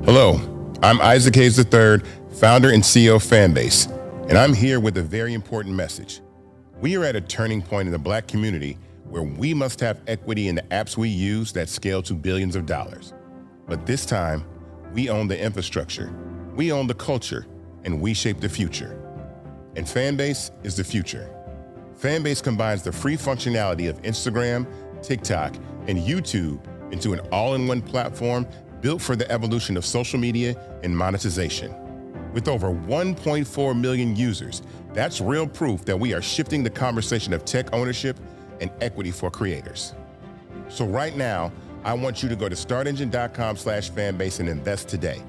Hello, I'm Isaac Hayes III, founder and CEO of Fanbase, and I'm here with a very important message. We are at a turning point in the Black community where we must have equity in the apps we use that scale to billions of dollars. But this time, we own the infrastructure, we own the culture, and we shape the future. And Fanbase is the future. Fanbase combines the free functionality of Instagram, TikTok, and YouTube into an all-in-one platform built for the evolution of social media and monetization. With over 1.4 million users, that's real proof that we are shifting the conversation of tech ownership and equity for creators. So right now, I want you to go to startengine.com/fanbase and invest today.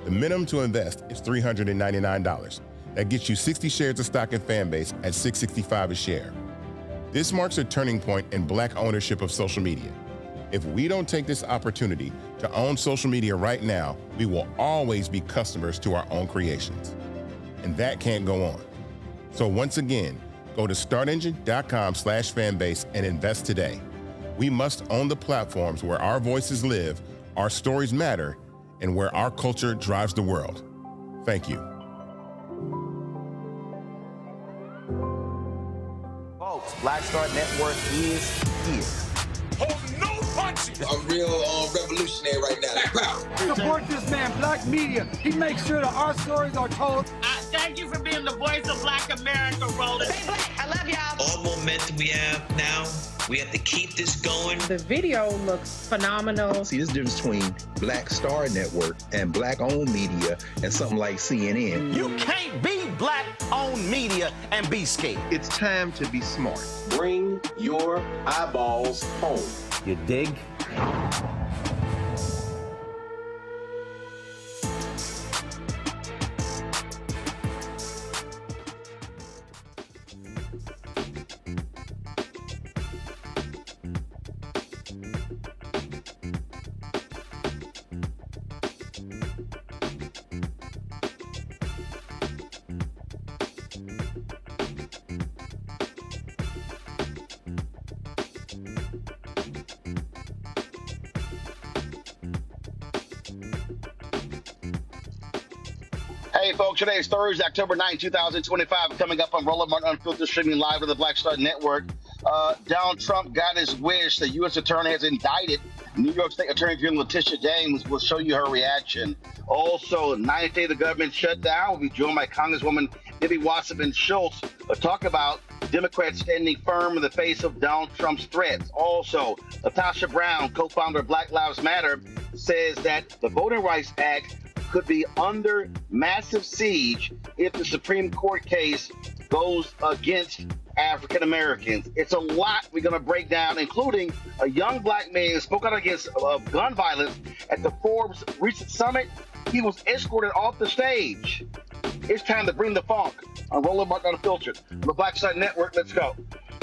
The minimum to invest is $399. That gets you 60 shares of stock in Fanbase at $665 a share. This marks a turning point in Black ownership of social media. If we don't take this opportunity to own social media right now, we will always be customers to our own creations. And that can't go on. So once again, go to startengine.com/fanbase and invest today. We must own the platforms where our voices live, our stories matter, and where our culture drives the world. Thank you. Folks, Black Star Network is here. Hold no punches. I'm real revolutionary right now. Support this man, Black Media. He makes sure that our stories are told. Thank you for being the voice of Black America, Roland. Stay black. I love y'all. All momentum we have now, we have to keep this going. The video looks phenomenal. See, there's a difference between Black Star Network and Black-owned media and something like CNN. You can't be Black-owned media and be scared. It's time to be smart. Bring your eyeballs home. You dig? Hey, folks, today is Thursday, October 9, 2025. Coming up on Roland Martin Unfiltered, streaming live to the Black Star Network. Donald Trump got his wish. The U.S. Attorney has indicted New York State Attorney General Letitia James. We'll show you her reaction. Also, ninth day of the government shutdown. We'll be joined by Congresswoman Debbie Wasserman Schultz to talk about Democrats standing firm in the face of Donald Trump's threats. Also, LaTosha Brown, co-founder of Black Lives Matter, says that the Voting Rights Act could be under massive siege if the Supreme Court case goes against African Americans. It's a lot we're going to break down, including a young Black man who spoke out against gun violence at the Forbes recent summit. He was escorted off the stage. It's time to bring the funk on Roland Martin Unfiltered on the Black Star Network. Let's go.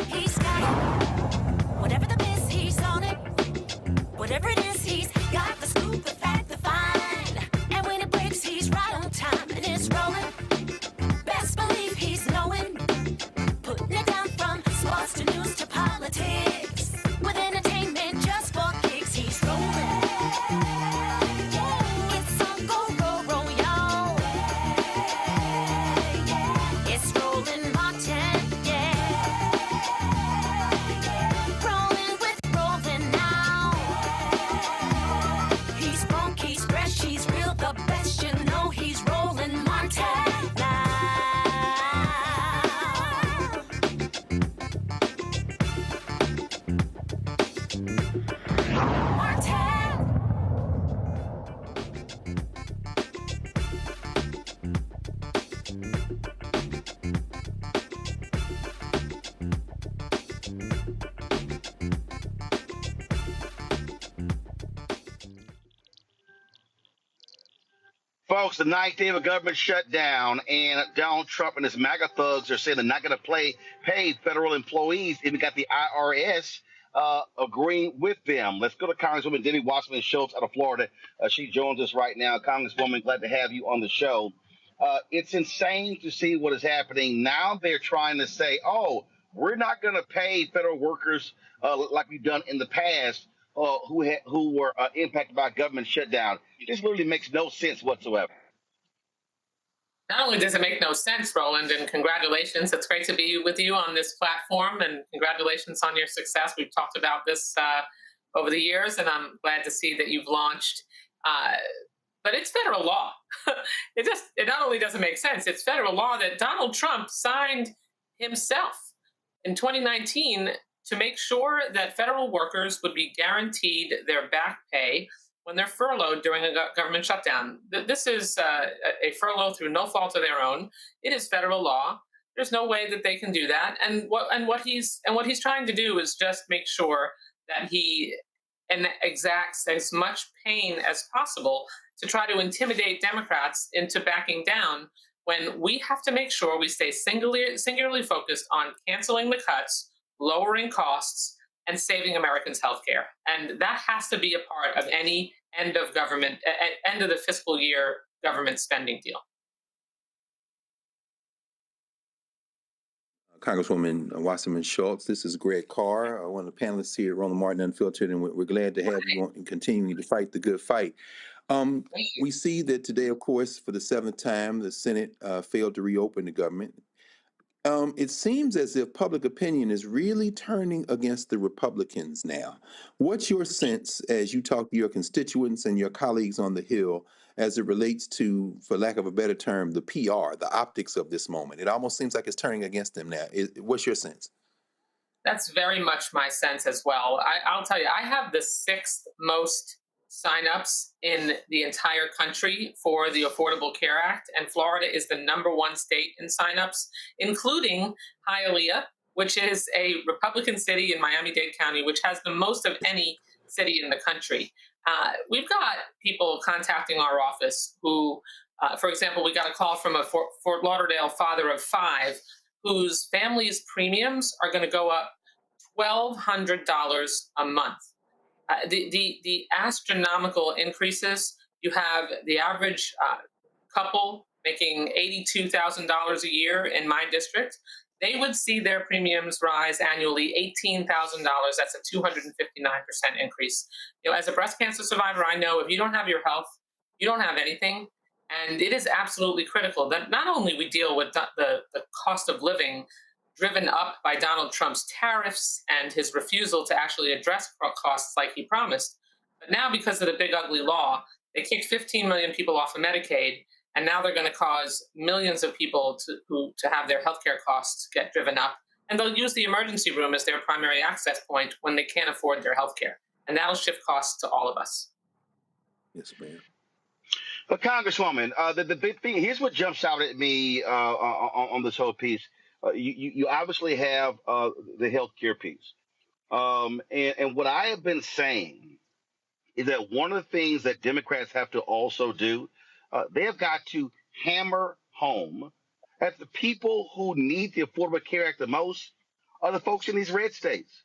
He's got it. Whatever the miss, he's on it. Whatever it is, he's got the scoop, the fact, the find. And when it breaks, he's right on time and it's rolling. Best believe he's knowing. Putting it down from sports to news to politics. With entertainment just for kicks, he's rolling. It's on go, roll, roll, y'all. It's Roland Martin, yeah. Rolling with Roland now. He's funk, he's fresh, he's real, the best, you know he's Roland Martin now. Folks, the ninth day of a government shutdown, and Donald Trump and his MAGA thugs are saying they're not going to pay federal employees. Even got the IRS agreeing with them. Let's go to Congresswoman Debbie Wasserman Schultz out of Florida. She joins us right now. Congresswoman, glad to have you on the show. It's insane to see what is happening. Now they're trying to say, oh, we're not going to pay federal workers like we've done in the past who were impacted by government shutdown. This literally makes no sense whatsoever. Not only does it make no sense, Roland, and congratulations. It's great to be with you on this platform, and congratulations on your success. We've talked about this over the years, and I'm glad to see that you've launched. But it's federal law. It not only doesn't make sense, it's federal law that Donald Trump signed himself in 2019 to make sure that federal workers would be guaranteed their back pay when they're furloughed during a government shutdown. This is a furlough through no fault of their own. It is federal law. There's no way that they can do that. And what he's trying to do is just make sure that he exacts as much pain as possible to try to intimidate Democrats into backing down, when we have to make sure we stay singularly focused on canceling the cuts, lowering costs, and saving Americans' health care. And that has to be a part of any end of the fiscal year government spending deal. Congresswoman Wasserman Schultz, this is Greg Carr, one of the panelists here at Roland Martin Unfiltered, and we're glad to have you on and continuing to fight the good fight. We see that today, of course, for the seventh time, the Senate failed to reopen the government. It seems as if public opinion is really turning against the Republicans now. What's your sense as you talk to your constituents and your colleagues on the Hill as it relates to, for lack of a better term, the PR, the optics of this moment? It almost seems like it's turning against them now. What's your sense? That's very much my sense as well. I'll tell you, I have the sixth most signups in the entire country for the Affordable Care Act, and Florida is the #1 state in signups, including Hialeah, which is a Republican city in Miami-Dade County, which has the most of any city in the country. We've got people contacting our office who, for example, we got a call from a Fort Lauderdale father of 5 whose family's premiums are going to go up $1,200 a month. The astronomical increases. You have the average couple making $82,000 a year in my district. They would see their premiums rise annually $18,000. That's a 259% increase. As a breast cancer survivor, I know if you don't have your health, you don't have anything. And it is absolutely critical that not only we deal with the cost of living driven up by Donald Trump's tariffs and his refusal to actually address costs like he promised, but now because of the big ugly law, they kicked 15 million people off of Medicaid, and now they're going to cause millions of people to have their healthcare costs get driven up, and they'll use the emergency room as their primary access point when they can't afford their healthcare, and that'll shift costs to all of us. Yes, ma'am. But Congresswoman, the big thing, here's what jumps out at me on this whole piece. You obviously have the healthcare piece. And what I have been saying is that one of the things that Democrats have to also do, they have got to hammer home that the people who need the Affordable Care Act the most are the folks in these red states.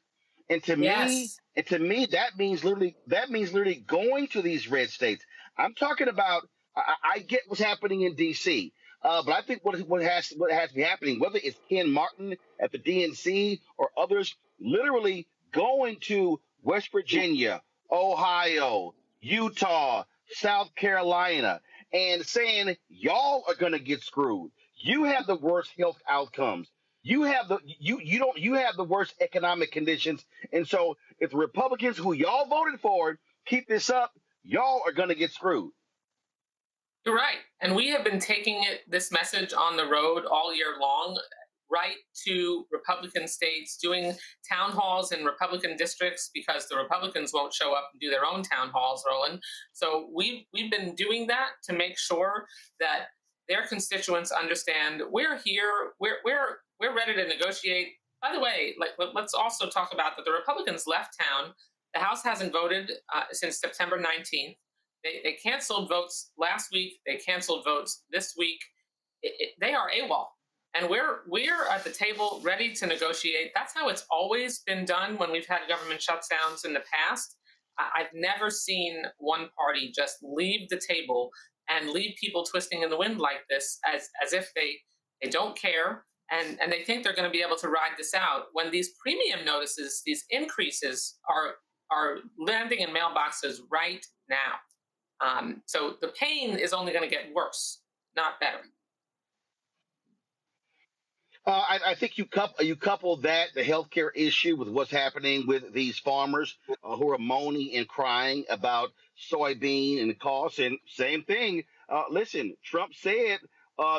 And to me, that means literally going to these red states. I'm talking about. I get what's happening in D.C., but I think what has to be happening, whether it's Ken Martin at the DNC or others, literally going to West Virginia, Ohio, Utah, South Carolina, and saying y'all are going to get screwed. You have the worst health outcomes. You have the worst economic conditions, and so if the Republicans who y'all voted for keep this up, y'all are going to get screwed. You're right. And we have been taking this message on the road all year long, right to Republican states, doing town halls in Republican districts because the Republicans won't show up and do their own town halls, Roland. So we've been doing that to make sure that their constituents understand we're here, we're ready to negotiate. By the way, let's also talk about that the Republicans left town. The House hasn't voted since September 19th. They canceled votes last week. They canceled votes this week. They are AWOL. And we're at the table ready to negotiate. That's how it's always been done when we've had government shutdowns in the past. I've never seen one party just leave the table and leave people twisting in the wind like this as if they don't care and they think they're going to be able to ride this out when these premium notices, these increases are landing in mailboxes right now. So the pain is only going to get worse, not better. I think you couple that, the healthcare issue, with what's happening with these farmers who are moaning and crying about soybean and the costs. And same thing. Listen, Trump said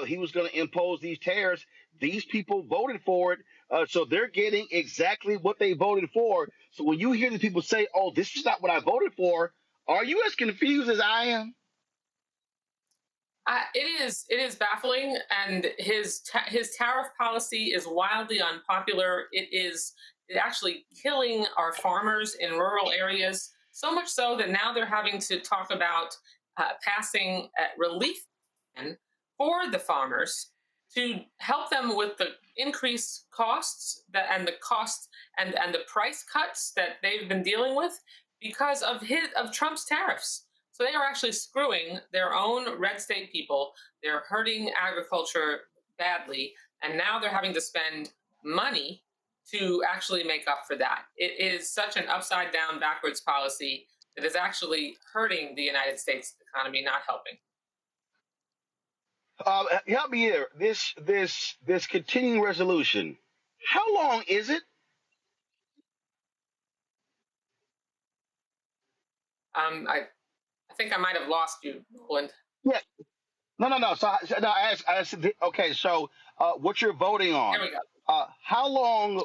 he was going to impose these tariffs. These people voted for it. So they're getting exactly what they voted for. So when you hear the people say, oh, this is not what I voted for, are you as confused as I am? It is baffling, and his tariff policy is wildly unpopular. It is actually killing our farmers in rural areas, so much so that now they're having to talk about passing relief for the farmers to help them with the increased costs and the price cuts that they've been dealing with because of Trump's tariffs. So they are actually screwing their own red state people. They're hurting agriculture badly, and now they're having to spend money to actually make up for that. It is such an upside down, backwards policy that is actually hurting the United States economy, not helping. Help me here. This continuing resolution. How long is it? I think I might have lost you, Roland. Yeah. No. So no, I asked. Okay. So what you're voting on? There we go. How long?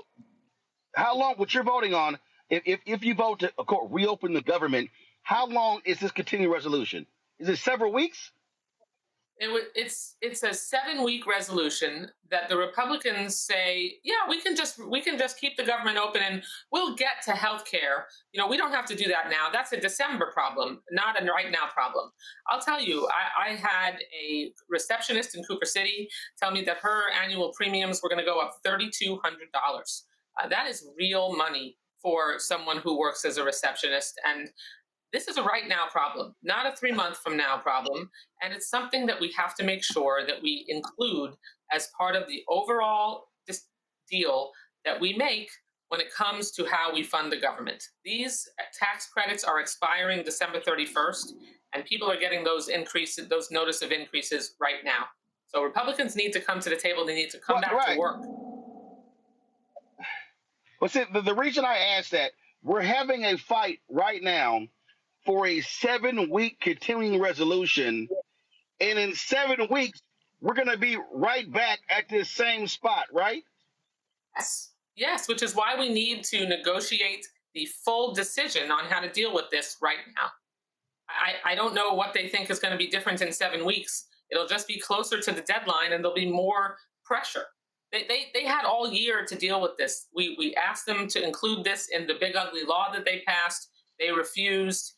What you're voting on? If you vote to reopen the government, how long is this continuing resolution? Is it several weeks? It's a 7-week resolution that the Republicans say, yeah, we can just keep the government open and we'll get to health care. We don't have to do that now. That's a December problem, not a right now problem. I'll tell you, I had a receptionist in Cooper City tell me that her annual premiums were going to go up $3,200. That is real money for someone who works as a receptionist. And this is a right now problem, not a 3-month from now problem. And it's something that we have to make sure that we include as part of the overall deal that we make when it comes to how we fund the government. These tax credits are expiring December 31st, and people are getting those increases, those notice of increases right now. So Republicans need to come to the table. They need to come back to work. Well, see, the reason I asked that, we're having a fight right now for a 7-week continuing resolution, and in 7 weeks, we're going to be right back at this same spot, right? Yes, which is why we need to negotiate the full decision on how to deal with this right now. I don't know what they think is going to be different in 7 weeks. It'll just be closer to the deadline, and there'll be more pressure. They had all year to deal with this. We asked them to include this in the big ugly law that they passed. They refused.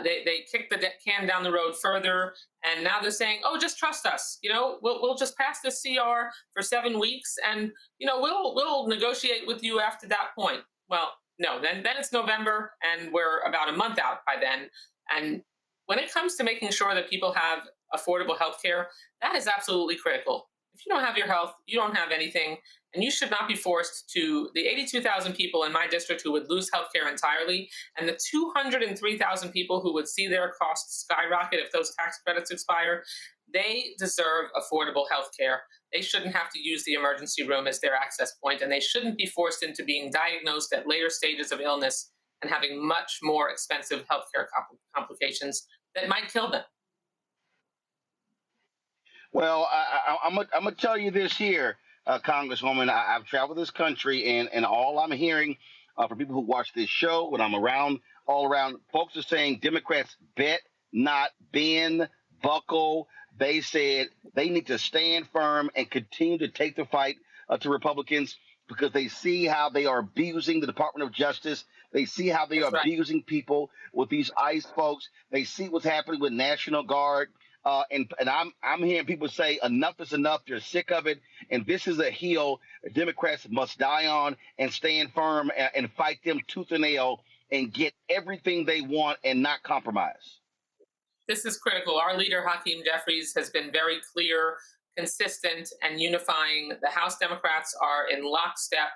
They kicked the can down the road further, and now they're saying, "Oh, just trust us. We'll just pass this CR for 7 weeks, and we'll negotiate with you after that point." Well, no. Then it's November, and we're about a month out by then. And when it comes to making sure that people have affordable health care, that is absolutely critical. If you don't have your health, you don't have anything, and you should not be forced to the 82,000 people in my district who would lose health care entirely, and the 203,000 people who would see their costs skyrocket if those tax credits expire. They deserve affordable health care. They shouldn't have to use the emergency room as their access point, and they shouldn't be forced into being diagnosed at later stages of illness and having much more expensive health care complications that might kill them. Well, I'm gonna tell you this here, Congresswoman. I've traveled this country, and all I'm hearing from people who watch this show, when I'm all around, folks are saying Democrats bet, not bend, buckle. They said they need to stand firm and continue to take the fight to Republicans because they see how they are abusing the Department of Justice. They see how they are abusing people with these ICE folks. They see what's happening with National Guard. And I'm hearing people say enough is enough. They're sick of it. And this is a hill Democrats must die on and stand firm and fight them tooth and nail and get everything they want and not compromise. This is critical. Our leader, Hakeem Jeffries, has been very clear, consistent, and unifying. The House Democrats are in lockstep.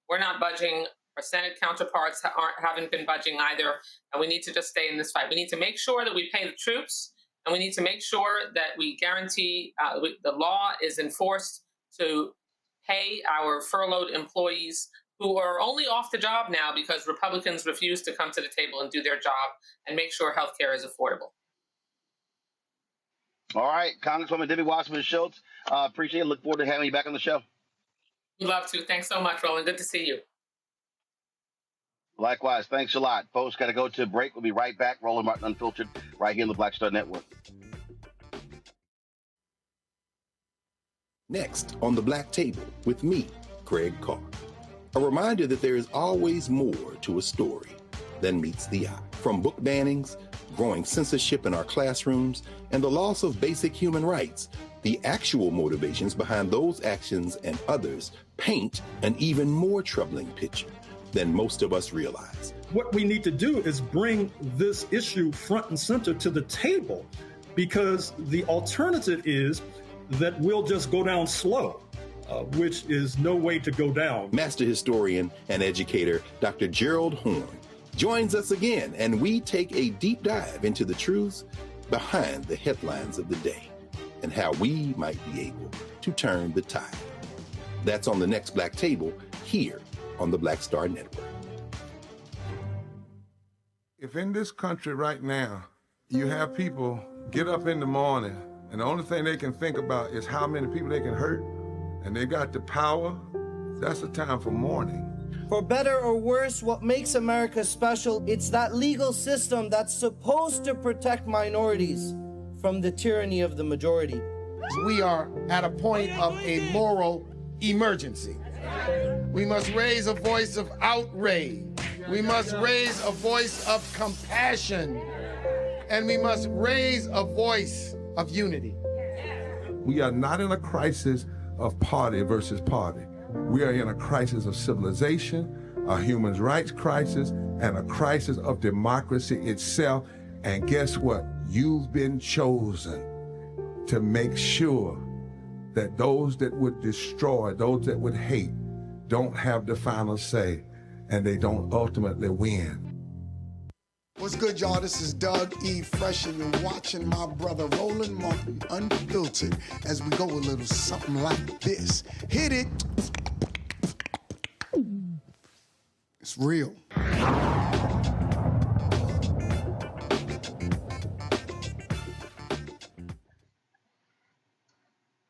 We're not budging. Our Senate counterparts haven't been budging either. And we need to just stay in this fight. We need to make sure that we pay the troops. And we need to make sure that we guarantee the law is enforced to pay our furloughed employees who are only off the job now because Republicans refuse to come to the table and do their job and make sure health care is affordable. All right, Congresswoman Debbie Wasserman Schultz, appreciate it. Look forward to having you back on the show. We'd love to. Thanks so much, Roland. Good to see you. Likewise. Thanks a lot. Folks, got to go to a break. We'll be right back. Roland Martin Unfiltered right here on the Black Star Network. Next on The Black Table with me, Craig Carr. A reminder that there is always more to a story than meets the eye. From book bannings, growing censorship in our classrooms, and the loss of basic human rights, the actual motivations behind those actions and others paint an even more troubling picture than most of us realize. What we need to do is bring this issue front and center to the table, because the alternative is that we'll just go down slow, which is no way to go down. Master historian and educator Dr. Gerald Horn joins us again, and we take a deep dive into the truths behind the headlines of the day. and how we might be able to turn the tide. That's on the next Black Table here on the Black Star Network. If in this country right now, you have people get up in the morning and the only thing they can think about is how many people they can hurt, and they got the power, that's the time for mourning. For better or worse, what makes America special, it's that legal system that's supposed to protect minorities from the tyranny of the majority. We are at a point of a moral emergency. We must raise a voice of outrage. We must raise a voice of compassion. And we must raise a voice of unity. We are not in a crisis of party versus party. We are in a crisis of civilization, a human rights crisis, and a crisis of democracy itself. And guess what? You've been chosen to make sure that those that would destroy, those that would hate, don't have the final say, and they don't ultimately win. What's good, y'all? This is Doug E. Fresh, and you're watching my brother Roland Martin Unfiltered as we go a little something like this. Hit it. It's real.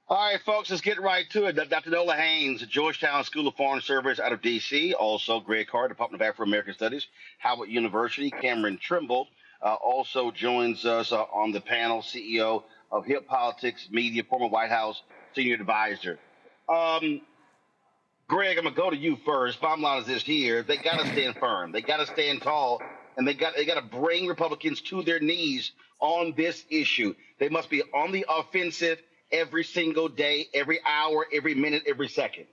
All right, folks, let's get right to it. Dr. Nola Haynes, Georgetown School of Foreign Service out of D.C., also Greg Carr, Department of Afro-American Studies, Howard University. Cameron Trimble also joins us on the panel, CEO of Hip Politics Media, former White House Senior Advisor. Greg, I'm going to go to you first. Bottom line is this here. They got to stand firm. They got to stand tall, and they got to bring Republicans to their knees on this issue. They must be on the offensive every single day, every hour, every minute, every second.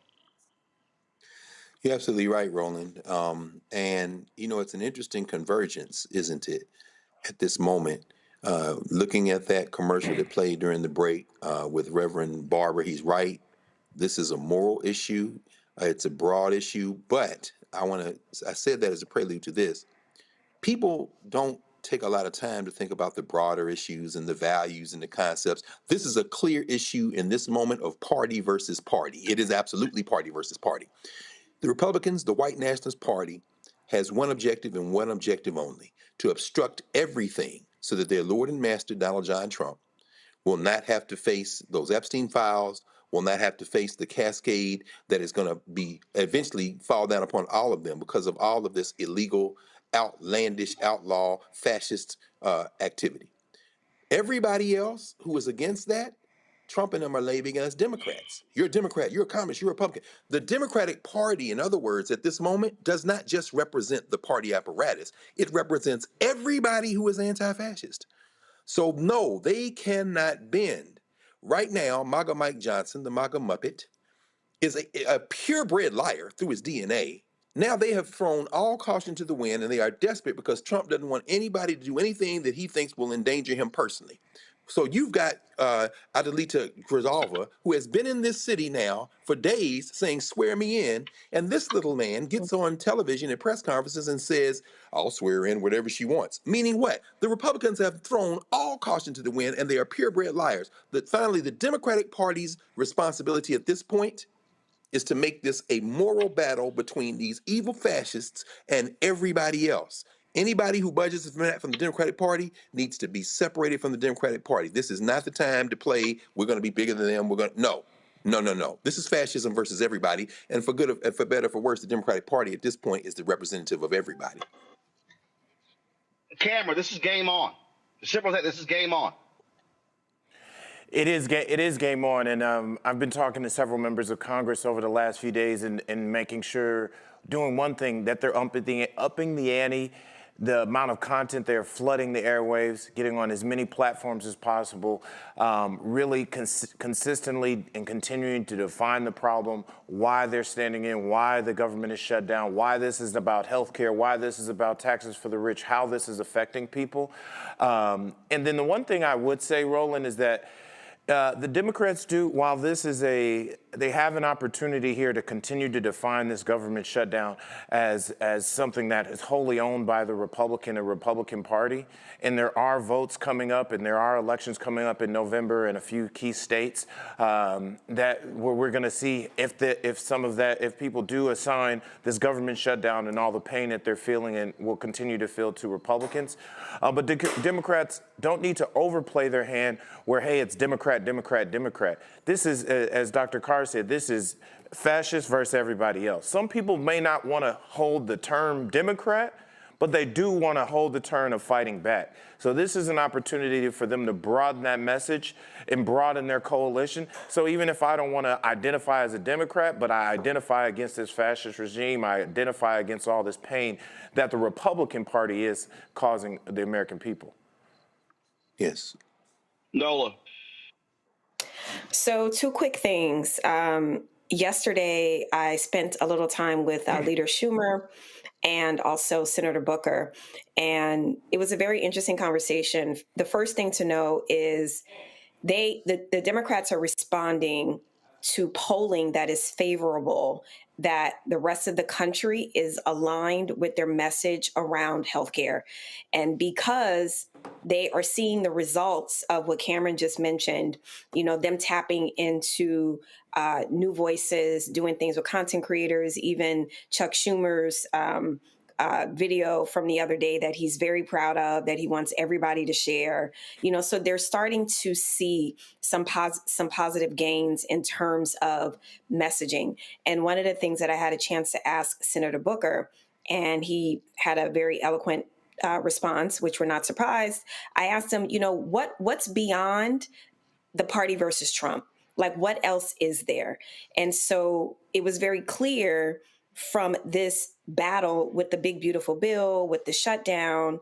You're absolutely right, Roland. And, you know, it's an interesting convergence, isn't it, at this moment? Looking at that commercial that played during the break with Reverend Barber, he's right. This is a moral issue. It's a broad issue. But I said that as a prelude to this. People don't take a lot of time to think about the broader issues and the values and the concepts. This is a clear issue in this moment of party versus party. It is absolutely party versus party. The Republicans, the White Nationalist Party, has one objective and one objective only: to obstruct everything so that their Lord and Master, Donald John Trump, will not have to face those Epstein files, will not have to face the cascade that is going to be eventually fall down upon all of them because of all of this illegal, outlandish, outlaw, fascist activity. Everybody else who is against that, Trump and them are labeling as Democrats. You're a Democrat, you're a communist, you're a Republican. The Democratic Party, in other words, at this moment, does not just represent the party apparatus. It represents everybody who is anti-fascist. So no, they cannot bend. Right now, MAGA Mike Johnson, the MAGA Muppet, is a purebred liar through his DNA. Now they have thrown all caution to the wind, and they are desperate because Trump doesn't want anybody to do anything that he thinks will endanger him personally. So you've got Adelita Grijalva, who has been in this city now for days saying, swear me in. And this little man gets on television at press conferences and says, I'll swear in whatever she wants. Meaning what? The Republicans have thrown all caution to the wind, and they are purebred liars. That finally, the Democratic Party's responsibility at this point is to make this a moral battle between these evil fascists and everybody else. Anybody who budgets from the Democratic Party needs to be separated from the Democratic Party. This is not the time to play, we're going to be bigger than them, No. This is fascism versus everybody, and for good, for better, for worse, the Democratic Party at this point is the representative of everybody. Cameron, this is game on. Simple as that, this is game on. It is game on, and I've been talking to several members of Congress over the last few days and making sure, doing one thing, that they're upping the ante, the amount of content they're flooding the airwaves, getting on as many platforms as possible, really consistently and continuing to define the problem, why they're standing in, why the government is shut down, why this is about health care, why this is about taxes for the rich, how this is affecting people. And then the one thing I would say, Roland, is that the Democrats do, while this is they have an opportunity here to continue to define this government shutdown as something that is wholly owned by the Republican Party. And there are votes coming up, and there are elections coming up in November in a few key states that where we're going to see if people do assign this government shutdown and all the pain that they're feeling and will continue to feel to Republicans. But Democrats don't need to overplay their hand where, hey, it's Democrat, Democrat, Democrat. This is, as Dr. Carr said, this is fascist versus everybody else. Some people may not want to hold the term Democrat, but they do want to hold the turn of fighting back. So this is an opportunity for them to broaden that message and broaden their coalition. So even if I don't want to identify as a Democrat, but I identify against this fascist regime, I identify against all this pain that the Republican Party is causing the American people. Yes. Nola. So 2 quick things. Yesterday, I spent a little time with Leader Schumer and also Senator Booker, and it was a very interesting conversation. The first thing to know is the Democrats are responding to polling that is favorable, that the rest of the country is aligned with their message around healthcare. And because they are seeing the results of what Cameron just mentioned, them tapping into new voices, doing things with content creators, even Chuck Schumer's video from the other day that he's very proud of, that he wants everybody to share. So they're starting to see some positive gains in terms of messaging. And one of the things that I had a chance to ask Senator Booker, and he had a very eloquent response, which we're not surprised. I asked him, what's beyond the party versus Trump? Like, what else is there? And so it was very clear from this battle with the big, beautiful bill, with the shutdown,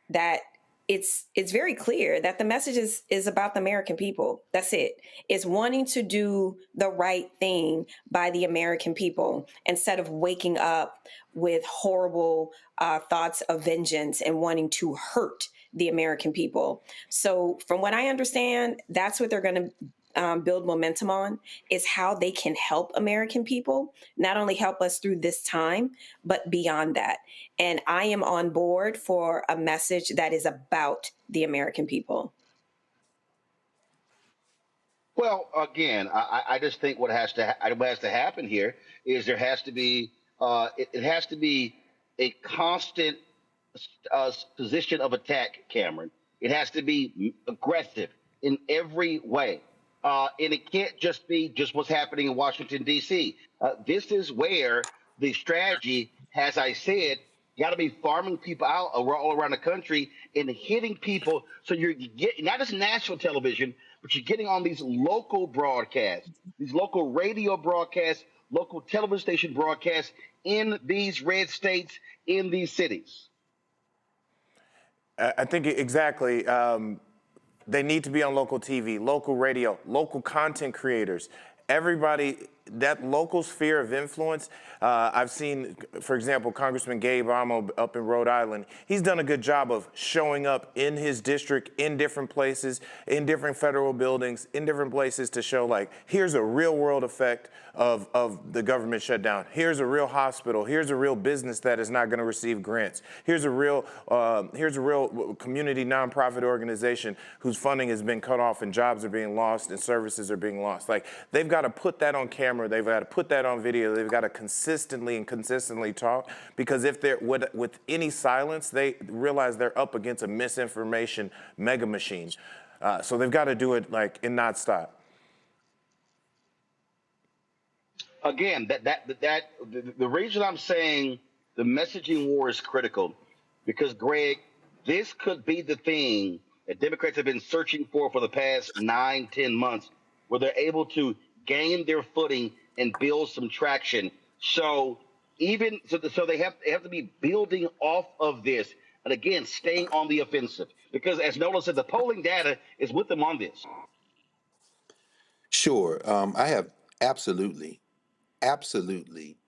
that it's very clear that the message is about the American people. That's it. It's wanting to do the right thing by the American people instead of waking up with horrible thoughts of vengeance and wanting to hurt the American people. So from what I understand, that's what they're going to build momentum on, is how they can help American people, not only help us through this time, but beyond that. And I am on board for a message that is about the American people. Well, again, I just think what has to happen here is there has to be it has to be a constant position of attack, Cameron. It has to be aggressive in every way. And it can't just be just what's happening in Washington, D.C. This is where the strategy, as I said, got to be farming people out all around the country and hitting people. So you're getting not just national television, but you're getting on these local broadcasts, these local radio broadcasts, local television station broadcasts in these red states, in these cities. I think exactly. They need to be on local TV, local radio, local content creators. Everybody, that local sphere of influence. I've seen, for example, Congressman Gabe Amo up in Rhode Island. He's done a good job of showing up in his district, in different places, in different federal buildings, in different places to show, like, here's a real world effect of the government shutdown. Here's a real hospital. Here's a real business that is not going to receive grants. Here's a real community nonprofit organization whose funding has been cut off and jobs are being lost and services are being lost. Like, they've got to put that on camera. They've got to put that on video. They've got to consistently talk, because if they're with any silence, they realize they're up against a misinformation mega machine. So they've got to do it and not stop. Again, the reason I'm saying the messaging war is critical, because, Greg, this could be the thing that Democrats have been searching for the past 9-10 months, where they're able to gain their footing and build some traction. So they have to be building off of this, and again, staying on the offensive, because, as Nola said, the polling data is with them on this. Sure. I have absolutely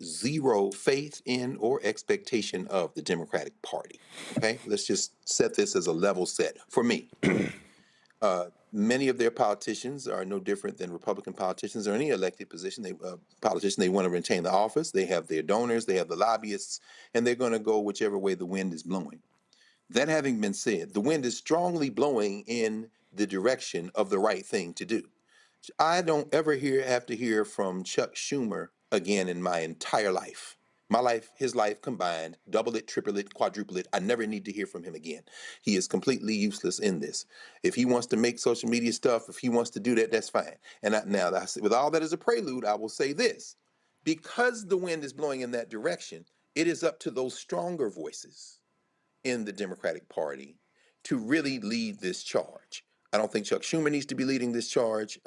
zero faith in or expectation of the Democratic Party. Okay, let's just set this as a level set for me. Many of their politicians are no different than Republican politicians or any elected position. They want to retain the office. They have their donors, they have the lobbyists, and they're going to go whichever way the wind is blowing. That having been said, the wind is strongly blowing in the direction of the right thing to do. I don't ever have to hear from Chuck Schumer again in my entire life. My life, his life combined, double it, triple it, quadruple it. I never need to hear from him again. He is completely useless in this. If he wants to make social media stuff, if he wants to do that, that's fine. And with all that as a prelude, I will say this. Because the wind is blowing in that direction, it is up to those stronger voices in the Democratic Party to really lead this charge. I don't think Chuck Schumer needs to be leading this charge.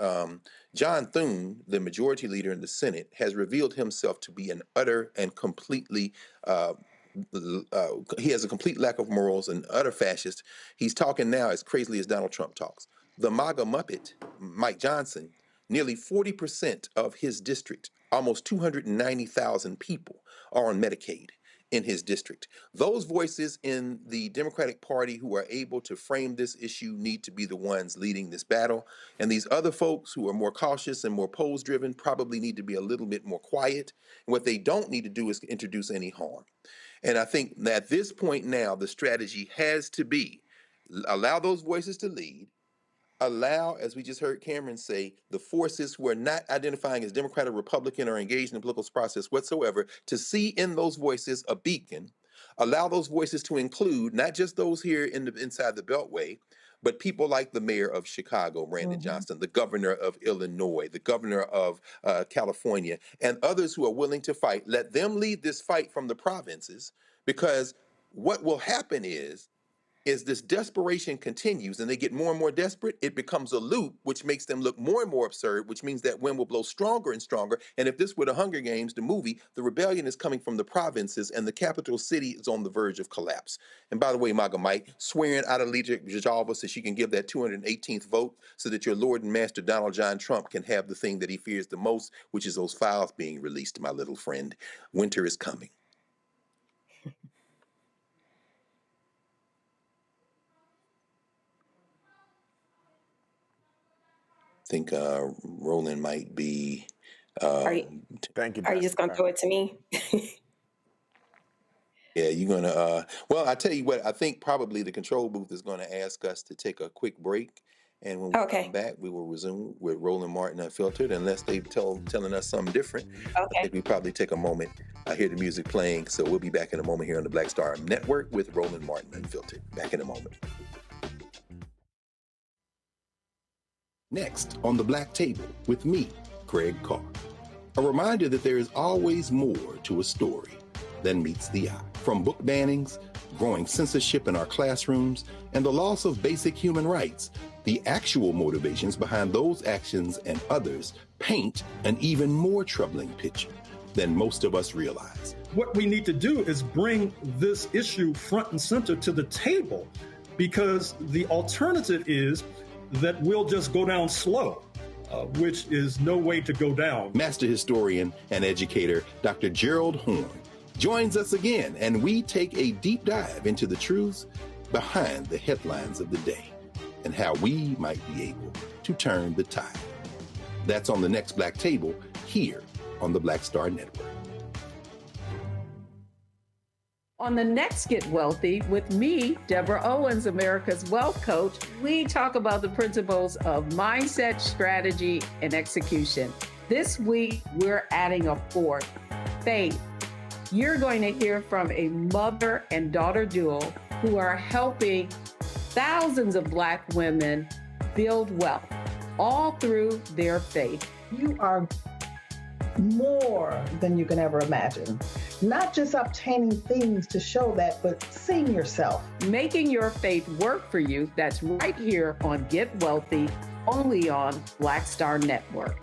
John Thune, the majority leader in the Senate, has revealed himself to be an utter and completely, he has a complete lack of morals, and utter fascist. He's talking now as crazily as Donald Trump talks. The MAGA Muppet, Mike Johnson, nearly 40% of his district, almost 290,000 people, are on Medicaid in his district. Those voices in the Democratic Party who are able to frame this issue need to be the ones leading this battle. And these other folks who are more cautious and more polls-driven probably need to be a little bit more quiet. And what they don't need to do is introduce any harm. And I think that at this point now, the strategy has to be allow those voices to lead, allow, as we just heard Cameron say, the forces who are not identifying as Democrat or Republican or engaged in the political process whatsoever to see in those voices a beacon, allow those voices to include not just those here inside the Beltway, but people like the mayor of Chicago, Brandon Johnson, the governor of Illinois, the governor of California, and others who are willing to fight. Let them lead this fight from the provinces, because what will happen is this desperation continues and they get more and more desperate. It becomes a loop, which makes them look more and more absurd, which means that wind will blow stronger and stronger. And if this were the Hunger Games, the movie, the rebellion is coming from the provinces and the capital city is on the verge of collapse. And by the way, MAGA Mike, swearing Adelita Grijalva so she can give that 218th vote so that your Lord and Master Donald John Trump can have the thing that he fears the most, which is those files being released, my little friend. Winter is coming. I think Roland might be. Thank you. Are you just going to throw it to me? Yeah, you're going to. Well, I tell you what, I think probably the control booth is going to ask us to take a quick break. And when we come back, we will resume with Roland Martin Unfiltered, unless they're telling us something different. I think we probably take a moment. I hear the music playing, so we'll be back in a moment here on the Black Star Network with Roland Martin Unfiltered. Back in a moment. Next on the Black Table with me, Craig Carr. A reminder that there is always more to a story than meets the eye. From book bannings, growing censorship in our classrooms, and the loss of basic human rights, the actual motivations behind those actions and others paint an even more troubling picture than most of us realize. What we need to do is bring this issue front and center to the table, because the alternative is that we'll just go down slow, which is no way to go down. Master historian and educator Dr. Gerald Horne joins us again, and we take a deep dive into the truths behind the headlines of the day and how we might be able to turn the tide. That's on the next Black Table here on the Black Star Network. On the next Get Wealthy with me, Deborah Owens, America's Wealth Coach, we talk about the principles of mindset, strategy, and execution. This week, we're adding a fourth, faith. You're going to hear from a mother and daughter duo who are helping thousands of Black women build wealth, all through their faith. You are more than you can ever imagine. Not just obtaining things to show that, but seeing yourself. Making your faith work for you. That's right here on Get Wealthy, only on Black Star Network.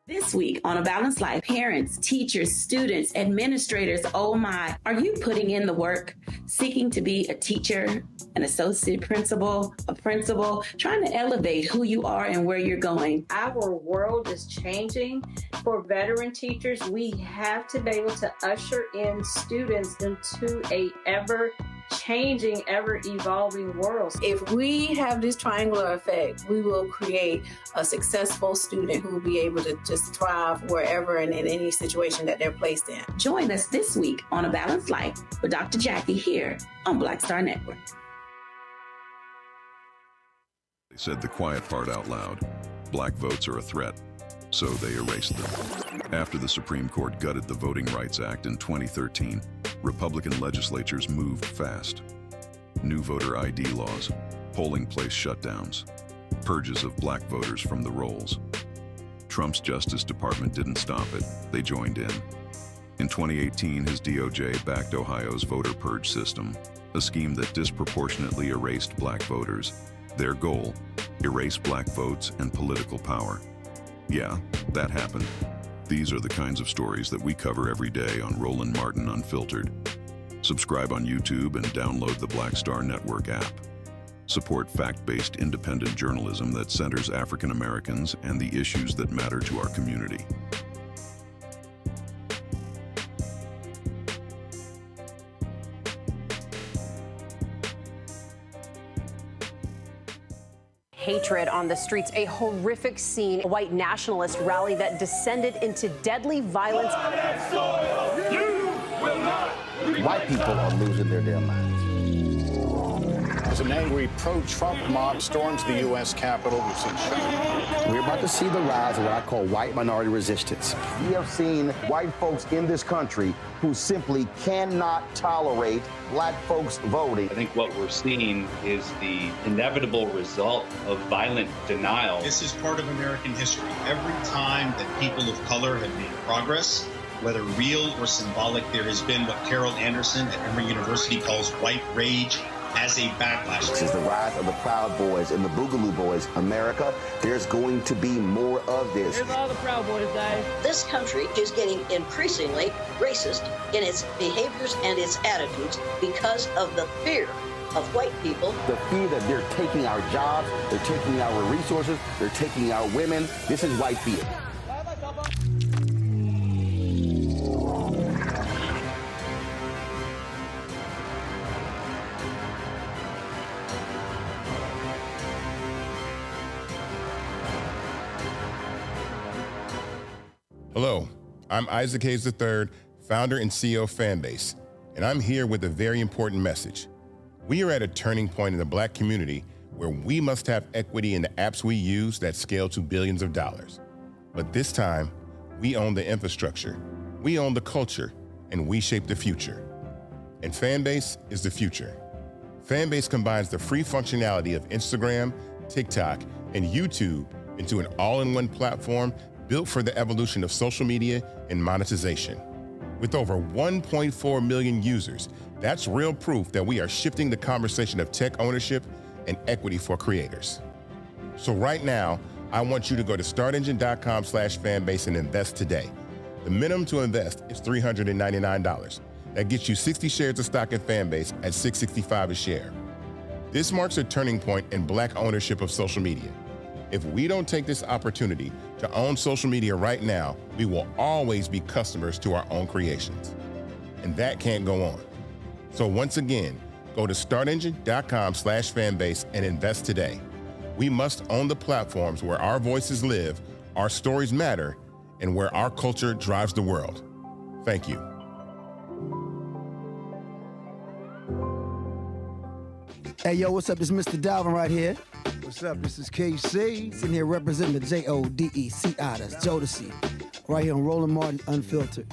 This Next week on A Balanced Life, parents, teachers, students, administrators, oh my, are you putting in the work, seeking to be a teacher, an associate principal, a principal, trying to elevate who you are and where you're going? Our world is changing. For veteran teachers, we have to be able to usher in students into a ever-changing, ever-evolving world. If we have this triangular effect, we will create a successful student who will be able to just thrive wherever and in any situation that they're placed in. Join us this week on A Balanced Life with Dr. Jackie here on Black Star Network. They said the quiet part out loud. Black votes are a threat, so they erased them. After the Supreme Court gutted the Voting Rights Act in 2013, Republican legislatures moved fast. New voter ID laws, polling place shutdowns, purges of black voters from the rolls. Trump's Justice Department didn't stop it, they joined in. In 2018, his DOJ backed Ohio's voter purge system, a scheme that disproportionately erased black voters. Their goal, erase black votes and political power. Yeah, that happened. These are the kinds of stories that we cover every day on Roland Martin Unfiltered. Subscribe on YouTube and download the Black Star Network app. Support fact-based independent journalism that centers African Americans and the issues that matter to our community. Hatred on the streets, a horrific scene, a white nationalist rally that descended into deadly violence. White people are losing their damn minds. As an angry pro-Trump mob storms the U.S. Capitol, we've seen shooting. We're about to see the rise of what I call white minority resistance. We have seen white folks in this country who simply cannot tolerate black folks voting. I think what we're seeing is the inevitable result of violent denial. This is part of American history. Every time that people of color have made progress, whether real or symbolic, there has been what Carol Anderson at Emory University calls white rage as a backlash. This is the rise of the Proud Boys and the Boogaloo Boys. America, there's going to be more of this. Here's all the Proud Boys, guys. This country is getting increasingly racist in its behaviors and its attitudes because of the fear of white people. The fear that they're taking our jobs, they're taking our resources, they're taking our women. This is white fear. Hello, I'm Isaac Hayes III, founder and CEO of Fanbase, and I'm here with a very important message. We are at a turning point in the black community where we must have equity in the apps we use that scale to billions of dollars. But this time, we own the infrastructure, we own the culture, and we shape the future. And Fanbase is the future. Fanbase combines the free functionality of Instagram, TikTok, and YouTube into an all-in-one platform built for the evolution of social media and monetization. With over 1.4 million users, that's real proof that we are shifting the conversation of tech ownership and equity for creators. So right now, I want you to go to startengine.com/fanbase and invest today. The minimum to invest is $399. That gets you 60 shares of stock in Fanbase at $665 a share. This marks a turning point in black ownership of social media. If we don't take this opportunity to own social media right now, we will always be customers to our own creations. And that can't go on. So once again, go to startengine.com/fanbase and invest today. We must own the platforms where our voices live, our stories matter, and where our culture drives the world. Thank you. Hey, yo, what's up? This is Mr. Dalvin right here. What's up? This is KC. Sitting here representing the JODECI, that's Jodeci, right here on Roland Martin Unfiltered.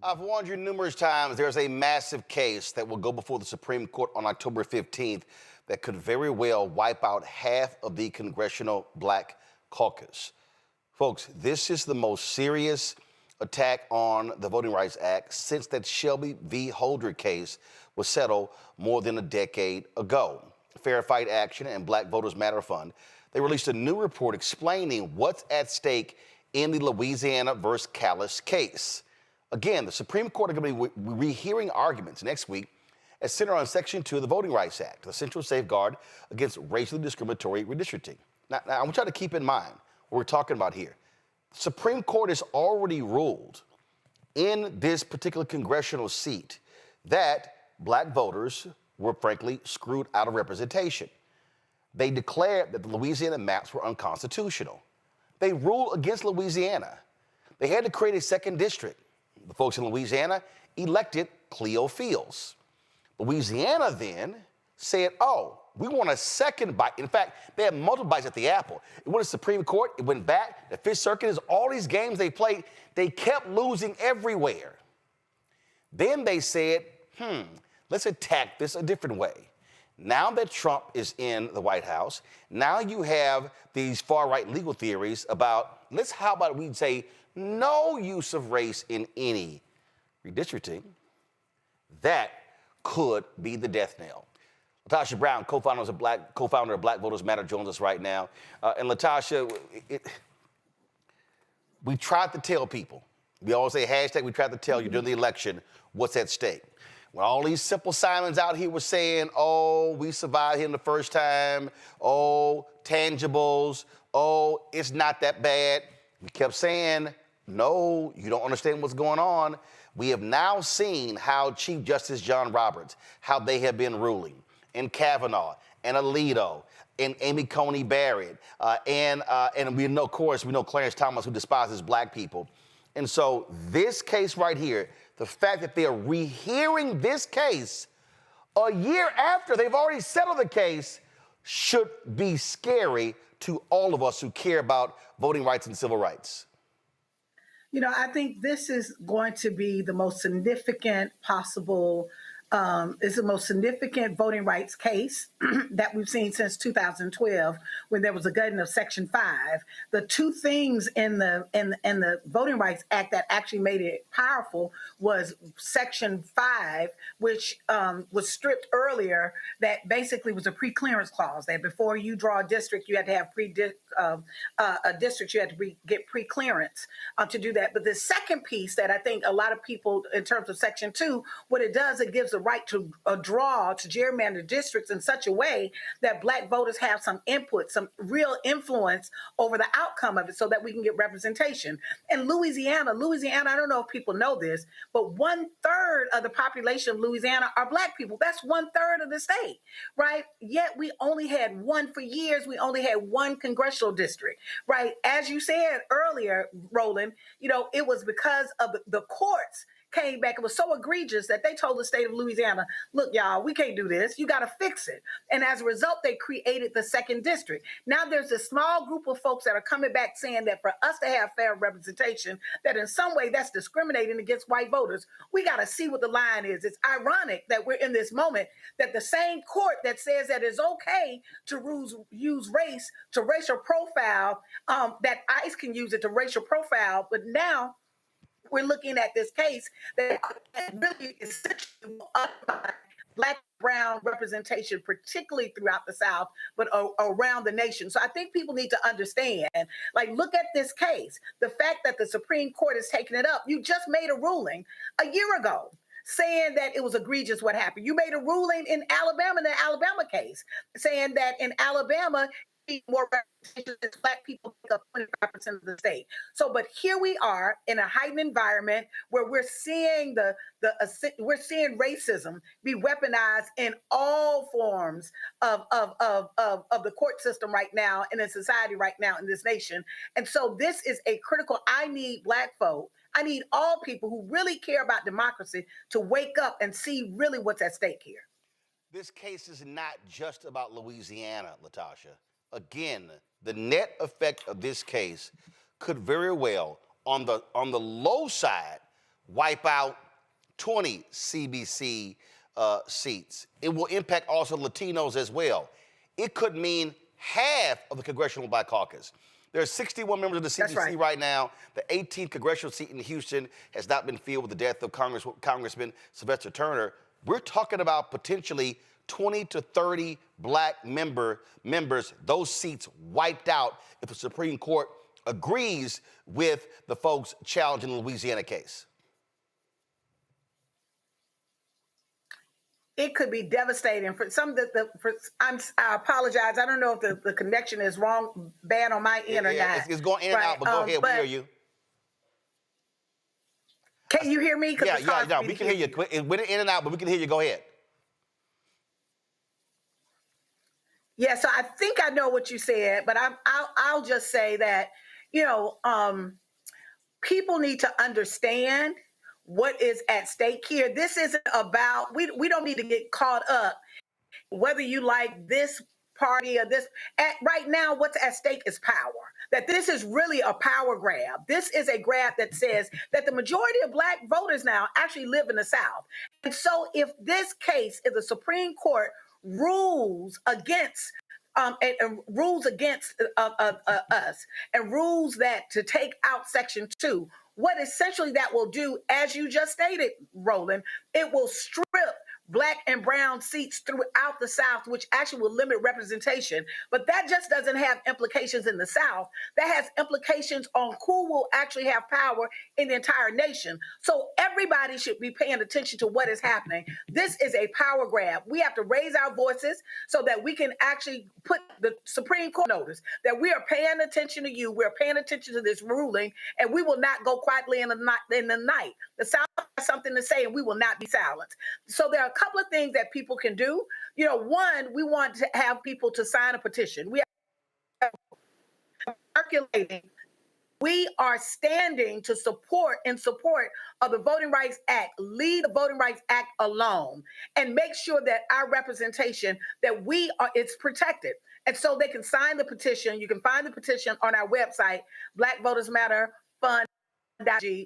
I've warned you numerous times there's a massive case that will go before the Supreme Court on October 15th that could very well wipe out half of the Congressional Black Caucus. Folks, this is the most serious attack on the Voting Rights Act since that Shelby v. Holder case was settled more than a decade ago. Fair Fight Action and Black Voters Matter Fund, they released a new report explaining what's at stake in the Louisiana versus Callais case. Again, the Supreme Court are going to be rehearing arguments next week as center on Section 2 of the Voting Rights Act, the central safeguard against racially discriminatory redistricting. Now, I want y'all to keep in mind what we're talking about here. The Supreme Court has already ruled in this particular congressional seat that black voters were frankly screwed out of representation. They declared that the Louisiana maps were unconstitutional. They ruled against Louisiana. They had to create a second district. The folks in Louisiana elected Cleo Fields. Louisiana then said, oh, we want a second bite. In fact, they had multiple bites at the apple. It went to the Supreme Court, it went back, the Fifth Circuit, is all these games they played, they kept losing everywhere. Then they said, let's attack this a different way. Now that Trump is in the White House, now you have these far-right legal theories about, how about we say no use of race in any redistricting? That could be the death knell. LaTosha Brown, co-founder of Black Voters Matter, joins us right now. And LaTosha, we tried to tell people, we always say hashtag, we tried to tell you during the election what's at stake. When all these Simple Simons out here were saying, oh, we survived him the first time, oh, tangibles, oh, it's not that bad. We kept saying, no, you don't understand what's going on. We have now seen how Chief Justice John Roberts, how they have been ruling, and Kavanaugh, and Alito, and Amy Coney Barrett, and we know, of course, we know Clarence Thomas, who despises black people. And so this case right here, the fact that they are rehearing this case a year after they've already settled the case should be scary to all of us who care about voting rights and civil rights. You know, I think this is going to be the most significant possible, is the most significant voting rights case that we've seen since 2012, when there was a gutting of Section 5. The two things in the Voting Rights Act that actually made it powerful was Section 5, which was stripped earlier, that basically was a pre-clearance clause, that before you draw a district, you had to have a district, you had to get pre-clearance to do that. But the second piece that I think a lot of people, in terms of Section 2, what it does, it gives the right to draw, to gerrymander districts in such a way that black voters have some input, some real influence over the outcome of it, so that we can get representation. In Louisiana, I don't know if people know this, but 1/3 of the population of Louisiana are black people. That's 1/3 of the state, right? Yet we only had one for years. We only had one congressional district, right? As you said earlier, Roland, you know, it was because of the courts came back. It was so egregious that they told the state of Louisiana, look, y'all, we can't do this. You got to fix it. And as a result, they created the second district. Now there's a small group of folks that are coming back saying that for us to have fair representation, that in some way that's discriminating against white voters. We got to see what the line is. It's ironic that we're in this moment that the same court that says that it's okay to use race to racial profile, that ICE can use it to racial profile, but now we're looking at this case that really essentially will undermine black, brown representation, particularly throughout the South, but around the nation. So I think people need to understand, like, look at this case. The fact that the Supreme Court is taking it up. You just made a ruling a year ago saying that it was egregious what happened. You made a ruling in Alabama, in the Alabama case, saying that in Alabama, more representation as black people make up 25% of the state. So, but here we are in a heightened environment where we're seeing we're seeing racism be weaponized in all forms of the court system right now, and in society right now in this nation. And so this is a critical, I need black folk, I need all people who really care about democracy to wake up and see really what's at stake here. This case is not just about Louisiana, LaTosha. Again, the net effect of this case could very well, on the low side, wipe out 20 CBC seats. It will impact also Latinos as well. It could mean half of the Congressional Black Caucus. There are 61 members of the CBC right now. The 18th congressional seat in Houston has not been filled with the death of Congressman Sylvester Turner. we're talking about potentially 20 to 30 black members, those seats wiped out if the Supreme Court agrees with the folks challenging the Louisiana case. It could be devastating for some. I apologize. I don't know if the connection is wrong, bad on my end or not. It's going in and out, but go ahead. We hear you. Can you hear me? Yeah, we can hear you. It went in and out, but we can hear you. Go ahead. Yeah, so I think I know what you said, but I'll just say that, people need to understand what is at stake here. This isn't about, we don't need to get caught up whether you like this party or this. Right now, what's at stake is power. That this is really a power grab. This is a grab that says that the majority of black voters now actually live in the South. And so if this case, if the Supreme Court rules against rules against us and rules that to take out Section 2, what essentially that will do, as you just stated, Roland, it will strip black and brown seats throughout the South, which actually will limit representation. But that just doesn't have implications in the South. That has implications on who will actually have power in the entire nation. So everybody should be paying attention to what is happening. This is a power grab. We have to raise our voices so that we can actually put the Supreme Court notice that we are paying attention to you. We're paying attention to this ruling, and we will not go quietly in the night. The South has something to say, and we will not be silenced. So there are a couple of things that people can do. One, we want to have people to sign a petition. We are circulating. We are standing to support of the Voting Rights Act. Leave the Voting Rights Act alone and make sure that our representation, that it's protected. And so they can sign the petition. You can find the petition on our website, Black Voters Matter Fund.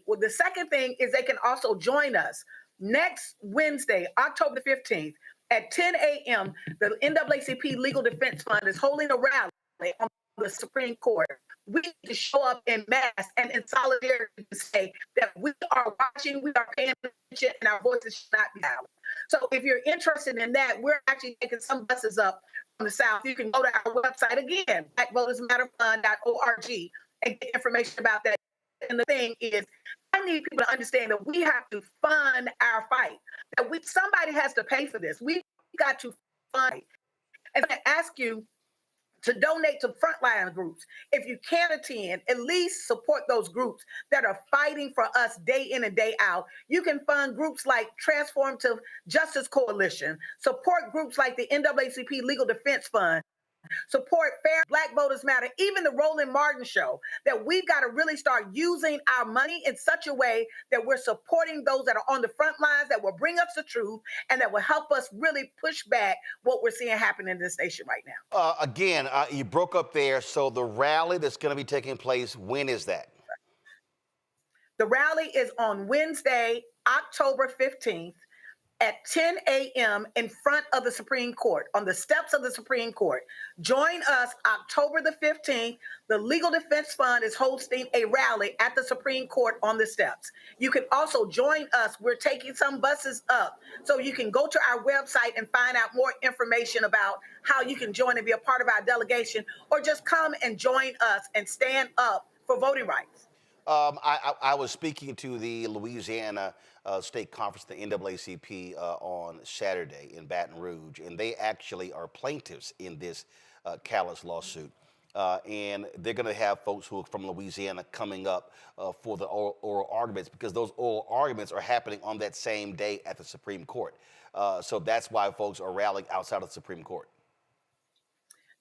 Well, the second thing is they can also join us next Wednesday, October 15th at 10 a.m. The NAACP Legal Defense Fund is holding a rally on the Supreme Court. We need to show up in mass and in solidarity to say that we are watching, we are paying attention, and our voices should not be silent. So if you're interested in that, we're actually taking some buses up from the South. You can go to our website again, blackvotersmatterfund.org, and get information about that. And the thing is, I need people to understand that we have to fund our fight. That somebody has to pay for this. We've got to fund it. And I ask you to donate to frontline groups. If you can't attend, at least support those groups that are fighting for us day in and day out. You can fund groups like Transformative Justice Coalition, support groups like the NAACP Legal Defense Fund, support Fair Black Voters Matter, even the Roland Martin Show, that we've got to really start using our money in such a way that we're supporting those that are on the front lines, that will bring us the truth, and that will help us really push back what we're seeing happen in this nation right now. Again, you broke up there. So the rally that's going to be taking place, when is that? The rally is on Wednesday, October 15th, at 10 a.m. in front of the Supreme Court, on the steps of the Supreme Court. Join us October the 15th. The Legal Defense Fund is hosting a rally at the Supreme Court on the steps. You can also join us. We're taking some buses up. So you can go to our website and find out more information about how you can join and be a part of our delegation, or just come and join us and stand up for voting rights. I was speaking to the Louisiana State Conference, the NAACP, on Saturday in Baton Rouge, and they actually are plaintiffs in this Callais lawsuit. And they're going to have folks who are from Louisiana coming up for the oral arguments, because those oral arguments are happening on that same day at the Supreme Court. So that's why folks are rallying outside of the Supreme Court.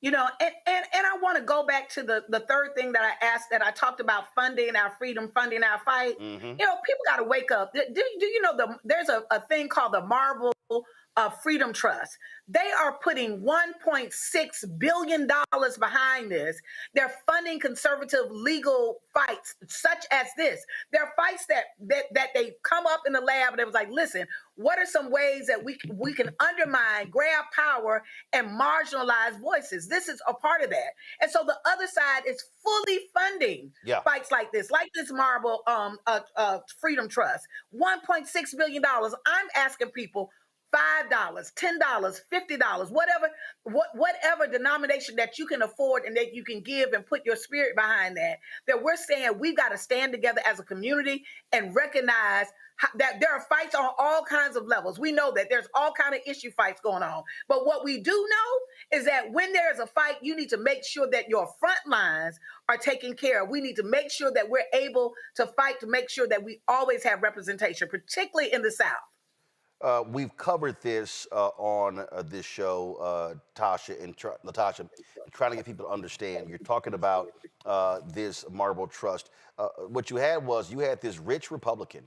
And I want to go back to the third thing that I asked, that I talked about funding our freedom, funding our fight. Mm-hmm. People got to wake up. Do you know there's a thing called the Marble Freedom Trust? They are putting $1.6 billion behind this. They're funding conservative legal fights such as this. They're fights that they come up in the lab and it was like, listen, what are some ways that we can undermine, grab power, and marginalize voices? This is a part of that. And so the other side is fully funding fights like this Marble Freedom Trust, $1.6 billion. I'm asking people, $5, $10, $50, whatever denomination that you can afford and that you can give and put your spirit behind that we're saying we've got to stand together as a community and recognize that there are fights on all kinds of levels. We know that there's all kinds of issue fights going on. But what we do know is that when there's a fight, you need to make sure that your front lines are taken care of. We need to make sure that we're able to fight to make sure that we always have representation, particularly in the South. We've covered this on this show, Tasha and LaTosha, trying to get people to understand. You're talking about this Marble Trust. What you had this rich Republican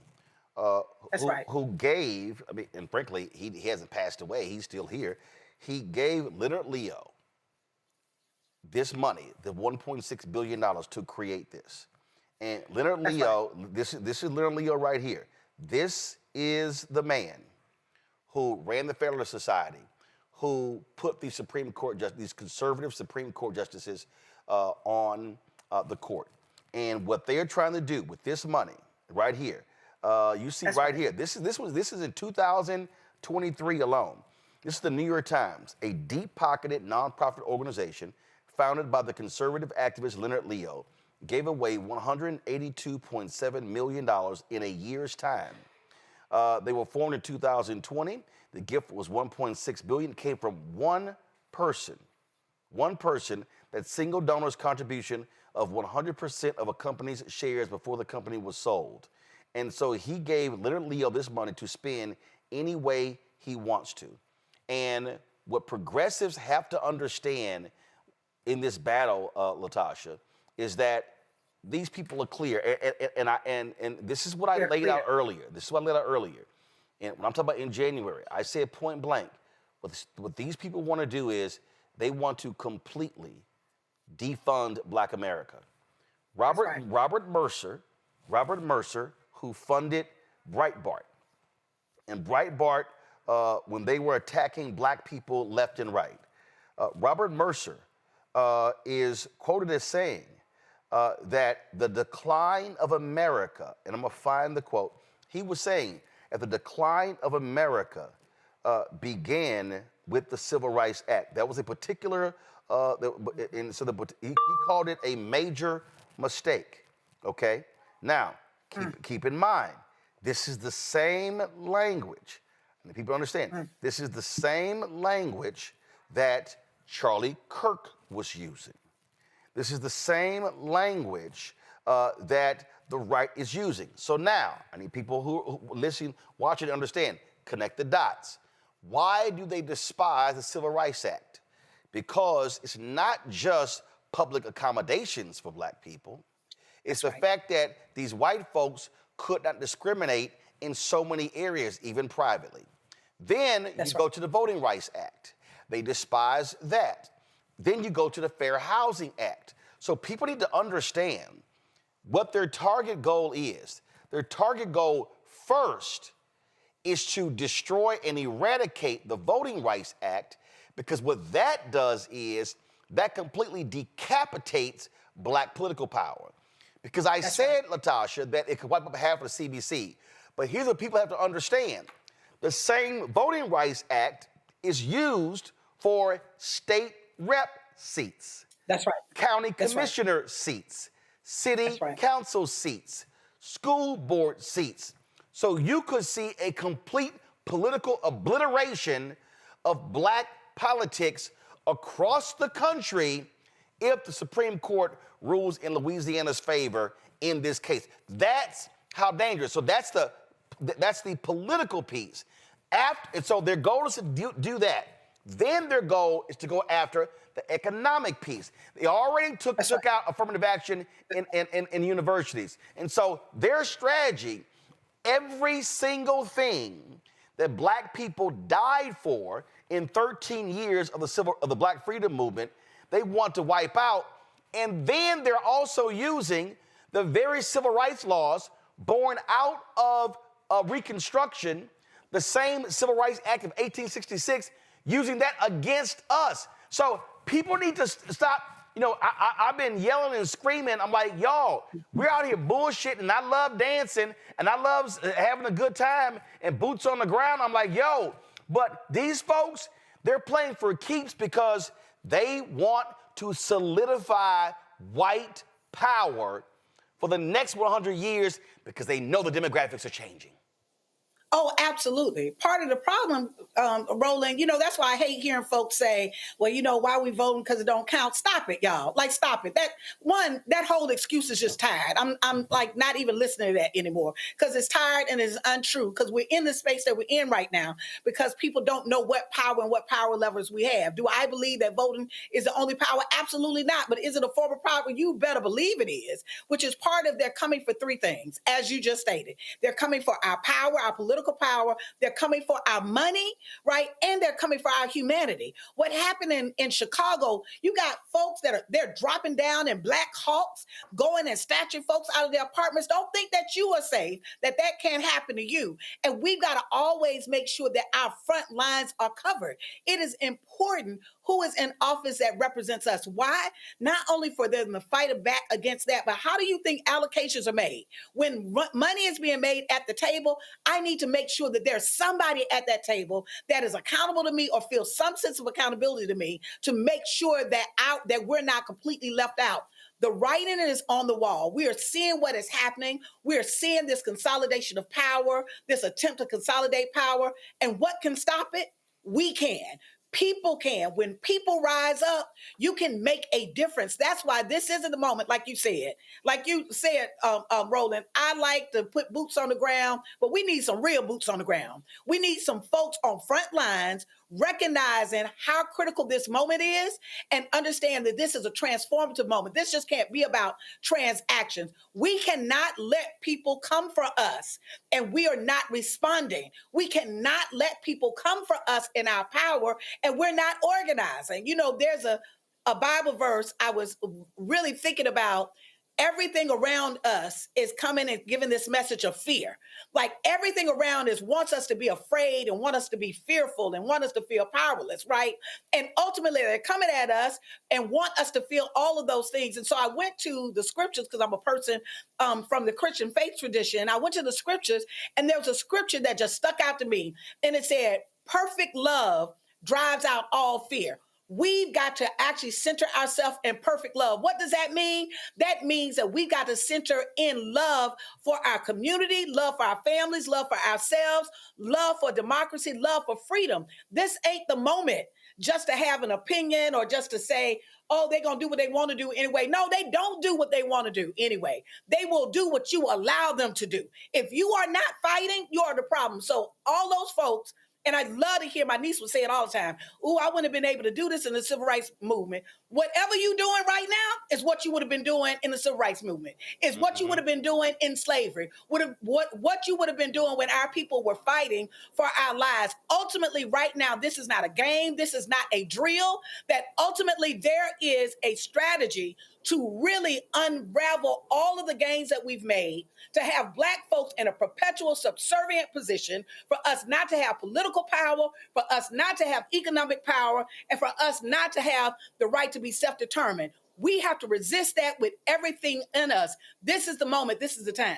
who gave, I mean, and frankly, he hasn't passed away. He's still here. He gave Leonard Leo this money, the $1.6 billion to create this. And Leonard Leo, this is Leonard Leo right here. This is the man who ran the Federalist Society, who put the Supreme Court, these conservative Supreme Court justices on the court. And what they are trying to do with this money right here, you see here, this is in 2023 alone. This is the New York Times, a deep-pocketed nonprofit organization founded by the conservative activist Leonard Leo, gave away $182.7 million in a year's time. They were formed in 2020. The gift was $1.6 billion. It came from one person. That single donor's contribution of 100% of a company's shares before the company was sold. And so he gave Leonard Leo this money to spend any way he wants to. And what progressives have to understand in this battle, LaTosha, is that these people are clear. And this is what I laid out earlier. And when I'm talking about in January, I said point blank, what these people want to do is they want to completely defund Black America. Robert Mercer, who funded Breitbart. And Breitbart, when they were attacking Black people left and right, Robert Mercer is quoted as saying that the decline of America, and I'm going to find the quote, he was saying that the decline of America began with the Civil Rights Act. That was a particular, he called it a major mistake, okay? Now, keep in mind, this is the same language, and people understand, this is the same language that Charlie Kirk was using. This is the same language that the right is using. So now, I need people who listen, watch it, understand, connect the dots. Why do they despise the Civil Rights Act? Because it's not just public accommodations for Black people. It's the fact that these white folks could not discriminate in so many areas, even privately. Then you go to the Voting Rights Act. They despise that. Then you go to the Fair Housing Act. So people need to understand what their target goal is. Their target goal first is to destroy and eradicate the Voting Rights Act, because what that does is that completely decapitates Black political power. Because I said, LaTosha, that it could wipe up half of the CBC. But here's what people have to understand. The same Voting Rights Act is used for state rep seats. That's right. County commissioner seats, city council seats, school board seats. So you could see a complete political obliteration of Black politics across the country if the Supreme Court rules in Louisiana's favor in this case. That's how dangerous. So that's the political piece. And so their goal is to do that. Then their goal is to go after the economic piece. They already took out affirmative action in universities. And so their strategy, every single thing that Black people died for in 13 years of the Black freedom movement, they want to wipe out. And then they're also using the very civil rights laws born out of Reconstruction, the same Civil Rights Act of 1866, using that against us. So people need to stop. You know, I've been yelling and screaming. I'm like, y'all, we're out here bullshitting, and I love dancing, and I love having a good time and boots on the ground. I'm like, yo, But these folks, they're playing for keeps because they want to solidify white power for the next 100 years because they know the demographics are changing. Oh, absolutely. Part of the problem, Roland, that's why I hate hearing folks say, well, why are we voting because it don't count? Stop it, y'all. Like, stop it. That whole excuse is just tired. I'm like not even listening to that anymore because it's tired and it's untrue because we're in the space that we're in right now because people don't know what power and what power levers we have. Do I believe that voting is the only power? Absolutely not. But is it a form of power? You better believe it is, which is part of they're coming for three things, as you just stated. They're coming for our power, our political power. They're coming for our money, right? And they're coming for our humanity. What happened in Chicago, you got folks they're dropping down in Black Hawks, going and snatching folks out of their apartments. Don't think that you are safe, that can't happen to you. And we've got to always make sure that our front lines are covered. It is important who is in office that represents us. Why? Not only for them to fight back against that, but how do you think allocations are made? When money is being made at the table, I need to make sure that there's somebody at that table that is accountable to me or feels some sense of accountability to me to make sure that we're not completely left out. The writing is on the wall. We are seeing what is happening. We are seeing this consolidation of power, this attempt to consolidate power. And what can stop it? We can. People can. When people rise up, you can make a difference. That's why this isn't the moment, like you said. Like you said, Roland, I like to put boots on the ground, but we need some real boots on the ground. We need some folks on front lines recognizing how critical this moment is and understand that this is a transformative moment. This just can't be about transactions. We cannot let people come for us and we are not responding. We cannot let people come for us in our power and we're not organizing. There's a Bible verse I was really thinking about. Everything around us is coming and giving this message of fear. Like everything around us wants us to be afraid and want us to be fearful and want us to feel powerless, right? And ultimately they're coming at us and want us to feel all of those things. And so I went to the scriptures because I'm a person from the Christian faith tradition. I went to the scriptures and there was a scripture that just stuck out to me. And it said, perfect love drives out all fear. We've got to actually center ourselves in perfect love. What does that mean? That means that we've got to center in love for our community, love for our families, love for ourselves, love for democracy, love for freedom. This ain't the moment just to have an opinion or just to say, oh, they're going to do what they want to do anyway. No, they don't do what they want to do anyway. They will do what you allow them to do. If you are not fighting, you are the problem. So all those folks, and I love to hear my niece would say it all the time. I wouldn't have been able to do this in the civil rights movement. Whatever you're doing right now is what you would have been doing in the civil rights movement. Is what you would have been doing in slavery. What you would have been doing when our people were fighting for our lives. Ultimately, right now, this is not a game. This is not a drill. That ultimately there is a strategy to really unravel all of the gains that we've made, to have Black folks in a perpetual subservient position, for us not to have political power, for us not to have economic power, and for us not to have the right to be self-determined. We have to resist that with everything in us. This is the moment. This is the time.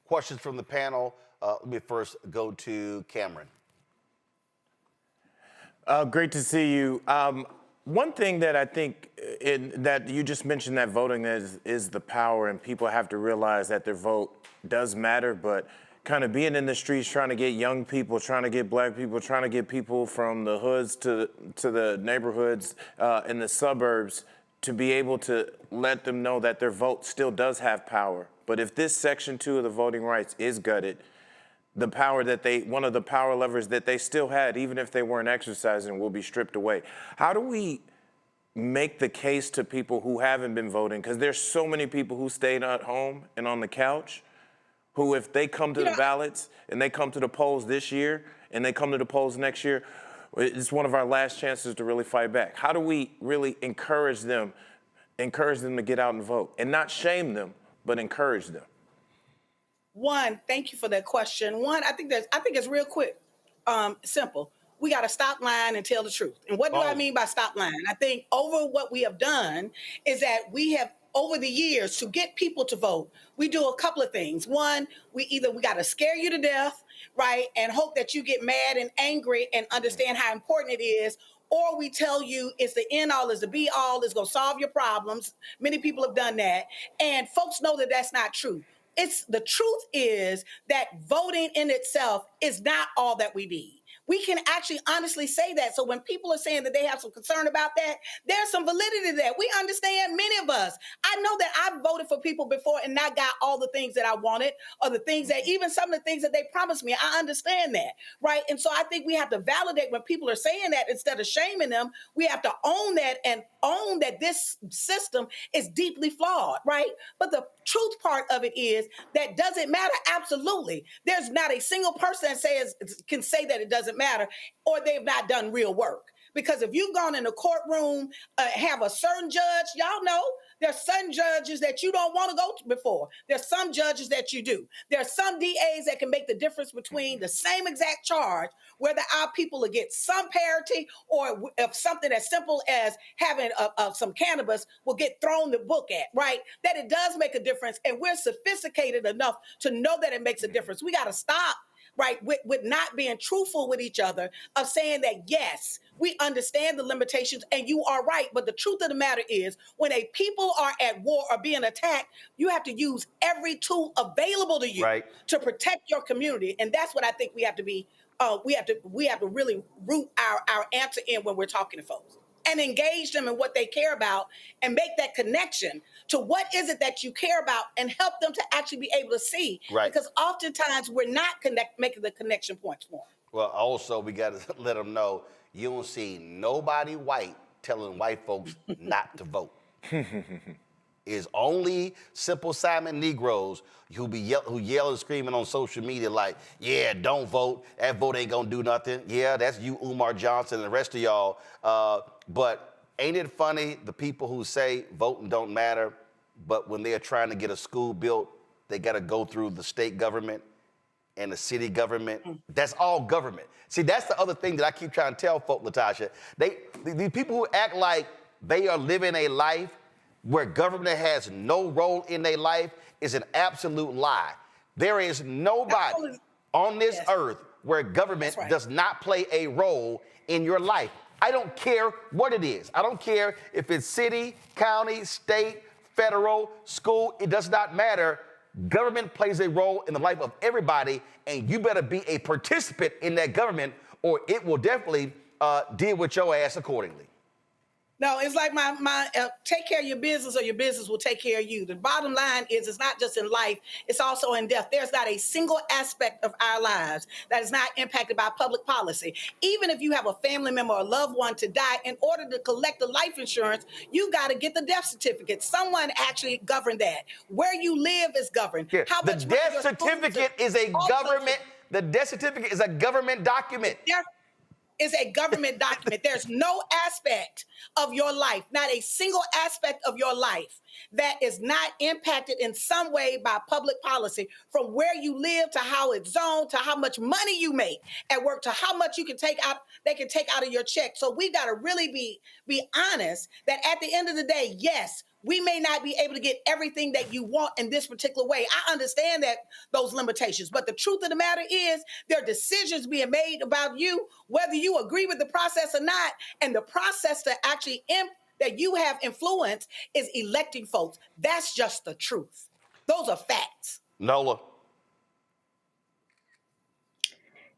Questions from the panel. Let me first go to Cameron. Great to see you. One thing that I think that you just mentioned, that voting is the power, and people have to realize that their vote does matter, but kind of being in the streets, trying to get young people, trying to get Black people, trying to get people from the hoods to the neighborhoods in the suburbs to be able to let them know that their vote still does have power. But if this Section 2 of the voting rights is gutted, the power that one of the power levers that they still had, even if they weren't exercising, will be stripped away. How do we make the case to people who haven't been voting? Because there's so many people who stayed at home and on the couch, who if they come to the ballots and they come to the polls this year and they come to the polls next year, it's one of our last chances to really fight back. How do we really encourage them to get out and vote and not shame them, but encourage them? One, thank you for that question. One, I think it's real quick, simple. We got to stop lying and tell the truth. And what do I mean by stop lying? I think over what we have done is that we have over the years to get people to vote, we do a couple of things. One, we got to scare you to death, right, and hope that you get mad and angry and understand how important it is, or we tell you it's the end all, it's the be all, it's going to solve your problems. Many people have done that, and folks know that that's not true. The truth is that voting in itself is not all that we need. We can actually honestly say that. So when people are saying that they have some concern about that, there's some validity to that. We understand, many of us. I know that I've voted for people before and not got all the things that I wanted, or the things that, even some of the things that they promised me. I understand that, right? And so I think we have to validate when people are saying that instead of shaming them. We have to own that and own that this system is deeply flawed, right? But the truth part of it is that doesn't matter. Absolutely. There's not a single person that can say that it doesn't matter, or they've not done real work. Because if you've gone in a courtroom, have a certain judge, y'all know there's some judges that you don't want to go to before. There's some judges that you do. There's some DAs that can make the difference between the same exact charge, whether our people will get some parity, or if something as simple as having some cannabis will get thrown the book at, right? That it does make a difference. And we're sophisticated enough to know that it makes a difference. We got to stop, right, with not being truthful with each other, of saying that, yes, we understand the limitations and you are right. But the truth of the matter is, when a people are at war or being attacked, you have to use every tool available to you to protect your community. And that's what I think we have to be. We have to really root our answer in when we're talking to folks, and engage them in what they care about, and make that connection to what is it that you care about, and help them to actually be able to see. Right. Because oftentimes we're not making the connection points for them. Well, also, we got to let them know you don't see nobody white telling white folks not to vote. It's only Simple Simon Negroes who yell and screaming on social media like, yeah, don't vote. That vote ain't gonna do nothing. Yeah, that's you, Umar Johnson, and the rest of y'all. But ain't it funny, the people who say voting don't matter, but when they're trying to get a school built, they gotta go through the state government and the city government. That's all government. See, that's the other thing that I keep trying to tell folk, LaTosha. These people who act like they are living a life where government has no role in their life is an absolute lie. There is nobody on this earth where government does not play a role in your life. I don't care what it is. I don't care if it's city, county, state, federal, school, it does not matter. Government plays a role in the life of everybody, and you better be a participant in that government, or it will definitely deal with your ass accordingly. No, it's like my take care of your business, or your business will take care of you. The bottom line is, it's not just in life, it's also in death. There's not a single aspect of our lives that is not impacted by public policy. Even if you have a family member or a loved one to die, in order to collect the life insurance, you got to get the death certificate. Someone actually governed that. Where you live is governed. Yeah. The death certificate is a government. The death certificate is a government document. Is a government document. There's no aspect of your life, not a single aspect of your life, that is not impacted in some way by public policy, from where you live to how it's zoned, to how much money you make at work, to how much you can take out, they can take out of your check. So we got to really be honest that at the end of the day, yes, we may not be able to get everything that you want in this particular way. I understand that, those limitations. But the truth of the matter is, there are decisions being made about you, whether you agree with the process or not. And the process to actually that you have influence is electing folks. That's just the truth. Those are facts. Nola.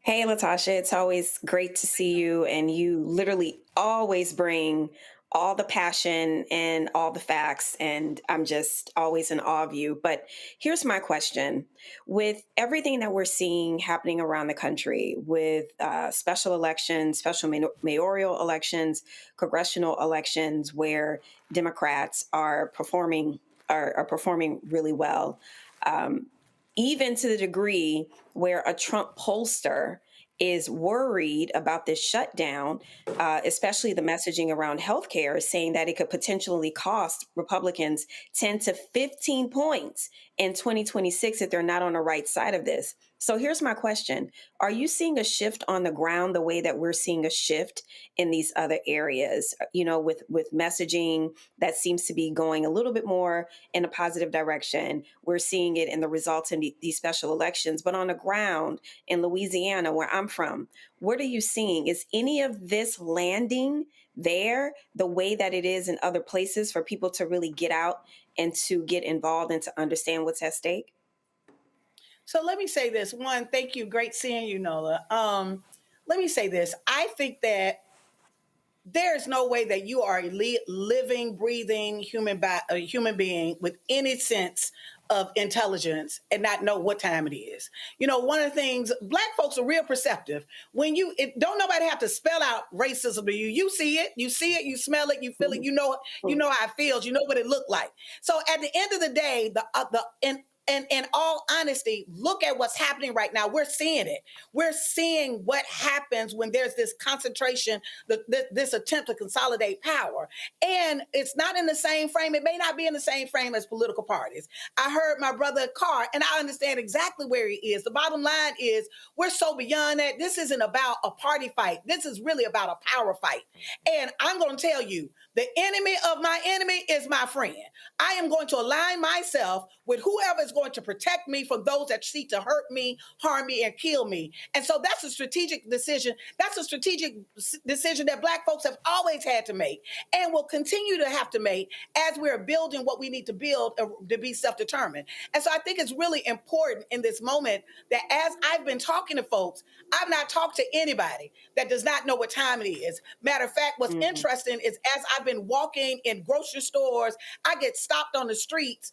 Hey, LaTosha, it's always great to see you. And you literally always bring all the passion and all the facts, and I'm just always in awe of you. But here's my question. With everything that we're seeing happening around the country, with special elections, special mayoral elections, congressional elections, where Democrats are performing really well, even to the degree where a Trump pollster is worried about this shutdown, especially the messaging around healthcare, saying that it could potentially cost Republicans 10 to 15 points in 2026 if they're not on the right side of this. So here's my question. Are you seeing a shift on the ground the way that we're seeing a shift in these other areas, with messaging that seems to be going a little bit more in a positive direction? We're seeing it in the results in these special elections, but on the ground in Louisiana, where I'm from, what are you seeing? Is any of this landing there the way that it is in other places for people to really get out and to get involved and to understand what's at stake? So let me say this. One, thank you. Great seeing you, Nola. Let me say this. I think that there is no way that you are a living, breathing human being with any sense of intelligence and not know what time it is. One of the things, Black folks are real perceptive. When don't nobody have to spell out racism to you. You see it, you smell it, you feel it, you know how it feels, you know what it looked like. So at the end of the day, in all honesty, look at what's happening right now. We're seeing it. We're seeing what happens when there's this concentration, this attempt to consolidate power. And it's not in the same frame. It may not be in the same frame as political parties. I heard my brother Carr, and I understand exactly where he is. The bottom line is we're so beyond that. This isn't about a party fight. This is really about a power fight. And I'm going to tell you, the enemy of my enemy is my friend. I am going to align myself with whoever is going to protect me from those that seek to hurt me, harm me, and kill me. And so that's a strategic decision. That's a strategic decision that Black folks have always had to make and will continue to have to make as we're building what we need to build to be self-determined. And so I think it's really important in this moment that as I've been talking to folks, I've not talked to anybody that does not know what time it is. Matter of fact, what's interesting is as I've been walking in grocery stores, I get stopped on the streets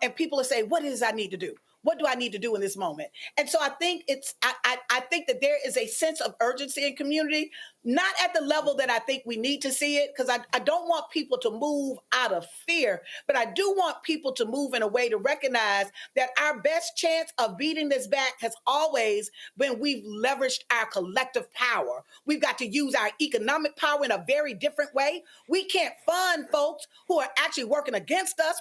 and people will say, what is I need to do? What do I need to do in this moment? And so I think I think that there is a sense of urgency in community, not at the level that I think we need to see it, because I don't want people to move out of fear, but I do want people to move in a way to recognize that our best chance of beating this back has always been we've leveraged our collective power. We've got to use our economic power in a very different way. We can't fund folks who are actually working against us.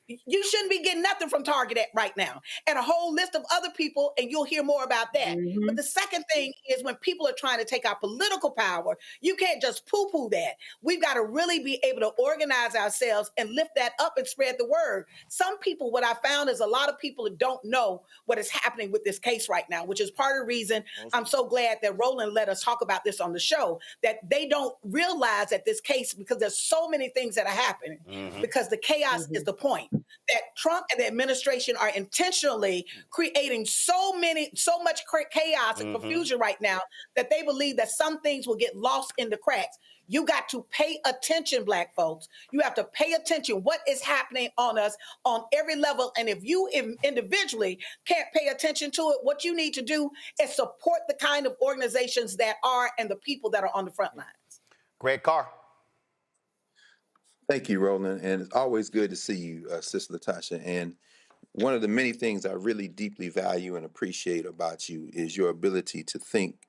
You shouldn't be getting nothing from Target right now. And a whole list of other people, and you'll hear more about that. But the second thing is when people are trying to take our political power, you can't just poo-poo that. We've got to really be able to organize ourselves and lift that up and spread the word. Some people, what I found is a lot of people don't know what is happening with this case right now, which is part of the reason I'm so glad that Roland let us talk about this on the show, that they don't realize that this case, because there's so many things that are happening, because the chaos is the point, that Trump and the administration are intentionally creating so much chaos and confusion right now that they believe that some things will get lost in the cracks. You got to pay attention, Black folks. You have to pay attention what is happening on us on every level. And if you individually can't pay attention to it, what you need to do is support the kind of organizations that are and the people that are on the front lines. Greg Carr. Thank you, Roland. And it's always good to see you, Sister LaTosha. And one of the many things I really deeply value and appreciate about you is your ability to think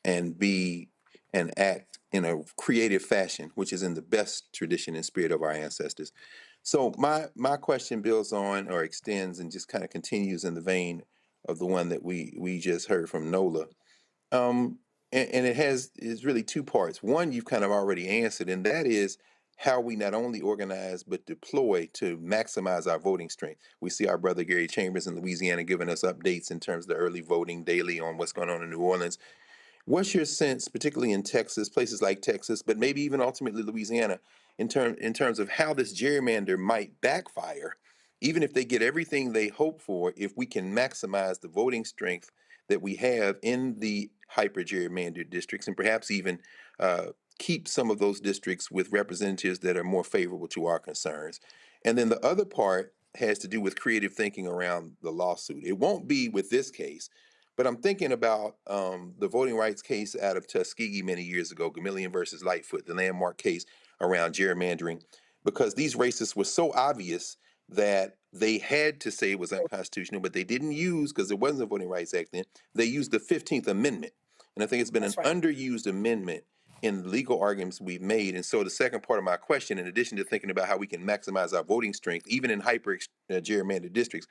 and be and act in a creative fashion, which is in the best tradition and spirit of our ancestors. So my question builds on or extends and just kind of continues in the vein of the one that we just heard from Nola. And it is really two parts. One, you've kind of already answered, and that is how we not only organize but deploy to maximize our voting strength. We see our brother Gary Chambers in Louisiana giving us updates in terms of the early voting daily on what's going on in New Orleans. What's your sense, particularly in Texas, places like Texas, but maybe even ultimately Louisiana, in terms of how this gerrymander might backfire, even if they get everything they hope for, if we can maximize the voting strength that we have in the hyper-gerrymandered districts, and perhaps even keep some of those districts with representatives that are more favorable to our concerns. And then the other part has to do with creative thinking around the lawsuit. It won't be with this case, but I'm thinking about the voting rights case out of Tuskegee many years ago, Gamillion versus Lightfoot, the landmark case around gerrymandering, because these racists were so obvious that they had to say it was unconstitutional, but they didn't use, because there wasn't a Voting Rights Act then, they used the 15th Amendment. And I think it's been underused amendment in the legal arguments we've made. And so the second part of my question, in addition to thinking about how we can maximize our voting strength, even in hyper gerrymandered districts,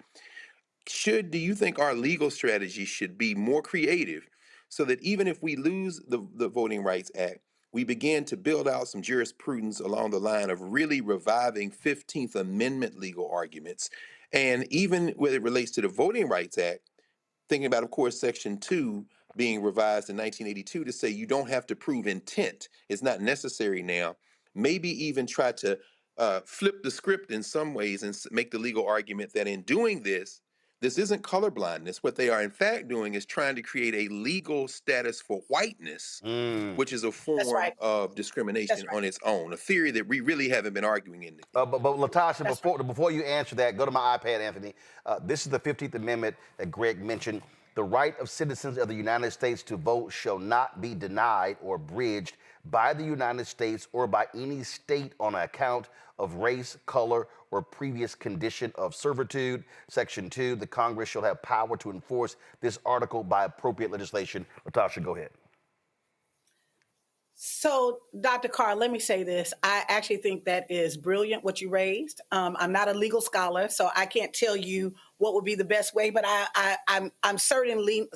do you think our legal strategy should be more creative so that even if we lose the Voting Rights Act, we begin to build out some jurisprudence along the line of really reviving 15th Amendment legal arguments? And even when it relates to the Voting Rights Act, thinking about, of course, Section 2 being revised in 1982 to say you don't have to prove intent. It's not necessary now. Maybe even try to flip the script in some ways and make the legal argument that in doing this, this isn't colorblindness. What they are in fact doing is trying to create a legal status for whiteness, which is a form of discrimination on its own, a theory that we really haven't been arguing in. But LaTosha, before you answer that, go to my iPad, Anthony. This is the 15th Amendment that Greg mentioned. The right of citizens of the United States to vote shall not be denied or abridged by the United States or by any state on account of race, color, or previous condition of servitude. Section 2, the Congress shall have power to enforce this article by appropriate legislation. LaTosha, go ahead. So, Dr. Carr, let me say this. I actually think that is brilliant what you raised. I'm not a legal scholar, so I can't tell you what would be the best way, but I'm certainly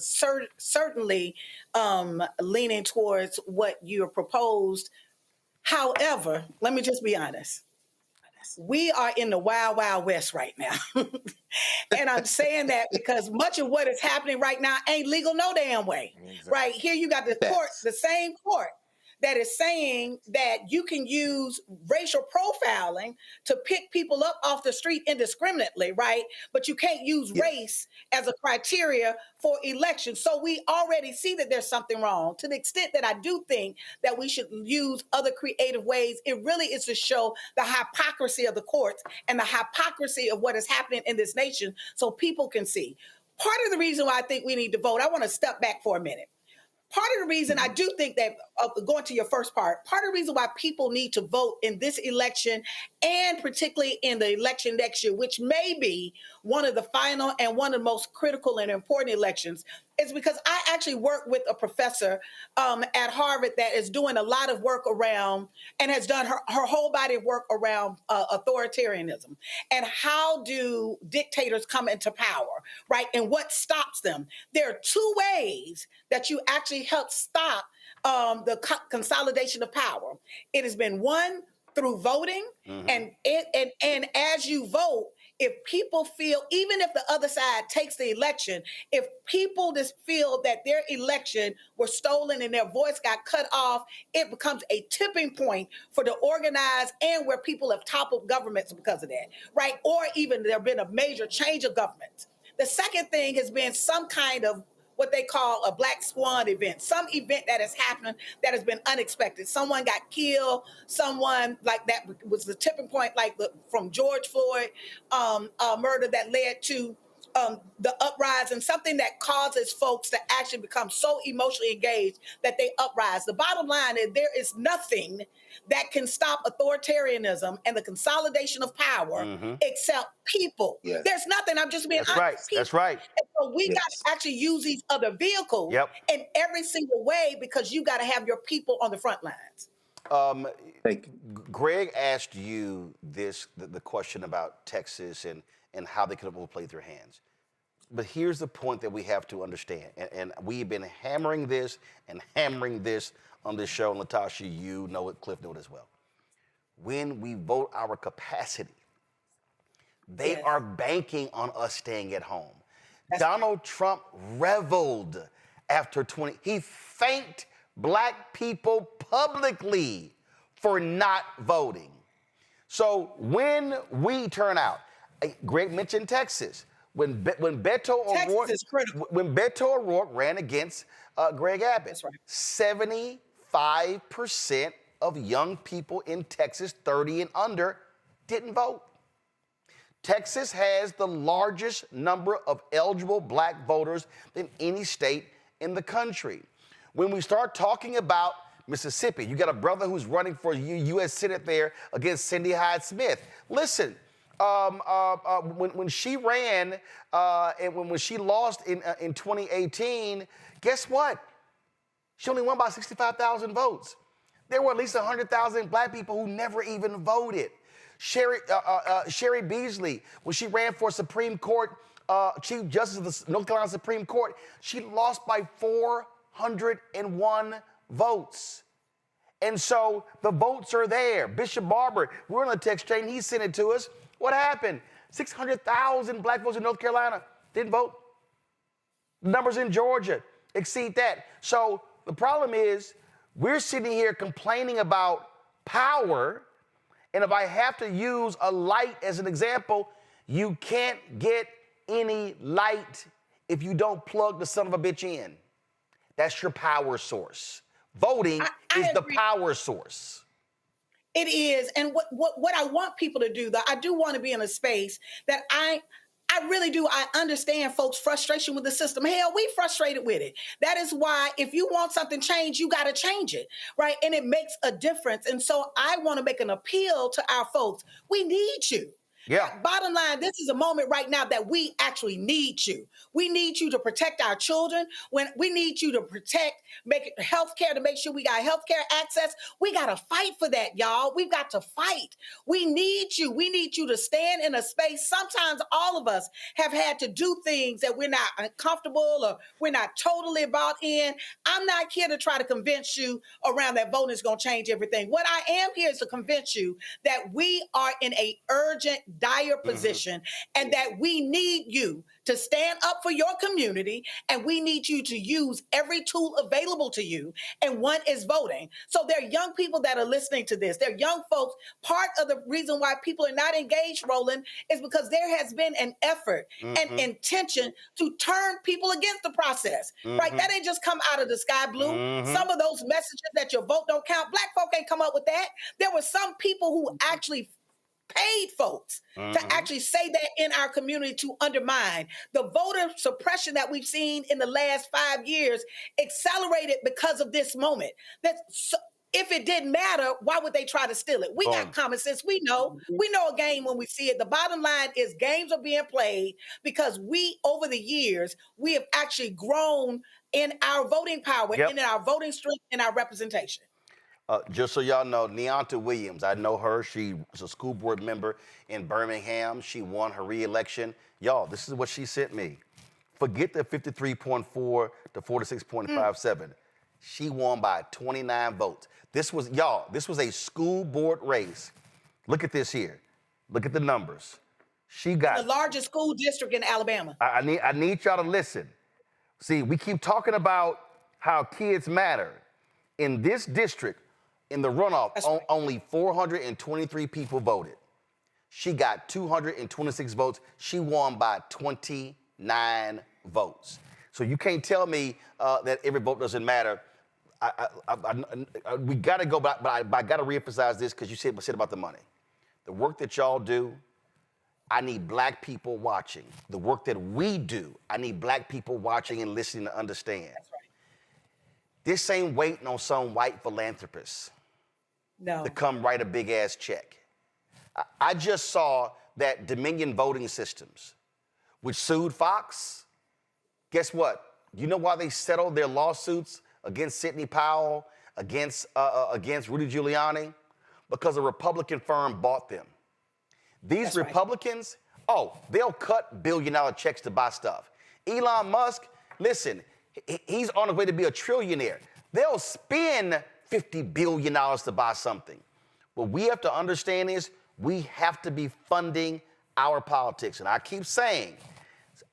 leaning towards what you have proposed. However, let me just be honest. We are in the wild, wild west right now. And I'm saying that because much of what is happening right now ain't legal no damn way. Exactly. Right here, you got the court, the same court that is saying that you can use racial profiling to pick people up off the street indiscriminately, right? But you can't use race as a criteria for elections. So we already see that there's something wrong. To the extent that I do think that we should use other creative ways, it really is to show the hypocrisy of the courts and the hypocrisy of what is happening in this nation so people can see. Part of the reason why I think we need to vote, I want to step back for a minute. Part of the reason I do think that, going to your first part of the reason why people need to vote in this election and particularly in the election next year, which may be one of the final and one of the most critical and important elections, is because I actually work with a professor at Harvard that is doing a lot of work around and has done her whole body of work around authoritarianism and how do dictators come into power, right? And what stops them. There are two ways that you actually help stop the consolidation of power. It has been one, through voting, and as you vote, if people feel, even if the other side takes the election, if people just feel that their election was stolen and their voice got cut off, it becomes a tipping point for the organized and where people have toppled governments because of that, right? Or even there have been a major change of government. The second thing has been some kind of what they call a black swan event, some event that has happened that has been unexpected. Someone got killed, someone like that was the tipping point, like from George Floyd murder that led to the uprising, something that causes folks to actually become so emotionally engaged that they uprise. The bottom line is there is nothing that can stop authoritarianism and the consolidation of power except people. Yes. There's nothing. I'm just being honest. Right. That's right. And so we got to actually use these other vehicles in every single way because you got to have your people on the front lines. Greg asked you the question about Texas and how they could have overplayed their hands. But here's the point that we have to understand, and we've been hammering this on this show, and LaTosha, you know it, Cliff know it as well. When we vote our capacity, they are banking on us staying at home. Donald Trump reveled after he thanked black people publicly for not voting. So when we turn out, Greg mentioned Texas. When Beto O'Rourke ran against Greg Abbott, 75% of young people in Texas, 30 and under, didn't vote. Texas has the largest number of eligible black voters than any state in the country. When we start talking about Mississippi, you got a brother who's running for U.S. Senate there against Cindy Hyde-Smith. Listen, when she ran and when she lost in 2018, guess what? She only won by 65,000 votes. There were at least 100,000 black people who never even voted. Sherry Beasley, when she ran for Supreme Court Chief Justice of the North Carolina Supreme Court. She lost by 401 votes. And so the votes are there. Bishop Barber, we're on the text chain, he sent it to us. What happened? 600,000 black votes in North Carolina didn't vote. The numbers in Georgia exceed that. So the problem is we're sitting here complaining about power, and if I have to use a light as an example, you can't get any light if you don't plug the son of a bitch in. That's your power source. Voting is the power source. It is. And what I want people to do, though, I do want to be in a space that I really do. I understand folks' frustration with the system. Hell, we frustrated with it. That is why if you want something changed, you got to change it, right? And it makes a difference. And so I want to make an appeal to our folks. We need you. Yeah. Bottom line, this is a moment right now that we actually need you. We need you to protect our children. When we need you to protect, make healthcare, to make sure we got healthcare access. We got to fight for that, y'all. We've got to fight. We need you. We need you to stand in a space. Sometimes all of us have had to do things that we're not comfortable or we're not totally bought in. I'm not here to try to convince you around that voting is going to change everything. What I am here is to convince you that we are in a urgent, dire position, and that we need you to stand up for your community, and we need you to use every tool available to you, and one is voting. So there are young people that are listening to this. There are young folks. Part of the reason why people are not engaged, Roland, is because there has been an effort and intention to turn people against the process, right? That ain't just come out of the sky blue. Some of those messages that your vote don't count, black folk ain't come up with that. There were some people who actually paid folks to actually say that in our community to undermine. The voter suppression that we've seen in the last 5 years accelerated because of this moment. If it didn't matter, why would they try to steal it? We got common sense. We know a game when we see it. The bottom line is games are being played because we, over the years, we have actually grown in our voting power, and in our voting strength, and our representation. Just so y'all know, Neonta Williams, I know her. She was a school board member in Birmingham. She won her re-election. Y'all, this is what she sent me. Forget the 53.4 to 46.57. She won by 29 votes. This was a school board race. Look at this here. Look at the numbers. She got the largest school district in Alabama. I need y'all to listen. See, we keep talking about how kids matter. In this district, in the runoff, only 423 people voted. She got 226 votes. She won by 29 votes. So you can't tell me that every vote doesn't matter. We got to go back, but I got to reemphasize this because you said about the money. The work that y'all do, I need black people watching. The work that we do, I need black people watching and listening to understand. That's right. This ain't waiting on some white philanthropist to come write a big-ass check. I just saw that Dominion Voting Systems, which sued Fox, guess what? You know why they settled their lawsuits against Sidney Powell, against Rudy Giuliani? Because a Republican firm bought them. These Republicans, they'll cut billion-dollar checks to buy stuff. Elon Musk, listen, he's on his way to be a trillionaire. They'll spend $50 billion to buy something. What we have to understand is we have to be funding our politics. And I keep saying,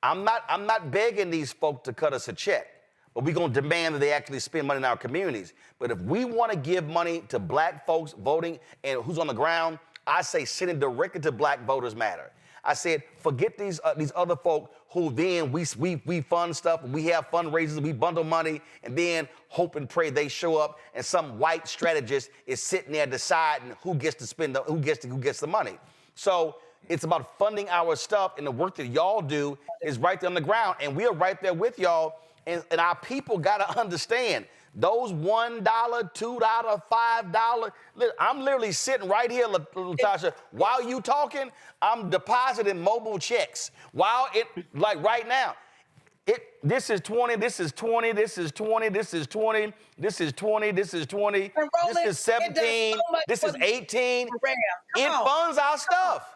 I'm not begging these folk to cut us a check, but we're going to demand that they actually spend money in our communities. But if we want to give money to black folks voting and who's on the ground, I say send it directly to Black Voters Matter. I said, forget these other folk who then we fund stuff, we have fundraisers, we bundle money, and then hope and pray they show up, and some white strategist is sitting there deciding who gets to spend who gets the money. So it's about funding our stuff, and the work that y'all do is right there on the ground, and we are right there with y'all, and our people gotta understand. Those $1, $2, $5. I'm literally sitting right here, LaTosha. While you talking, I'm depositing mobile checks. While right now, this is 20, this is 20, this is 20, this is 20, this is 20, this is 20, this is 17, this is 18. It funds our stuff.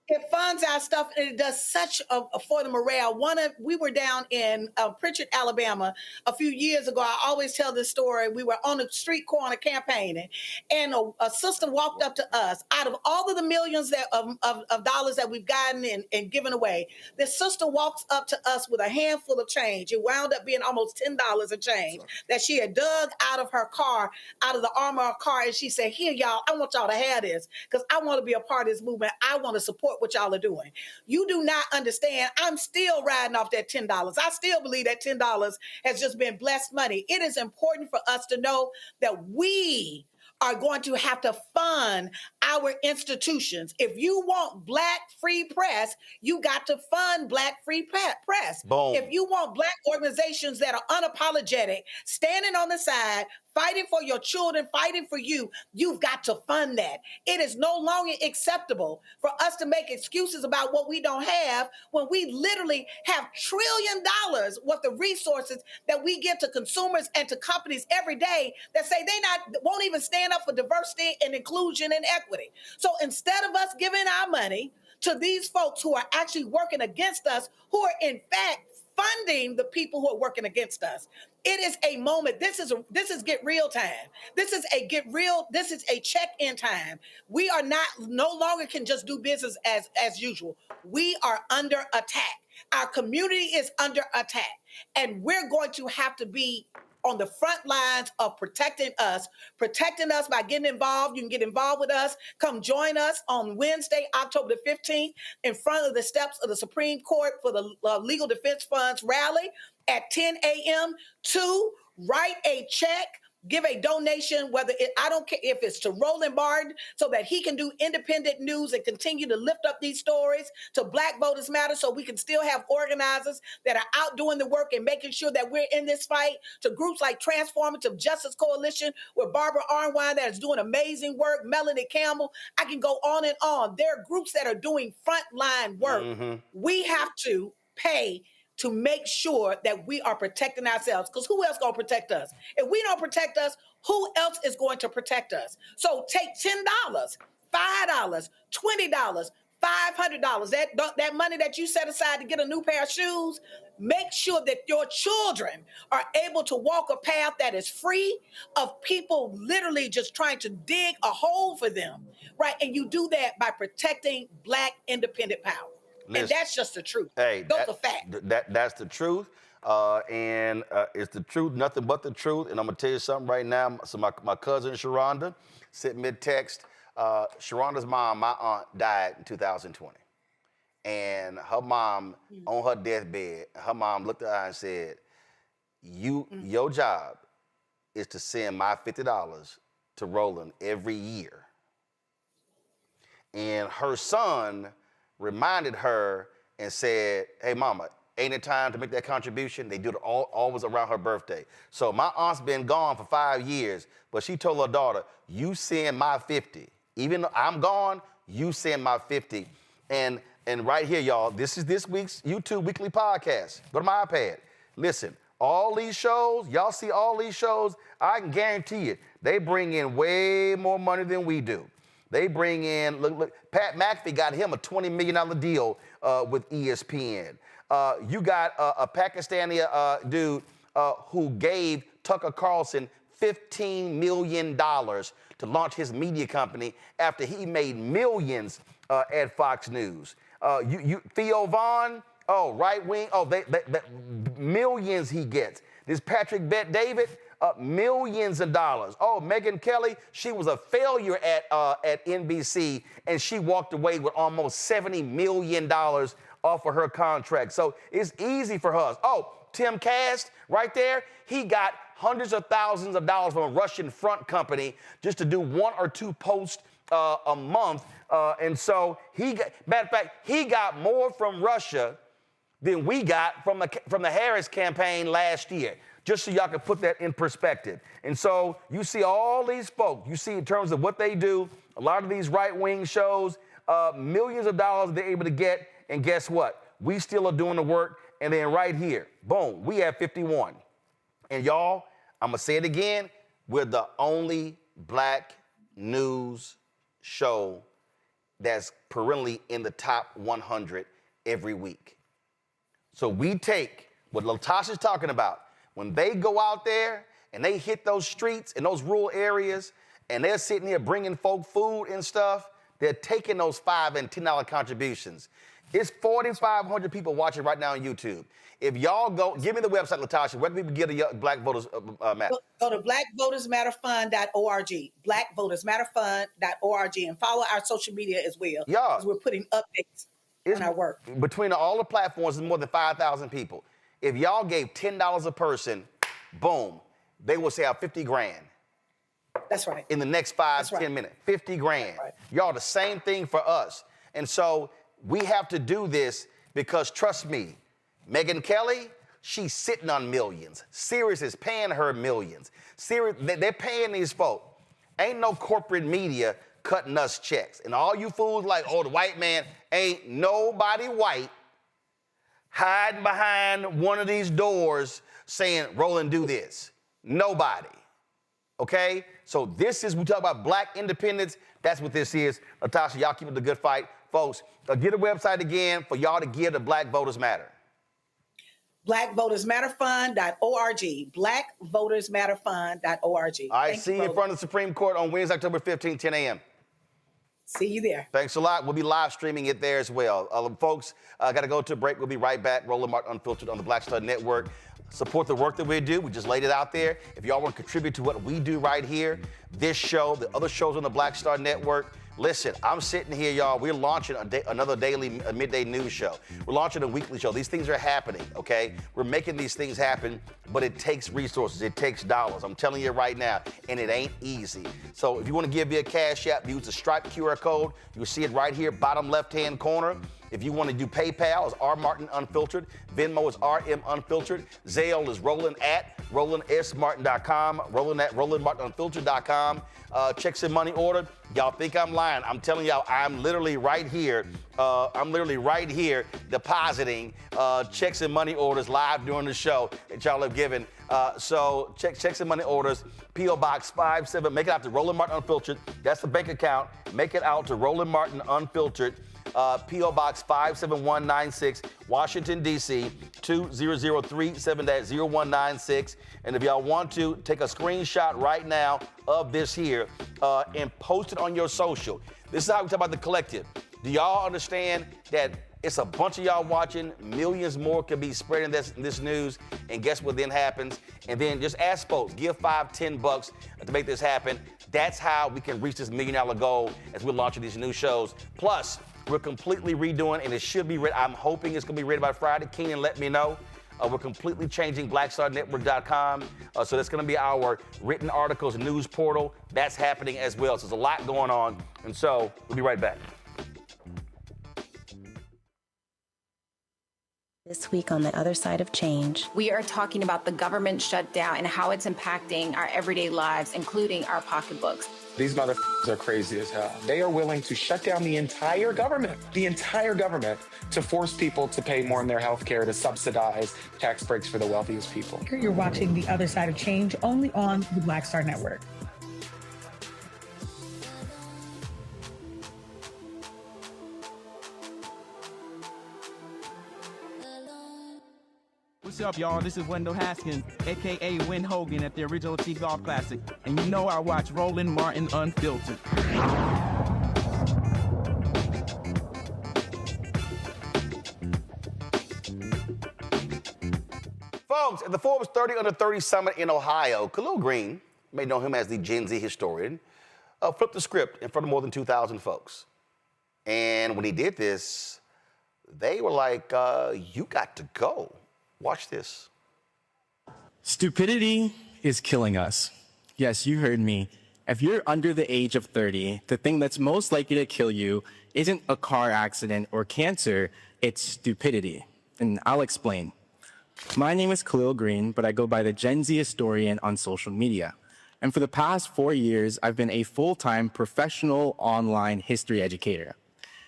It funds our stuff, and it does such for the morale. We were down in Pritchard, Alabama, a few years ago. I always tell this story. We were on the street corner campaigning, and a sister walked up to us. Out of all of the millions of dollars that we've gotten and given away, this sister walks up to us with a handful of change. It wound up being almost $10 of change that she had dug out of her car, out of the armor of her car, and she said, "Here, y'all, I want y'all to have this because I want to be a part of this movement. I want to support what y'all are doing." You do not understand. I'm still riding off that $10. I still believe that $10 has just been blessed money. It is important for us to know that we are going to have to fund our institutions. If you want Black free press, you got to fund Black free press. Boom. If you want Black organizations that are unapologetic, standing on the side, fighting for your children, fighting for you, you've got to fund that. It is no longer acceptable for us to make excuses about what we don't have when we literally have $1 trillion worth of resources that we give to consumers and to companies every day that say won't even stand up for diversity and inclusion and equity. So instead of us giving our money to these folks who are actually working against us, who are in fact funding the people who are working against us, it is a moment. This is get real time. This is a check-in time. We are no longer can just do business as usual. We are under attack. Our community is under attack. And we're going to have to be on the front lines of protecting us by getting involved. You can get involved with us. Come join us on Wednesday, October the 15th, in front of the steps of the Supreme Court for the Legal Defense Fund's rally at 10 a.m. to write a check, give a donation, I don't care if it's to Roland Martin so that he can do independent news and continue to lift up these stories, to Black Voters Matter so we can still have organizers that are out doing the work and making sure that we're in this fight, to groups like Transformative Justice Coalition with Barbara Arnwine that is doing amazing work, Melanie Campbell. I can go on and on. There are groups that are doing frontline work. Mm-hmm. We have to pay to make sure that we are protecting ourselves, because who else gonna protect us? If we don't protect us, who else is going to protect us? So take $10, $5, $20, $500, that money that you set aside to get a new pair of shoes, make sure that your children are able to walk a path that is free of people literally just trying to dig a hole for them, right? And you do that by protecting Black independent power. Listen, and that's just the truth. Hey, those are facts. That's the truth. And it's the truth, nothing but the truth. And I'm going to tell you something right now. So my cousin, Sharonda, sent me a text. Sharonda's mom, my aunt, died in 2020. And her mom, on her deathbed, her mom looked at her and said, your job is to send my $50 to Roland every year. And her son reminded her and said, "Hey, mama, ain't it time to make that contribution?" They do it always around her birthday. So my aunt's been gone for 5 years, but she told her daughter, "You send my 50. Even though I'm gone, you send my 50. And right here, y'all, this is this week's YouTube Weekly Podcast. Go to my iPad. Listen, all these shows, y'all see all these shows, I can guarantee you, they bring in way more money than we do. They bring in, look, Pat McAfee got him a $20 million deal with ESPN. You got a Pakistani dude who gave Tucker Carlson $15 million to launch his media company after he made millions at Fox News. Theo Vaughn, right wing, they millions he gets. This Patrick Bet-David, millions of dollars. Megyn Kelly, she was a failure at NBC, and she walked away with almost $70 million off of her contract. So it's easy for her. Tim Cast, right there, he got hundreds of thousands of dollars from a Russian front company just to do 1 or 2 posts a month. And so matter of fact, he got more from Russia than we got from the Harris campaign last year, just so y'all can put that in perspective. And so you see all these folks, you see in terms of what they do, a lot of these right-wing shows, millions of dollars they're able to get, and guess what? We still are doing the work, and then right here, boom, we have 51. And y'all, I'm gonna say it again, we're the only Black news show that's perennially in the top 100 every week. So we take what LaTosha's talking about. When they go out there and they hit those streets in those rural areas and they're sitting here bringing folk food and stuff, they're taking those $5 and $10 contributions. It's 4,500 people watching right now on YouTube. If y'all go, give me the website, LaTosha. Where can people get a Black Voters map? Go to blackvotersmatterfund.org, blackvotersmatterfund.org, and follow our social media as well. Yeah. Because we're putting updates on our work. Between all the platforms, there's more than 5,000 people. If y'all gave $10 a person, boom, they will say 50 grand. That's right. In the next 10 minutes, 50 grand. Right. Y'all, the same thing for us. And so we have to do this because, trust me, Megyn Kelly, she's sitting on millions. Sirius is paying her millions. Sirius, they're paying these folk. Ain't no corporate media cutting us checks. And all you fools like, oh, the white man, ain't nobody white hiding behind one of these doors saying, Roland, do this. Nobody. Okay? So this is, we talk about black independence. That's what this is. LaTosha, y'all keep up the good fight. Folks, get a website again for y'all to give to Black Voters Matter. blackvotersmatterfund.org, blackvotersmatterfund.org. All right, see you in front of the Supreme Court on Wednesday, October 15, 10 a.m. See you there. Thanks a lot. We'll be live streaming it there as well. Folks, got to go to a break. We'll be right back. Roland Martin Unfiltered on the Black Star Network. Support the work that we do. We just laid it out there. If y'all want to contribute to what we do right here, this show, the other shows on the Black Star Network, listen, I'm sitting here, y'all. We're launching another daily midday news show. We're launching a weekly show. These things are happening, okay? We're making these things happen, but it takes resources. It takes dollars. I'm telling you right now, and it ain't easy. So if you want to give me a Cash App, use the Stripe QR code. You'll see it right here, bottom left-hand corner. If you want to do PayPal, it's R Martin Unfiltered. Venmo is RM Unfiltered. Zelle is Roland at RolandSMartin.com. Roland at RolandMartinUnfiltered.com. Checks and money order. Y'all think I'm lying. I'm telling y'all, I'm literally right here. Depositing checks and money orders live during the show that y'all have given. So checks and money orders. P.O. Box 57. Make it out to Roland Martin Unfiltered. That's the bank account. Make it out to Roland Martin Unfiltered. P.O. Box 57196, Washington, D.C., 20037-0196. And if y'all want to, take a screenshot right now of this here and post it on your social. This is how we talk about the collective. Do y'all understand that it's a bunch of y'all watching? Millions more could be spreading this news. And guess what then happens? And then just ask folks, give $5, $10 to make this happen. That's how we can reach this $1 million goal as we're launching these new shows. Plus, we're completely redoing, and it should be ready. I'm hoping it's going to be ready by Friday. Keenan, let me know. We're completely changing BlackStarNetwork.com. So that's going to be our written articles news portal. That's happening as well. So there's a lot going on. And so we'll be right back. This week on The Other Side of Change, we are talking about the government shutdown and how it's impacting our everyday lives, including our pocketbooks. These motherfuckers are crazy as hell. They are willing to shut down the entire government, to force people to pay more in their health care, to subsidize tax breaks for the wealthiest people. You're watching The Other Side of Change only on the Black Star Network. What's up, y'all? This is Wendell Haskins, a.k.a. Win Hogan at the Original T Golf Classic. And you know I watch Roland Martin Unfiltered. Folks, at the Forbes 30 Under 30 Summit in Ohio, Khalil Greene, you may know him as the Gen Z historian, flipped the script in front of more than 2,000 folks. And when he did this, they were like, you got to go. Watch this. Stupidity is killing us. Yes, you heard me. If you're under the age of 30, the thing that's most likely to kill you isn't a car accident or cancer, it's stupidity. And I'll explain. My name is Khalil Greene, but I go by the Gen Z historian on social media. And for the past 4 years, I've been a full-time professional online history educator.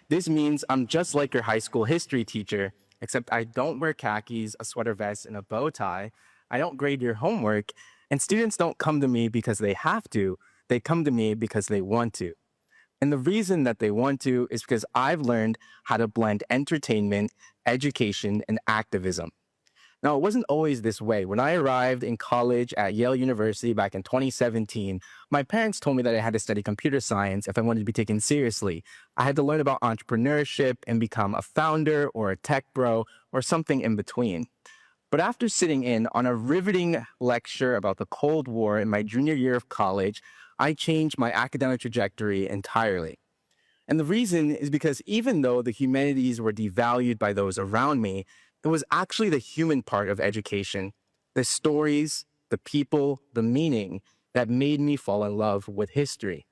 This means I'm just like your high school history teacher, except I don't wear khakis, a sweater vest, and a bow tie. I don't grade your homework, and students don't come to me because they have to. They come to me because they want to. And the reason that they want to is because I've learned how to blend entertainment, education, and activism. Now, it wasn't always this way. When I arrived in college at Yale University back in 2017, my parents told me that I had to study computer science if I wanted to be taken seriously. I had to learn about entrepreneurship and become a founder or a tech bro or something in between. But after sitting in on a riveting lecture about the Cold War in my junior year of college, I changed my academic trajectory entirely. And the reason is because even though the humanities were devalued by those around me, it was actually the human part of education, the stories, the people, the meaning that made me fall in love with history.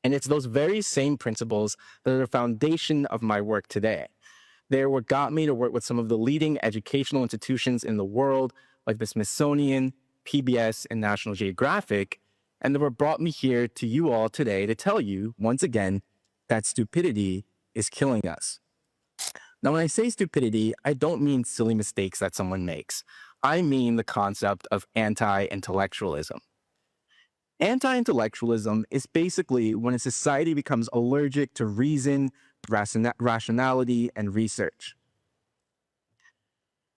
And it's those very same principles that are the foundation of my work today. They're what got me to work with some of the leading educational institutions in the world, like the Smithsonian, PBS, and National Geographic, and they were brought me here to you all today to tell you, once again, that stupidity is killing us. Now, when I say stupidity, I don't mean silly mistakes that someone makes. I mean the concept of anti-intellectualism. Anti-intellectualism is basically when a society becomes allergic to reason, rationality, and research.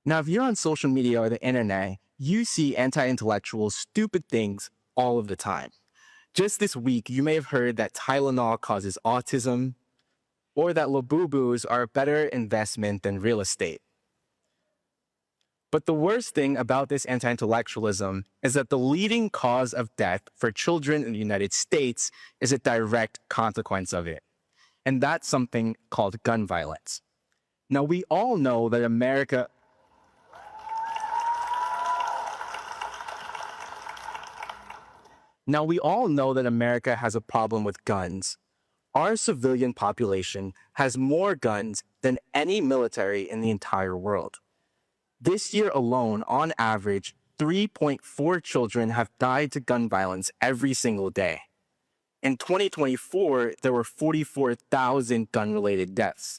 Now, if you're on social media or the internet, you see anti-intellectuals stupid things all of the time. Just this week, you may have heard that Tylenol causes autism, or that Labubus are a better investment than real estate. But the worst thing about this anti-intellectualism is that the leading cause of death for children in the United States is a direct consequence of it. And that's something called gun violence. Now, we all know that America has a problem with guns. Our civilian population has more guns than any military in the entire world. This year alone, on average, 3.4 children have died to gun violence every single day. In 2024, there were 44,000 gun-related deaths.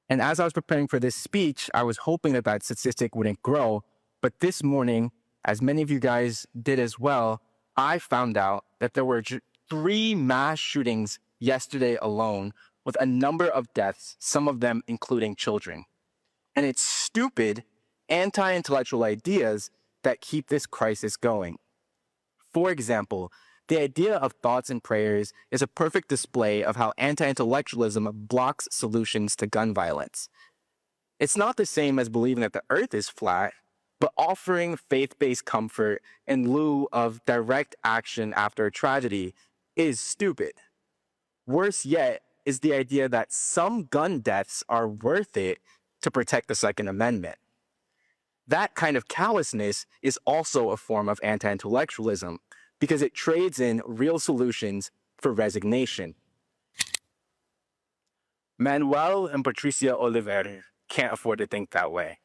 And as I was preparing for this speech, I was hoping that that statistic wouldn't grow. But this morning, as many of you guys did as well, I found out that there were 3 mass shootings yesterday alone, with a number of deaths, some of them including children. And it's stupid, anti-intellectual ideas that keep this crisis going. For example, the idea of thoughts and prayers is a perfect display of how anti-intellectualism blocks solutions to gun violence. It's not the same as believing that the earth is flat, but offering faith-based comfort in lieu of direct action after a tragedy is stupid. Worse yet is the idea that some gun deaths are worth it to protect the Second Amendment. That kind of callousness is also a form of anti-intellectualism because it trades in real solutions for resignation. Manuel and Patricia Oliver can't afford to think that way.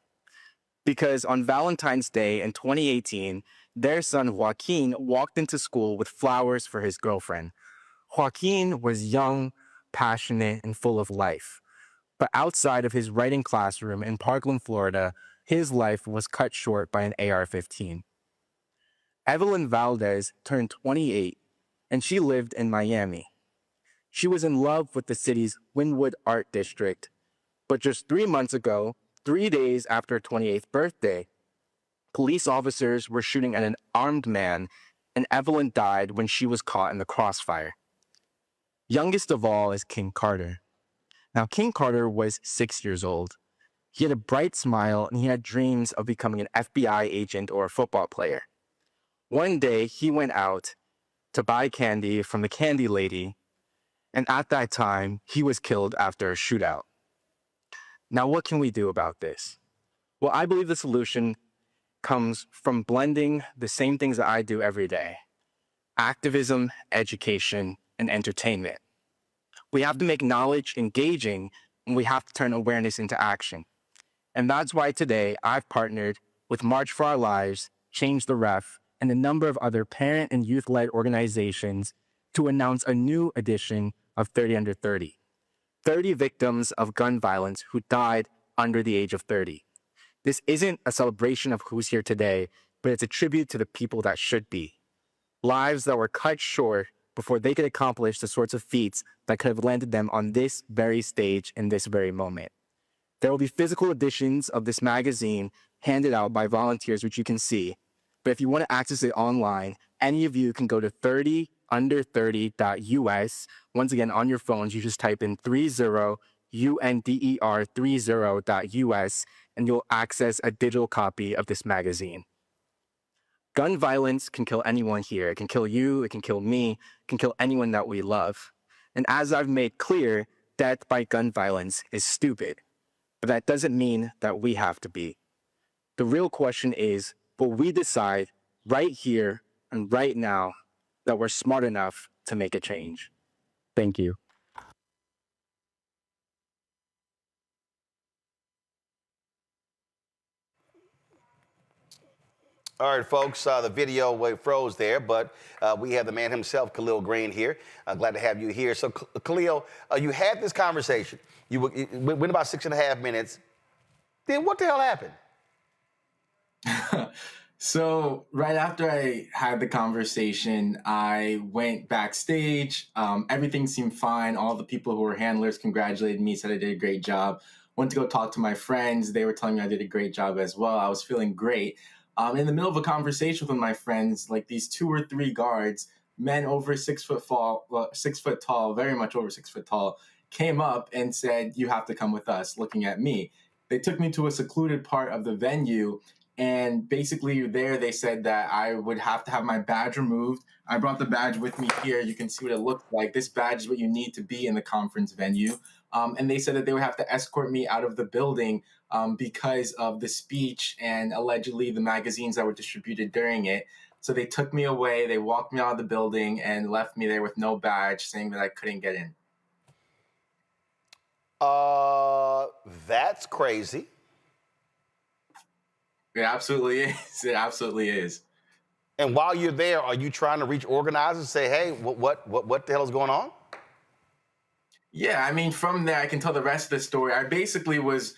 Because on Valentine's Day in 2018, their son Joaquin walked into school with flowers for his girlfriend. Joaquin was young, passionate, and full of life. But outside of his writing classroom in Parkland, Florida, his life was cut short by an AR-15. Evelyn Valdez turned 28, and she lived in Miami. She was in love with the city's Wynwood Art District. But just 3 months ago, 3 days after her 28th birthday, police officers were shooting at an armed man, and Evelyn died when she was caught in the crossfire. Youngest of all is King Carter. Now, King Carter was 6 years old. He had a bright smile, and he had dreams of becoming an FBI agent or a football player. One day, he went out to buy candy from the candy lady, and at that time, he was killed after a shootout. Now, what can we do about this? Well, I believe the solution comes from blending the same things that I do every day: activism, education, and entertainment. We have to make knowledge engaging, and we have to turn awareness into action. And that's why today I've partnered with March for Our Lives, Change the Ref, and a number of other parent and youth-led organizations to announce a new edition of 30 Under 30. 30 victims of gun violence who died under the age of 30. This isn't a celebration of who's here today, but it's a tribute to the people that should be. Lives that were cut short before they could accomplish the sorts of feats that could have landed them on this very stage in this very moment. There will be physical editions of this magazine handed out by volunteers, which you can see. But if you want to access it online, any of you can go to 30under30.us. Once again, on your phones, you just type in 30UNDER30.us, and you'll access a digital copy of this magazine. Gun violence can kill anyone here. It can kill you, it can kill me, it can kill anyone that we love. And as I've made clear, death by gun violence is stupid. But that doesn't mean that we have to be. The real question is, will we decide right here and right now that we're smart enough to make a change? Thank you. All right, folks, the video froze there, but we have the man himself, Khalil Green, here. Glad to have you here. So, Khalil, you had this conversation. You went about 6.5 minutes. Then what the hell happened? So right after I had the conversation, I went backstage. Everything seemed fine. All the people who were handlers congratulated me, said I did a great job. Went to go talk to my friends. They were telling me I did a great job as well. I was feeling great. In the middle of a conversation with my friends, like these 2 or 3 guards, men over 6 foot tall, very much over 6 foot tall, came up and said, "You have to come with us," looking at me. They took me to a secluded part of the venue, and basically there they said that I would have to have my badge removed. I brought the badge with me here. You can see what it looked like. This badge is what you need to be in the conference venue. And they said that they would have to escort me out of the building because of the speech and allegedly the magazines that were distributed during it. So they took me away. They walked me out of the building and left me there with no badge, saying that I couldn't get in. That's crazy. It absolutely is. It absolutely is. And while you're there, are you trying to reach organizers and say, "Hey, what the hell is going on?" Yeah, I mean, from there, I can tell the rest of the story. I basically was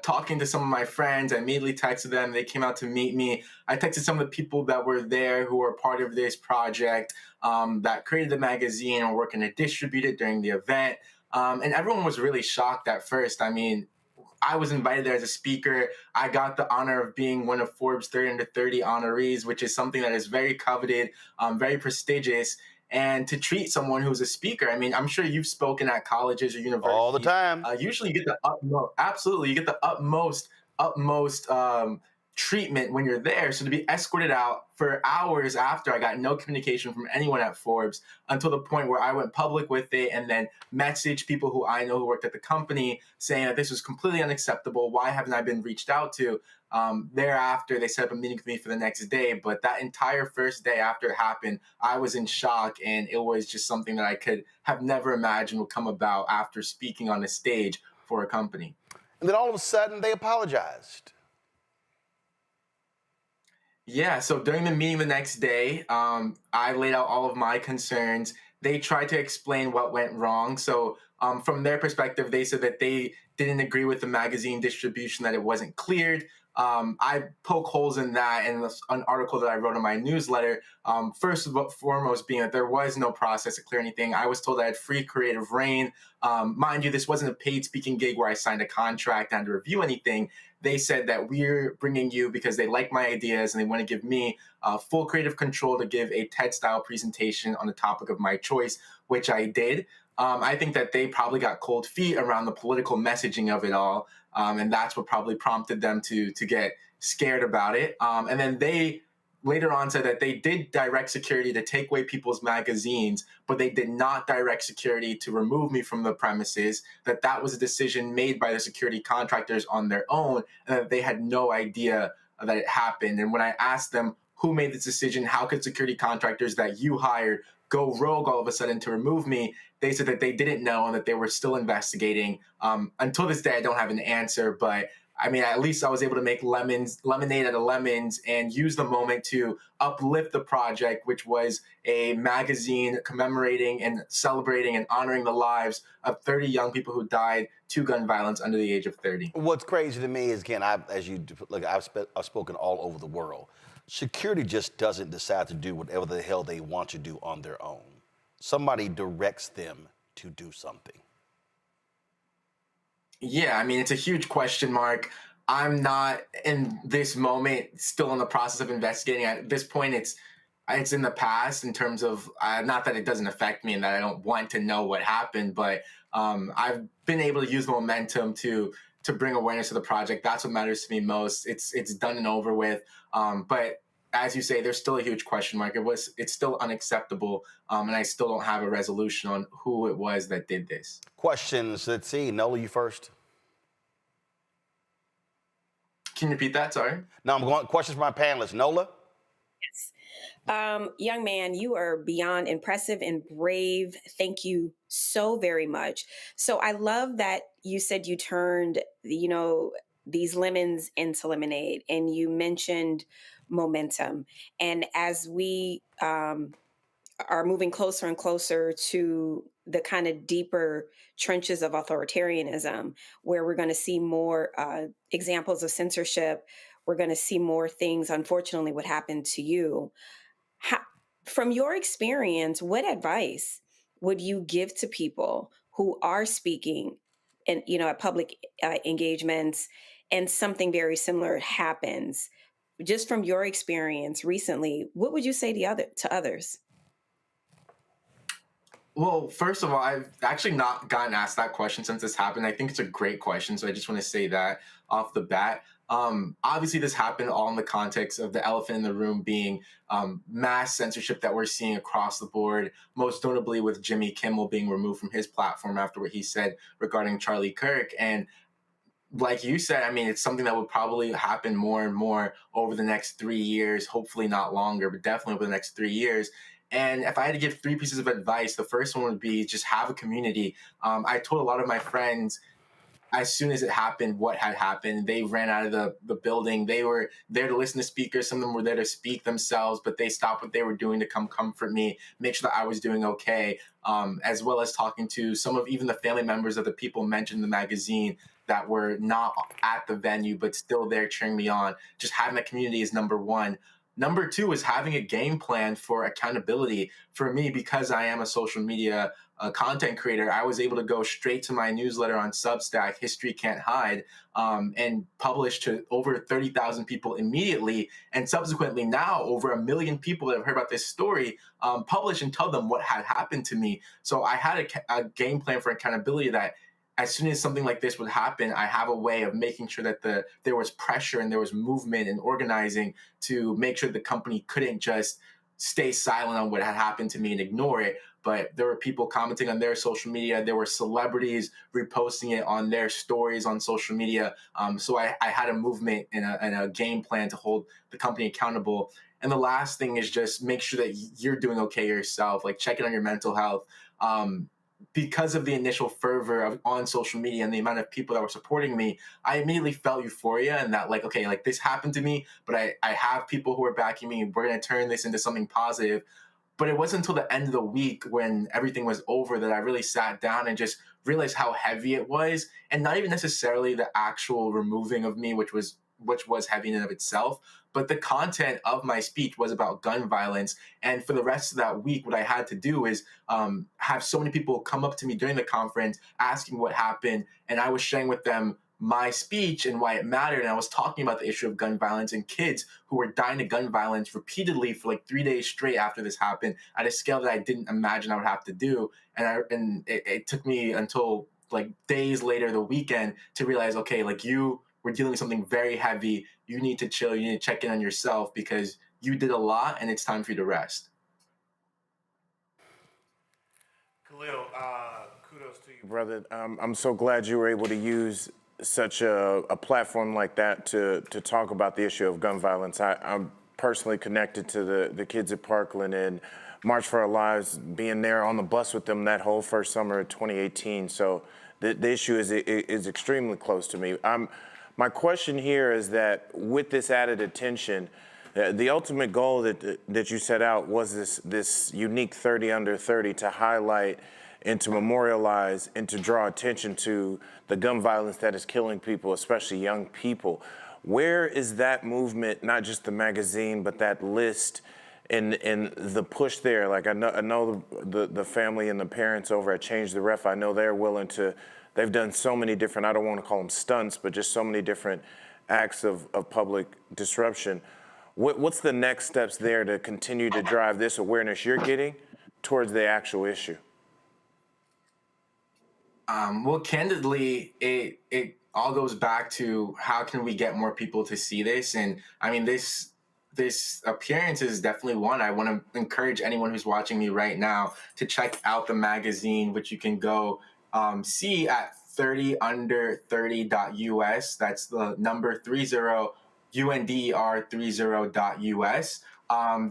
talking to some of my friends. I immediately texted them. They came out to meet me. I texted some of the people that were there who were part of this project that created the magazine and were working to distribute it during the event. And everyone was really shocked at first. I mean, I was invited there as a speaker. I got the honor of being one of Forbes 30 Under 30 honorees, which is something that is very coveted, very prestigious. And to treat someone who's a speaker, I mean, I'm sure you've spoken at colleges or universities. All the time. Usually you get the utmost, absolutely, you get the utmost treatment when you're there. So to be escorted out for hours after, I got no communication from anyone at Forbes until the point where I went public with it and then messaged people who I know who worked at the company saying that this was completely unacceptable. Why haven't I been reached out to? Thereafter, they set up a meeting with me for the next day. But that entire first day after it happened, I was in shock, and it was just something that I could have never imagined would come about after speaking on a stage for a company. And then all of a sudden, they apologized. Yeah, so during the meeting the next day, I laid out all of my concerns. They tried to explain what went wrong. So from their perspective, they said that they didn't agree with the magazine distribution, that it wasn't cleared. I poke holes in that in an article that I wrote in my newsletter. First and foremost being that there was no process to clear anything. I was told I had free creative reign. Mind you, this wasn't a paid speaking gig where I signed a contract and had to review anything. They said that we're bringing you because they like my ideas and they want to give me full creative control to give a TED-style presentation on the topic of my choice, which I did. I think that they probably got cold feet around the political messaging of it all, and that's what probably prompted them to get scared about it. And then they later on said that they did direct security to take away people's magazines, but they did not direct security to remove me from the premises, that was a decision made by the security contractors on their own, and that they had no idea that it happened. And when I asked them who made this decision, how could security contractors that you hired go rogue all of a sudden to remove me, they said that they didn't know and that they were still investigating. Until this day, I don't have an answer, but I mean, at least I was able to make lemonade out of lemons and use the moment to uplift the project, which was a magazine commemorating and celebrating and honoring the lives of 30 young people who died to gun violence under the age of 30. What's crazy to me is, again, I've spoken all over the world. Security just doesn't decide to do whatever the hell they want to do on their own. somebody directs them to do something? Yeah, I mean, it's a huge question mark. I'm not in this moment still in the process of investigating. At this point, it's in the past in terms of not that it doesn't affect me and that I don't want to know what happened, but I've been able to use the momentum to bring awareness to the project. That's what matters to me most. It's done and over with. But as you say, there's still a huge question mark. It's still unacceptable, and I still don't have a resolution on who it was that did this. Questions. Let's see. Nola, you first. Can you repeat that? Sorry. No, I'm going questions from my panelists. Nola? Yes. Young man, you are beyond impressive and brave. Thank you so very much. So I love that you said you turned, these lemons into lemonade, and you mentioned momentum. And as we are moving closer and closer to the kind of deeper trenches of authoritarianism, where we're going to see more examples of censorship, we're going to see more things, unfortunately, what happened to you. From your experience, what advice would you give to people who are speaking and, at public engagements and something very similar happens? Just from your experience recently, what would you say to others? Well, first of all, I've actually not gotten asked that question since this happened. I think it's a great question, so I just want to say that off the bat. Obviously, this happened all in the context of the elephant in the room being mass censorship that we're seeing across the board, most notably with Jimmy Kimmel being removed from his platform after what he said regarding Charlie Kirk. And like you said, I mean, it's something that would probably happen more and more over the next 3 years, hopefully not longer, but definitely over the next 3 years. And if I had to give 3 pieces of advice, the first one would be just have a community. I told a lot of my friends as soon as it happened what had happened. They ran out of the building. They were there to listen to speakers. Some of them were there to speak themselves, but they stopped what they were doing to come comfort me, make sure that I was doing okay, as well as talking to some of even the family members of the people mentioned in the magazine that were not at the venue but still there cheering me on. Just having a community is number one. Number 2 is having a game plan for accountability. For me, because I am a social media content creator, I was able to go straight to my newsletter on Substack, History Can't Hide, and publish to over 30,000 people immediately. And subsequently now, over 1 million people that have heard about this story publish and tell them what had happened to me. So I had a game plan for accountability that as soon as something like this would happen, I have a way of making sure that there was pressure and there was movement and organizing to make sure the company couldn't just stay silent on what had happened to me and ignore it. But there were people commenting on their social media. There were celebrities reposting it on their stories on social media. So I had a movement and a game plan to hold the company accountable. And the last thing is just make sure that you're doing okay yourself, like check in on your mental health. Because of the initial fervor on social media and the amount of people that were supporting me, I immediately felt euphoria and that like, okay, like this happened to me, but I have people who are backing me. We're going to turn this into something positive. But it wasn't until the end of the week when everything was over that I really sat down and just realized how heavy it was, and not even necessarily the actual removing of me, which was heavy in and of itself, but the content of my speech was about gun violence. And for the rest of that week, what I had to do is have so many people come up to me during the conference asking what happened, and I was sharing with them my speech and why it mattered. And I was talking about the issue of gun violence and kids who were dying to gun violence repeatedly for like 3 days straight after this happened at a scale that I didn't imagine I would have to do. And it took me until like days later, the weekend, to realize, okay, like we're dealing with something very heavy. You need to chill. You need to check in on yourself because you did a lot and it's time for you to rest. Khalil, kudos to you, brother. I'm so glad you were able to use such a platform like that to talk about the issue of gun violence. I'm personally connected to the kids at Parkland and March for Our Lives, being there on the bus with them that whole first summer of 2018. So the issue is extremely close to me. My question here is that with this added attention, the ultimate goal that you set out was this unique 30 under 30 to highlight and to memorialize and to draw attention to the gun violence that is killing people, especially young people. Where is that movement, not just the magazine, but that list and the push there. Like I know the family and the parents over at Change the Ref. I know they're willing to. They've done so many different. I don't want to call them stunts, but just so many different acts of public disruption. What's the next steps there to continue to drive this awareness you're getting towards the actual issue? Well, candidly, it all goes back to how can we get more people to see this? And I mean, this appearance is definitely one. I want to encourage anyone who's watching me right now to check out the magazine, which you can go see at 30under30.us. That's the number 30 UNDR30.us.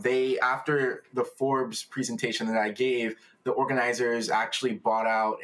They, after the Forbes presentation that I gave, the organizers actually bought out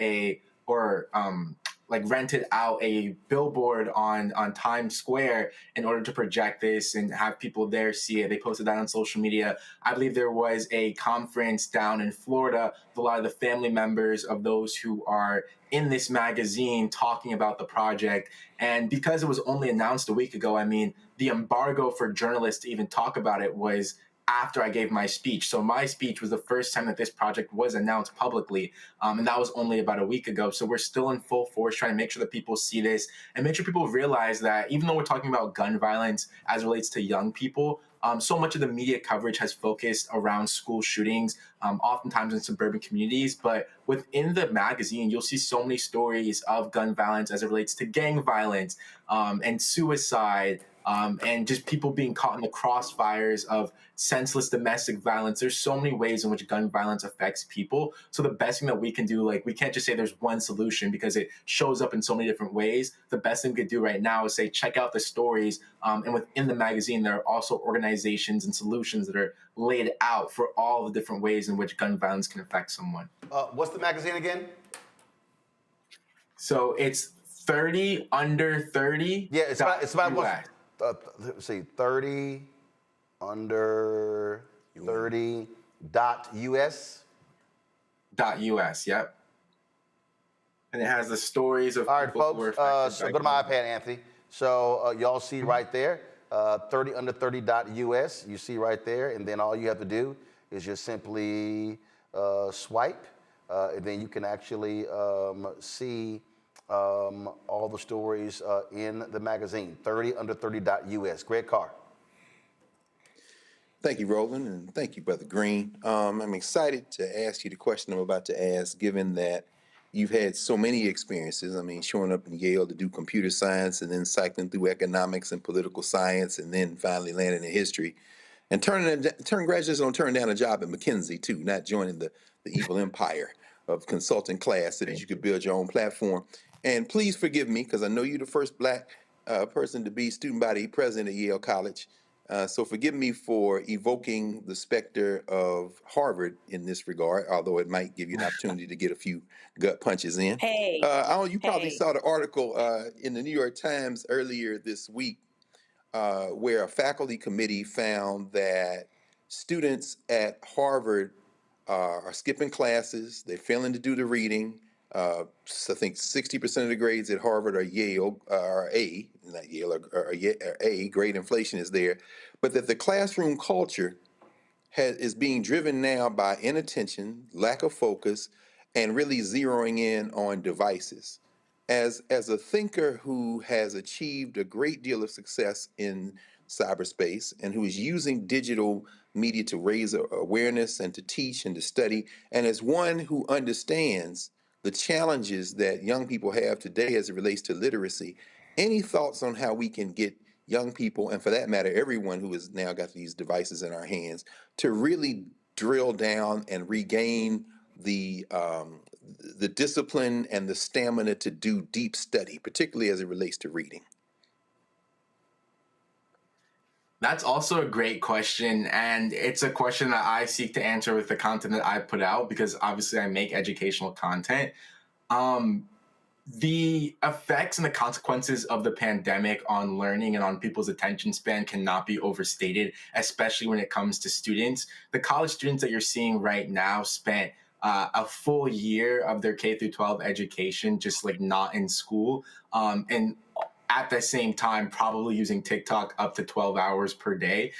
rented out a billboard on Times Square in order to project this and have people there see it. They posted that on social media. I believe there was a conference down in Florida with a lot of the family members of those who are in this magazine talking about the project. And because it was only announced a week ago, I mean, the embargo for journalists to even talk about it was after I gave my speech. So my speech was the first time that this project was announced publicly, and that was only about a week ago. So we're still in full force trying to make sure that people see this and make sure people realize that even though we're talking about gun violence as it relates to young people, so much of the media coverage has focused around school shootings, oftentimes in suburban communities. But within the magazine, you'll see so many stories of gun violence as it relates to gang violence and suicide, and just people being caught in the crossfires of senseless domestic violence. There's so many ways in which gun violence affects people. So the best thing that we can do, like, we can't just say there's one solution because it shows up in so many different ways. The best thing we could do right now is say, check out the stories. And within the magazine, there are also organizations and solutions that are laid out for all the different ways in which gun violence can affect someone. What's the magazine again? So it's 30 under 30. Yeah, it's about what? Let's see, 30 under 30.us. .us, yep. And it has the stories of all right, people folks, who are so go to my iPad, Anthony. So y'all see right there, 30 under 30.us. You see right there, and then all you have to do is just simply swipe, and then you can actually see all the stories in the magazine, 30 under 30.us. Greg Carr. Thank you, Roland, and thank you, Brother Green. I'm excited to ask you the question I'm about to ask, given that you've had so many experiences. I mean, showing up in Yale to do computer science and then cycling through economics and political science and then finally landing in history. And congratulations on turning down a job at McKinsey, too, not joining the evil empire of consulting class so that you could build your own platform. And please forgive me, because I know you're the first Black person to be student body president at Yale College. So forgive me for evoking the specter of Harvard in this regard, although it might give you an opportunity to get a few gut punches in. Hey. You probably saw the article in the New York Times earlier this week where a faculty committee found that students at Harvard are skipping classes, they're failing to do the reading. So I think 60% of the grades at Harvard are Yale, are A, not Yale, or A, grade inflation is there, but that the classroom culture is being driven now by inattention, lack of focus, and really zeroing in on devices. As a thinker who has achieved a great deal of success in cyberspace and who is using digital media to raise awareness and to teach and to study, and as one who understands the challenges that young people have today as it relates to literacy, any thoughts on how we can get young people, and for that matter, everyone who has now got these devices in our hands, to really drill down and regain the discipline and the stamina to do deep study, particularly as it relates to reading? That's also a great question, and it's a question that I seek to answer with the content that I put out, because obviously I make educational content. The effects and the consequences of the pandemic on learning and on people's attention span cannot be overstated, especially when it comes to students. The college students that you're seeing right now spent a full year of their K through 12 education just like not in school, and at the same time probably using TikTok up to 12 hours per day.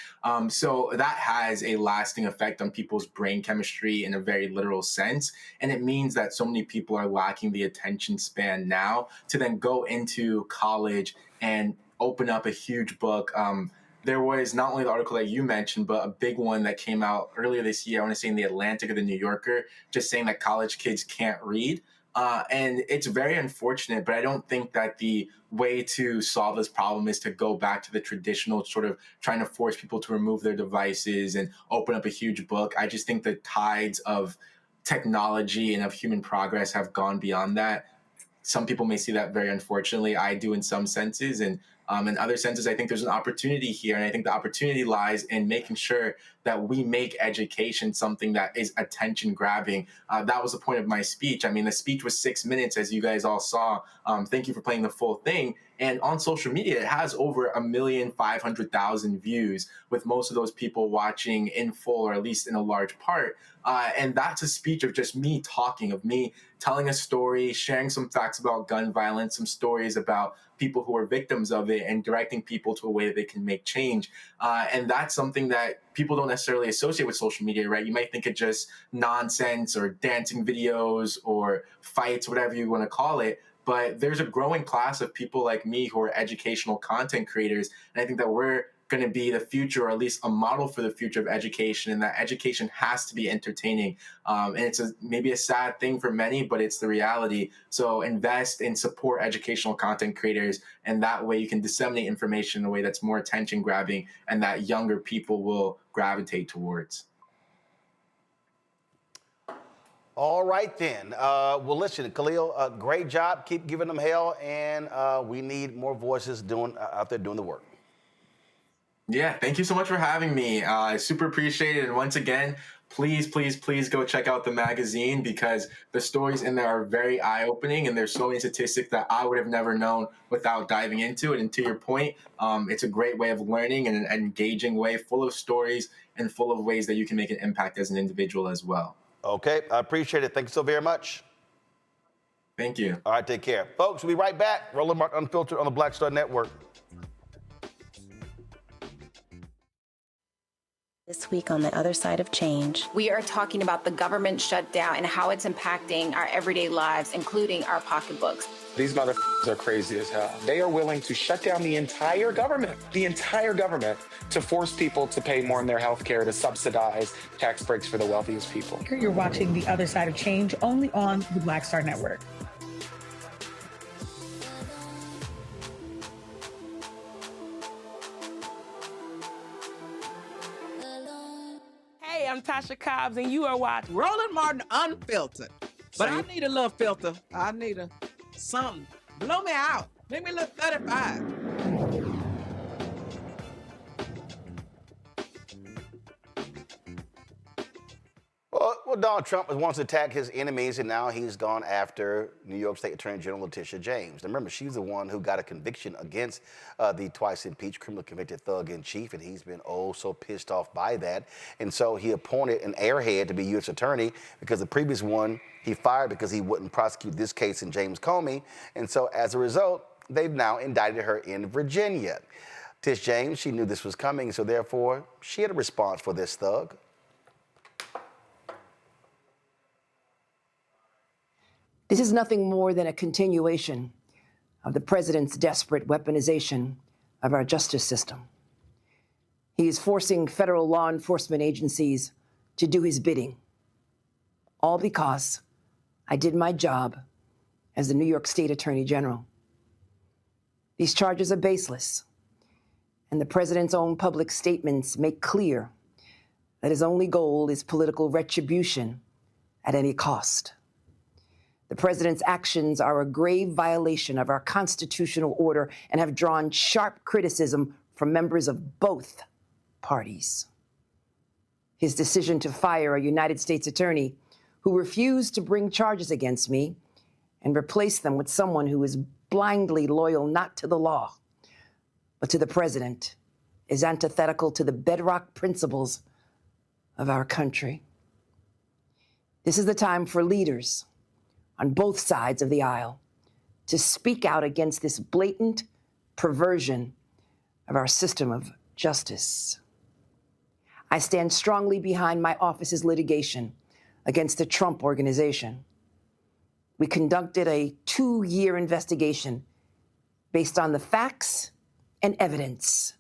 So that has a lasting effect on people's brain chemistry in a very literal sense. And it means that so many people are lacking the attention span now to then go into college and open up a huge book. There was not only the article that you mentioned, but a big one that came out earlier this year, I want to say in the Atlantic or the New Yorker, just saying that college kids can't read. And it's very unfortunate, but I don't think that the way to solve this problem is to go back to the traditional sort of trying to force people to remove their devices and open up a huge book. I just think the tides of technology and of human progress have gone beyond that. Some people may see that very unfortunately. I do in some senses. And in other senses, I think there's an opportunity here. And I think the opportunity lies in making sure that we make education something that is attention grabbing. That was the point of my speech. I mean, the speech was 6 minutes, as you guys all saw. Thank you for playing the full thing. And on social media, it has over 1,500,000 views, with most of those people watching in full, or at least in a large part. And that's a speech of just me talking, of me telling a story, sharing some facts about gun violence, some stories about people who are victims of it, and directing people to a way that they can make change. And that's something that people don't necessarily associate with social media, right? You might think it's just nonsense or dancing videos or fights, whatever you want to call it. But there's a growing class of people like me who are educational content creators. And I think that we're going to be the future, or at least a model for the future of education, and that education has to be entertaining. And it's maybe a sad thing for many, but it's the reality. So invest and support educational content creators, and that way you can disseminate information in a way that's more attention grabbing and that younger people will gravitate towards. All right, then. Well, listen, Khalil, great job. Keep giving them hell, and we need more voices out there doing the work. Yeah, thank you so much for having me. I super appreciate it. And once again, please, please, please go check out the magazine, because the stories in there are very eye-opening, and there's so many statistics that I would have never known without diving into it. And to your point, it's a great way of learning and an engaging way, full of stories and full of ways that you can make an impact as an individual as well. Okay, I appreciate it. Thank you so very much. Thank you. All right, take care. Folks, we'll be right back. Roland Martin Unfiltered on the Black Star Network. This week on The Other Side of Change, we are talking about the government shutdown and how it's impacting our everyday lives, including our pocketbooks. These motherfuckers are crazy as hell. They are willing to shut down the entire government, to force people to pay more in their health care, to subsidize tax breaks for the wealthiest people. You're watching The Other Side of Change only on the Black Star Network. Hey, I'm Tasha Cobbs, and you are watching Roland Martin Unfiltered. But I need a little filter. I need something. Blow me out. Make me look 35. Well, Donald Trump once attacked his enemies, and now he's gone after New York State Attorney General Letitia James. And remember, she's the one who got a conviction against the twice impeached criminal convicted thug-in-chief, and he's been so pissed off by that. And so he appointed an airhead to be U.S. attorney, because the previous one he fired because he wouldn't prosecute this case in James Comey. And so as a result, they've now indicted her in Virginia. Tish James, she knew this was coming, so therefore she had a response for this thug. This is nothing more than a continuation of the president's desperate weaponization of our justice system. He is forcing federal law enforcement agencies to do his bidding, all because I did my job as the New York State Attorney General. These charges are baseless, and the president's own public statements make clear that his only goal is political retribution at any cost. The president's actions are a grave violation of our constitutional order and have drawn sharp criticism from members of both parties. His decision to fire a United States attorney who refused to bring charges against me and replace them with someone who is blindly loyal not to the law, but to the president, is antithetical to the bedrock principles of our country. This is the time for leaders on both sides of the aisle to speak out against this blatant, perversion of our system of justice. I stand strongly behind my office's litigation against the Trump Organization. We conducted a 2-year investigation based on the facts and evidence,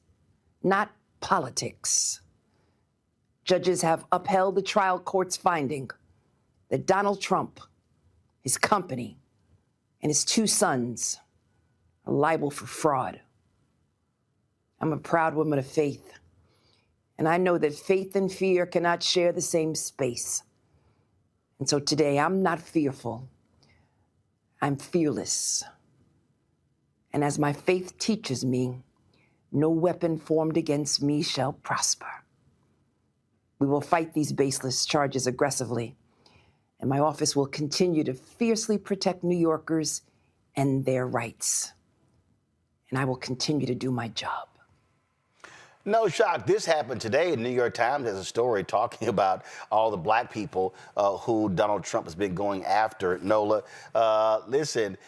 not politics. Judges have upheld the trial court's finding that Donald Trump, his company, and his 2 sons are liable for fraud. I'm a proud woman of faith, and I know that faith and fear cannot share the same space. And so today, I'm not fearful. I'm fearless. And as my faith teaches me, no weapon formed against me shall prosper. We will fight these baseless charges aggressively, and my office will continue to fiercely protect New Yorkers and their rights. And I will continue to do my job. No shock. This happened today. The New York Times has a story talking about all the black people who Donald Trump has been going after. Nola, listen,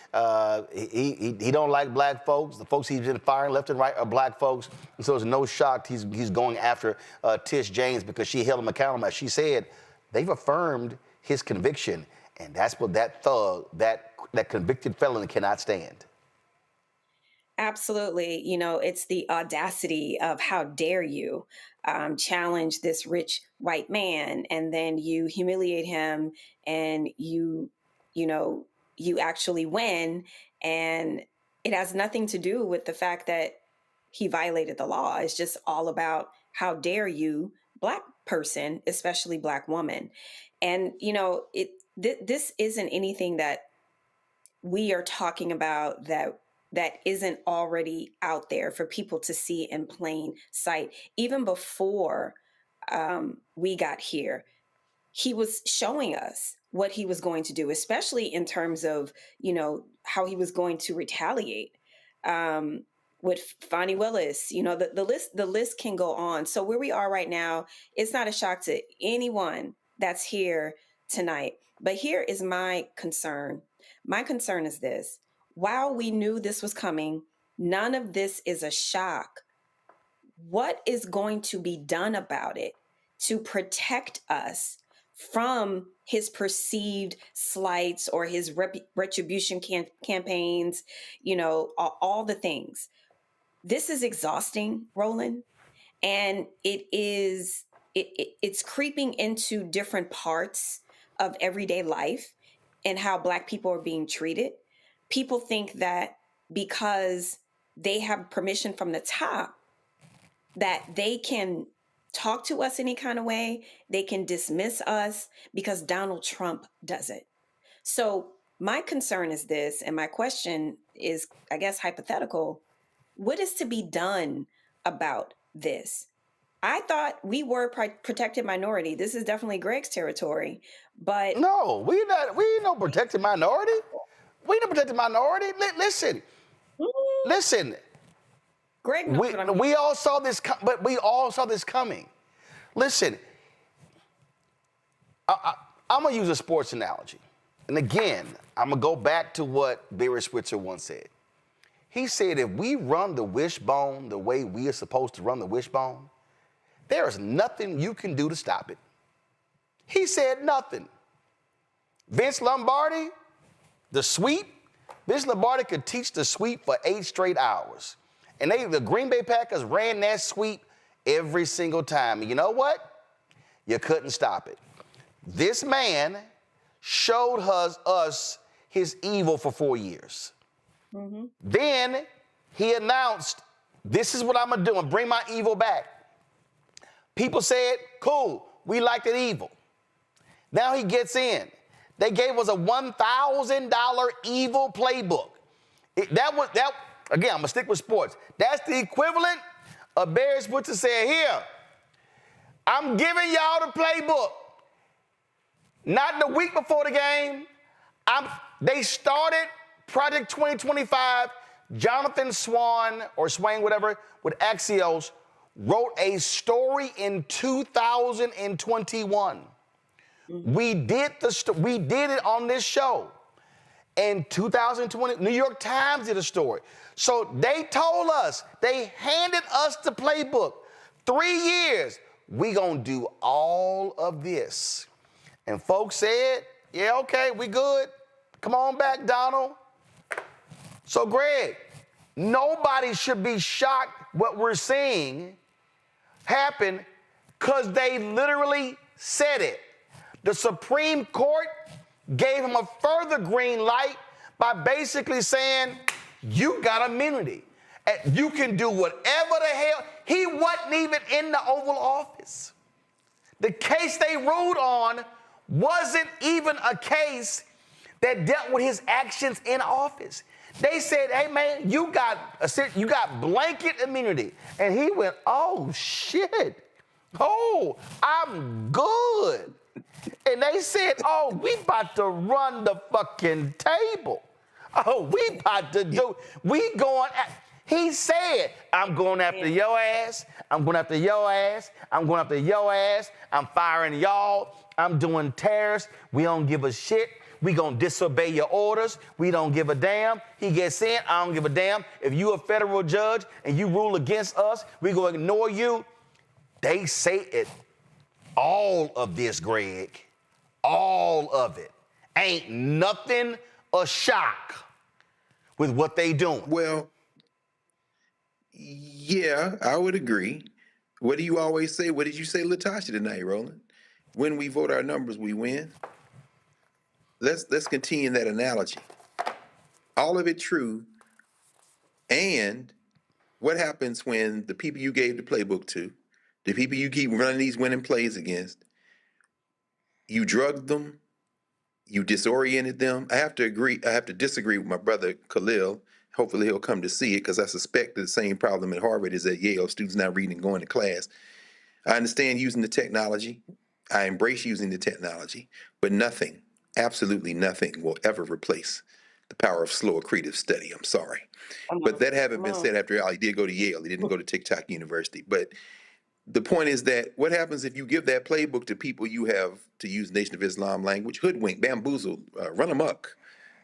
he don't like black folks. The folks he's been firing left and right are black folks. And so it's no shock he's going after Tish James because she held him accountable. As she said, they've affirmed his conviction. And that's what that thug, that convicted felon cannot stand. Absolutely. You know, it's the audacity of how dare you challenge this rich white man, and then you humiliate him, and you actually win. And it has nothing to do with the fact that he violated the law. It's just all about how dare you, black person, especially black woman. And, you know, this isn't anything that we are talking about that isn't already out there for people to see in plain sight. Even before we got here, he was showing us what he was going to do, especially in terms of, you know, how he was going to retaliate with Fani Willis. You know, the list can go on. So where we are right now, it's not a shock to anyone that's here tonight. But here is my concern. My concern is this. While we knew this was coming, none of this is a shock. What is going to be done about it to protect us from his perceived slights or his retribution campaigns, you know, all the things? This is exhausting, Roland, and it's creeping into different parts of everyday life and how Black people are being treated. People think that because they have permission from the top, that they can talk to us any kind of way, they can dismiss us because Donald Trump does it. So my concern is this, and my question is, I guess, hypothetical. What is to be done about this? I thought we were protected minority. This is definitely Greg's territory, but no, we ain't no protected minority. We ain't no protected minority. Listen. Greg knows what I mean. We all saw this, but we all saw this coming. Listen, I'm gonna use a sports analogy, and again, I'm gonna go back to what Barry Switzer once said. He said, if we run the wishbone the way we are supposed to run the wishbone, there is nothing you can do to stop it. He said nothing. Vince Lombardi, the sweep, Vince Lombardi could teach the sweep for 8 straight hours. And the Green Bay Packers ran that sweep every single time. And you know what? You couldn't stop it. This man showed us his evil for 4 years. Mm-hmm. Then he announced, this is what I'm going to do. I'm going to bring my evil back. People said, cool, we liked it evil. Now he gets in. They gave us a $1,000 evil playbook. Again, I'm going to stick with sports. That's the equivalent of Barry Switzer saying, here, I'm giving y'all the playbook. Not the week before the game. They started Project 2025. Jonathan Swan, or Swain, whatever, with Axios, wrote a story in 2021. Mm-hmm. We did it on this show. in 2020. New York Times did a story. So they told us, they handed us the playbook. 3 years, we gonna do all of this. And folks said, yeah, okay, we good. Come on back, Donald. So Greg, nobody should be shocked what we're seeing happen because they literally said it. The Supreme Court gave him a further green light by basically saying, you got immunity. And you can do whatever the hell. He wasn't even in the Oval Office. The case they ruled on wasn't even a case that dealt with his actions in office. They said, hey man, you got blanket immunity. And he went, oh shit. Oh, I'm good. And they said, oh, we about to run the fucking table. Oh, we about to do, we going at, he said, I'm going after your ass. I'm going after your ass. I'm going after your ass. I'm firing y'all. I'm doing tariffs. We don't give a shit. We gonna disobey your orders. We don't give a damn. He gets in, I don't give a damn. If you a federal judge and you rule against us, we gonna ignore you. They say it. All of this, Greg, all of it. Ain't nothing a shock with what they doing. Well, yeah, I would agree. What do you always say? What did you say, LaTosha, tonight, Roland? When we vote our numbers, we win. Let's continue that analogy. All of it true. And what happens when the people you gave the playbook to, the people you keep running these winning plays against, you drugged them, you disoriented them? I have to disagree with my brother Khalil. Hopefully he'll come to see it, because I suspect the same problem at Harvard is at Yale, students not reading and going to class. I understand using the technology. I embrace using the technology, but nothing, absolutely nothing will ever replace the power of slow accretive study. I'm sorry. But that having been said, after all, he did go to Yale. He didn't go to TikTok University. But the point is that what happens if you give that playbook to people you have, to use Nation of Islam language, hoodwinked, bamboozled, run amok,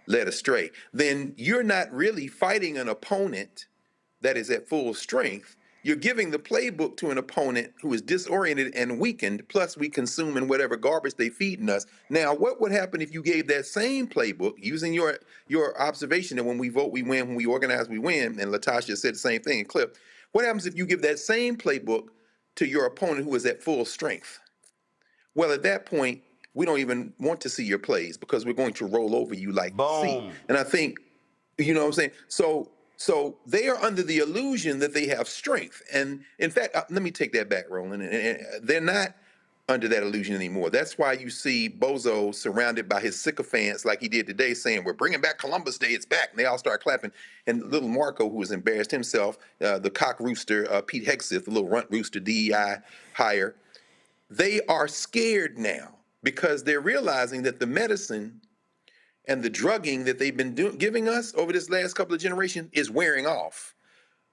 led astray, then you're not really fighting an opponent that is at full strength. You're giving the playbook to an opponent who is disoriented and weakened, plus we consuming whatever garbage they feeding us. Now, what would happen if you gave that same playbook, using your observation that when we vote, we win, when we organize, we win, and LaTosha said the same thing in clip. What happens if you give that same playbook to your opponent who is at full strength? Well, at that point, we don't even want to see your plays, because we're going to roll over you like sea. And I think, you know what I'm saying? So they are under the illusion that they have strength. And in fact, let me take that back, Roland. They're not under that illusion anymore. That's why you see Bozo surrounded by his sycophants like he did today, saying, we're bringing back Columbus Day, it's back. And they all start clapping. And little Marco, who has embarrassed himself, the cock rooster, Pete Hegseth, the little runt rooster, DEI hire, they are scared now because they're realizing that the medicine and the drugging that they've been giving us over this last couple of generations is wearing off.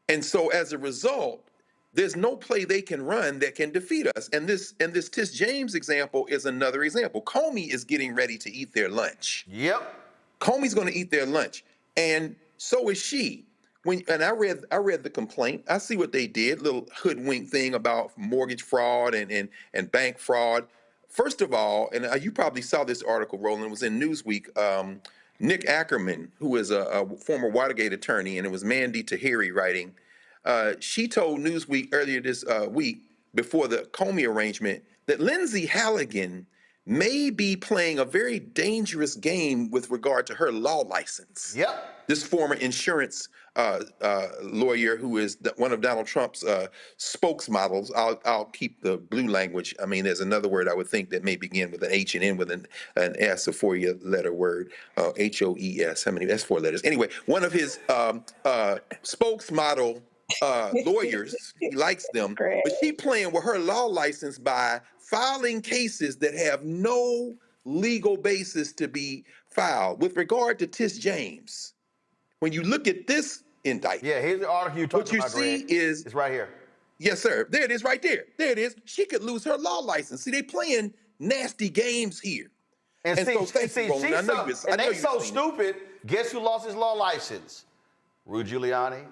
And so as a result, there's no play they can run that can defeat us. And this Tish James example is another example. Comey is getting ready to eat their lunch. Yep. Comey's going to eat their lunch. And so is she. And I read the complaint. I see what they did, little hoodwink thing about mortgage fraud and bank fraud. First of all, and you probably saw this article, Roland, it was in Newsweek. Nick Ackerman, who is a former Watergate attorney, and it was Mandy Tahiri writing, she told Newsweek earlier this week, before the Comey arrangement, that Lindsay Halligan may be playing a very dangerous game with regard to her law license. Yep. This former insurance lawyer who is one of Donald Trump's spokesmodels. I'll keep the blue language. I mean, there's another word I would think that may begin with an H and end with an S, a four-letter word, HOES. How many? That's 4 letters. Anyway, one of his spokesmodel lawyers, he likes them, but she playing with her law license by filing cases that have no legal basis to be filed. With regard to Tish James, when you look at this indictment, yeah, here's the article you're talking about. What you see is, it's right here. Yes, sir. There it is, right there. There it is. She could lose her law license. See, they playing nasty games here. And see, so thank you, Roland. they so stupid Guess who lost his law license? Rudy Giuliani.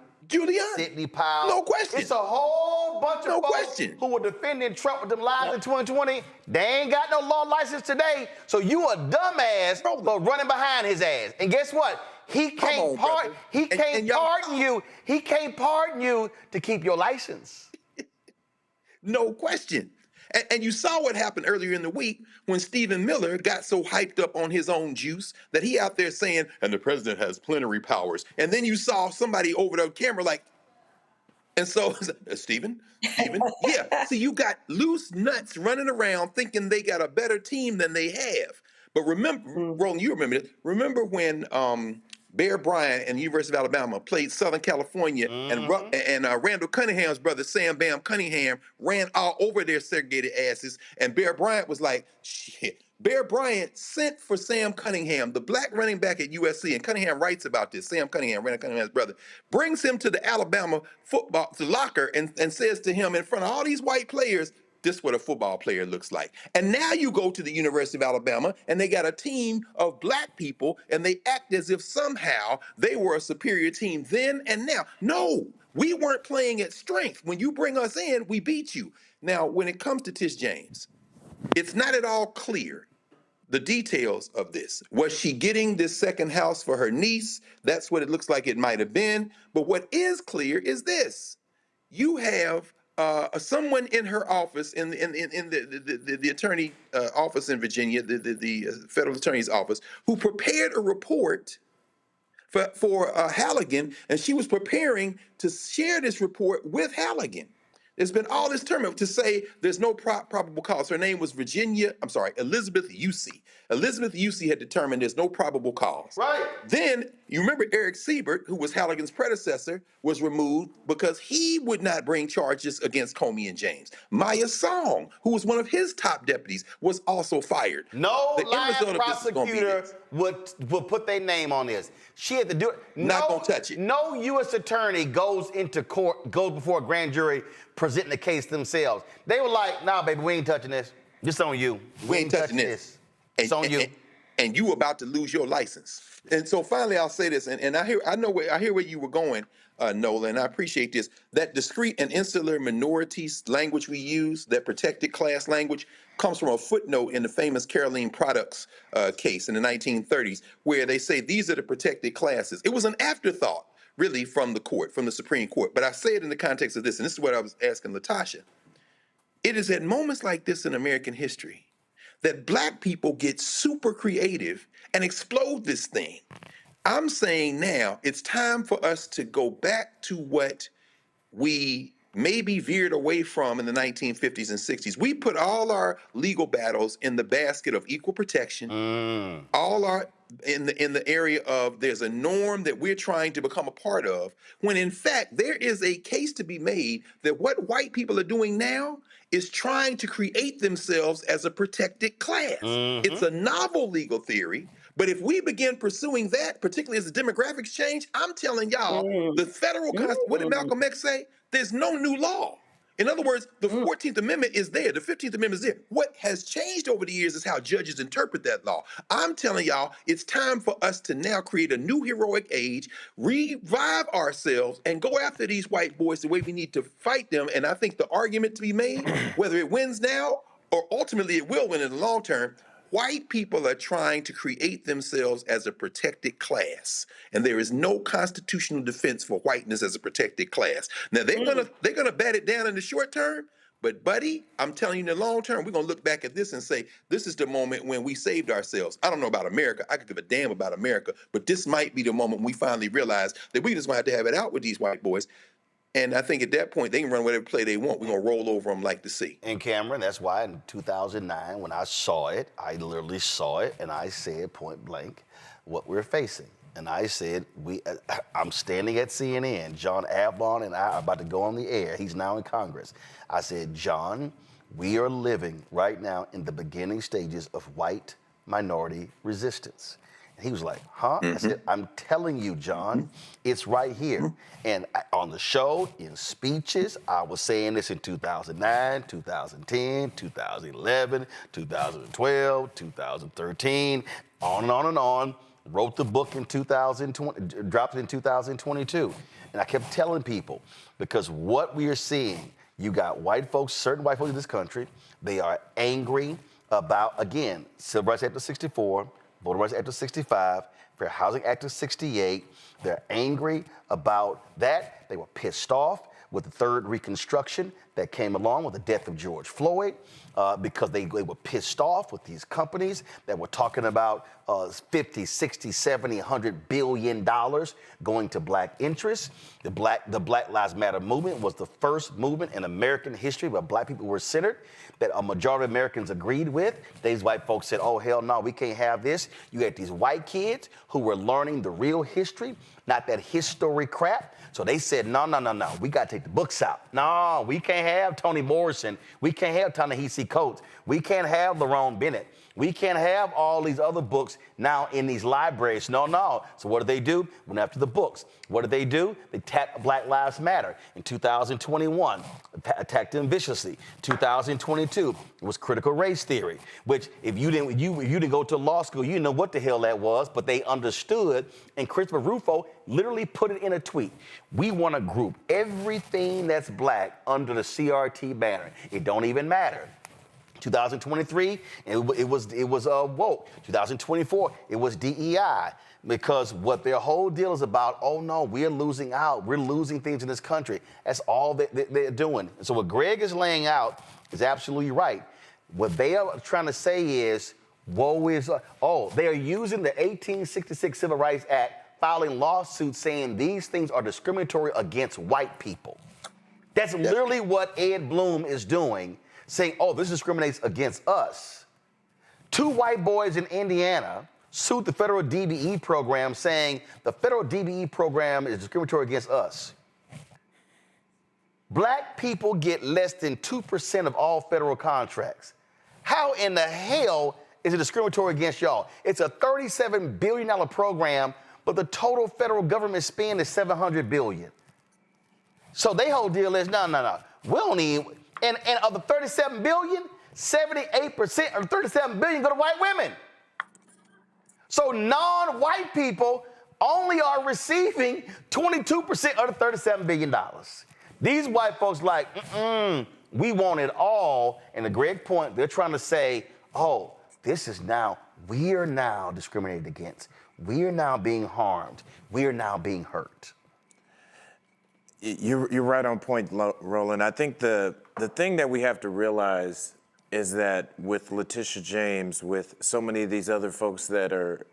Sidney Powell. No question. It's a whole bunch of folks who were defending Trump with them lies in 2020. They ain't got no law license today. So you a dumbass for running behind his ass. And guess what? He can't pardon you. He can't pardon you to keep your license. No question. And you saw what happened earlier in the week when Stephen Miller got so hyped up on his own juice that he out there saying, and the president has plenary powers. And then you saw somebody over the camera like, and so, Stephen, yeah. So you got loose nuts running around thinking they got a better team than they have. But remember, Roland, you remember this. Remember when Bear Bryant and the University of Alabama played Southern California, and Randall Cunningham's brother, Sam Bam Cunningham, ran all over their segregated asses, and Bear Bryant was like, shit. Bear Bryant sent for Sam Cunningham, the black running back at USC, and Cunningham writes about this. Sam Cunningham, Randall Cunningham's brother, brings him to the Alabama football locker and says to him in front of all these white players, this is what a football player looks like. And now you go to the University of Alabama and they got a team of black people and they act as if somehow they were a superior team then and now. No, we weren't playing at strength. When you bring us in, we beat you. Now, when it comes to Tish James, it's not at all clear the details of this. Was she getting this second house for her niece? That's what it looks like it might have been. But what is clear is this. You have someone in her office, in the attorney office in Virginia, the federal attorney's office, who prepared a report for Halligan, and she was preparing to share this report with Halligan. There's been all this turmoil to say there's no probable cause. Her name was Elizabeth Usey. Elizabeth Usey had determined there's no probable cause. Right. Then, you remember Eric Siebert, who was Halligan's predecessor, was removed because he would not bring charges against Comey and James. Maya Song, who was one of his top deputies, was also fired. No lying prosecutor would put their name on this. She had to do it. Not gonna touch it. No U.S. attorney goes into court, goes before a grand jury, presenting the case themselves. They were like, nah, baby, we ain't touching this. This on you. We ain't touching this. It's on you. And you about to lose your license. And so finally, I'll say this, and I hear where you were going, Nola, and I appreciate this. That discrete and insular minorities language we use, that protected class language, comes from a footnote in the famous Caroline Products case in the 1930s, where they say these are the protected classes. It was an afterthought, really, from the court, from the Supreme Court. But I say it in the context of this, and this is what I was asking LaTosha. It is at moments like this in American history that black people get super creative and explode this thing. I'm saying now it's time for us to go back to what we maybe veered away from in the 1950s and 60s. We put all our legal battles in the basket of equal protection, all our in the area of there's a norm that we're trying to become a part of, when in fact there is a case to be made that what white people are doing now is trying to create themselves as a protected class. It's a novel legal theory, but if we begin pursuing that, particularly as the demographics change, I'm telling y'all, the federal what did Malcolm X say? There's no new law. In other words, the 14th Amendment is there. The 15th Amendment is there. What has changed over the years is how judges interpret that law. I'm telling y'all, it's time for us to now create a new heroic age, revive ourselves, and go after these white boys the way we need to fight them. And I think the argument to be made, whether it wins now or ultimately it will win in the long term, white people are trying to create themselves as a protected class, and there is no constitutional defense for whiteness as a protected class. Now they're gonna bat it down in the short term, but buddy, I'm telling you, in the long term, we're gonna look back at this and say this is the moment when we saved ourselves. I don't know about America. I could give a damn about America, but this might be the moment when we finally realize that we just gonna have to have it out with these white boys. And I think at that point, they can run whatever play they want. We're going to roll over them like the sea. And Cameron, that's why in 2009, when I saw it, I literally saw it, and I said point blank what we're facing. And I said, I'm standing at CNN. John Avlon and I are about to go on the air. He's now in Congress. I said, John, we are living right now in the beginning stages of white minority resistance. He was like, huh? I said, I'm telling you, John, it's right here. And on the show, in speeches, I was saying this in 2009, 2010, 2011, 2012, 2013, on and on and on. wrote the book in 2020, dropped it in 2022. And I kept telling people, because what we are seeing, you got white folks, certain white folks in this country, they are angry about, again, Civil Rights Act of 64, Voting Rights Act of 65, Fair Housing Act of 68. They're angry about that. They were pissed off with the third Reconstruction that came along with the death of George Floyd, because they were pissed off with these companies that were talking about 50, 60, 70, 100 billion dollars going to black interests. The Black Lives Matter movement was the first movement in American history where black people were centered, that a majority of Americans agreed with. These white folks said, oh, hell no, we can't have this. You had these white kids who were learning the real history, not that history crap. So they said, no, we got to take the books out. No, we can't have Toni Morrison. We can't have Ta-Nehisi Coates. We can't have Lerone Bennett. We can't have all these other books now in these libraries. No. So what do? Went after the books. What did? They attacked Black Lives Matter. In 2021, attacked them viciously. 2022, it was critical race theory, which if you didn't go to law school, you didn't know what the hell that was, but they understood. And Christopher Rufo literally put it in a tweet. We want to group everything that's black under the CRT banner. It don't even matter. 2023, it was woke. 2024, it was DEI. Because what their whole deal is about, oh no, we're losing out. We're losing things in this country. That's all they're doing. And so what Greg is laying out is absolutely right. What they are trying to say is, they are using the 1866 Civil Rights Act, filing lawsuits saying these things are discriminatory against white people. That's literally what Ed Blum is doing, saying, oh, this discriminates against us. 2 white boys in Indiana sued the federal DBE program, saying the federal DBE program is discriminatory against us. Black people get less than 2% of all federal contracts. How in the hell is it discriminatory against y'all? It's a $37 billion program, but the total federal government spend is $700 billion. So their whole deal is, no. We don't need, and of the $37 billion, 78% of the $37 billion go to white women. So non-white people only are receiving 22% of the $37 billion. These white folks like, we want it all. And to Greg's point, they're trying to say, oh, we are now discriminated against. We are now being harmed. We are now being hurt. You're right on point, Roland. I think the thing that we have to realize is that with Letitia James, with so many of these other folks that are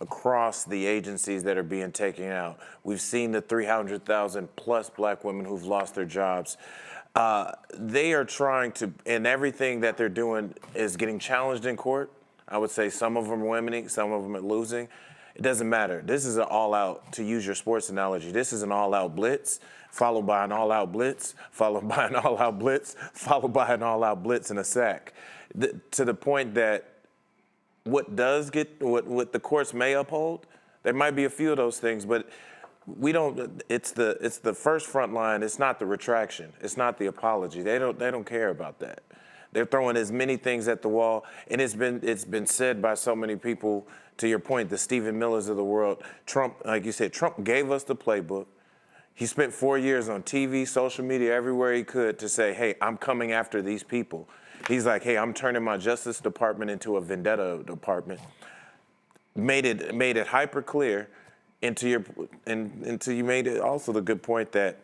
across the agencies that are being taken out, we've seen the 300,000 plus black women who've lost their jobs. They are trying to, and everything that they're doing is getting challenged in court. I would say some of them are winning, some of them are losing. It doesn't matter. This is an all-out, to use your sports analogy, this is an all-out blitz, followed by an all-out blitz, followed by an all-out blitz, followed by an all-out blitz and a sack. To the point that what the courts may uphold, there might be a few of those things, but we don't. It's the first front line. It's not the retraction. It's not the apology. They don't care about that. They're throwing as many things at the wall, and it's been said by so many people. To your point, the Stephen Millers of the world, Trump, like you said, Trump gave us the playbook. He spent 4 years on TV, social media, everywhere he could to say, hey, I'm coming after these people. He's like, hey, I'm turning my Justice Department into a vendetta department. Made it hyper clear until you made it also the good point that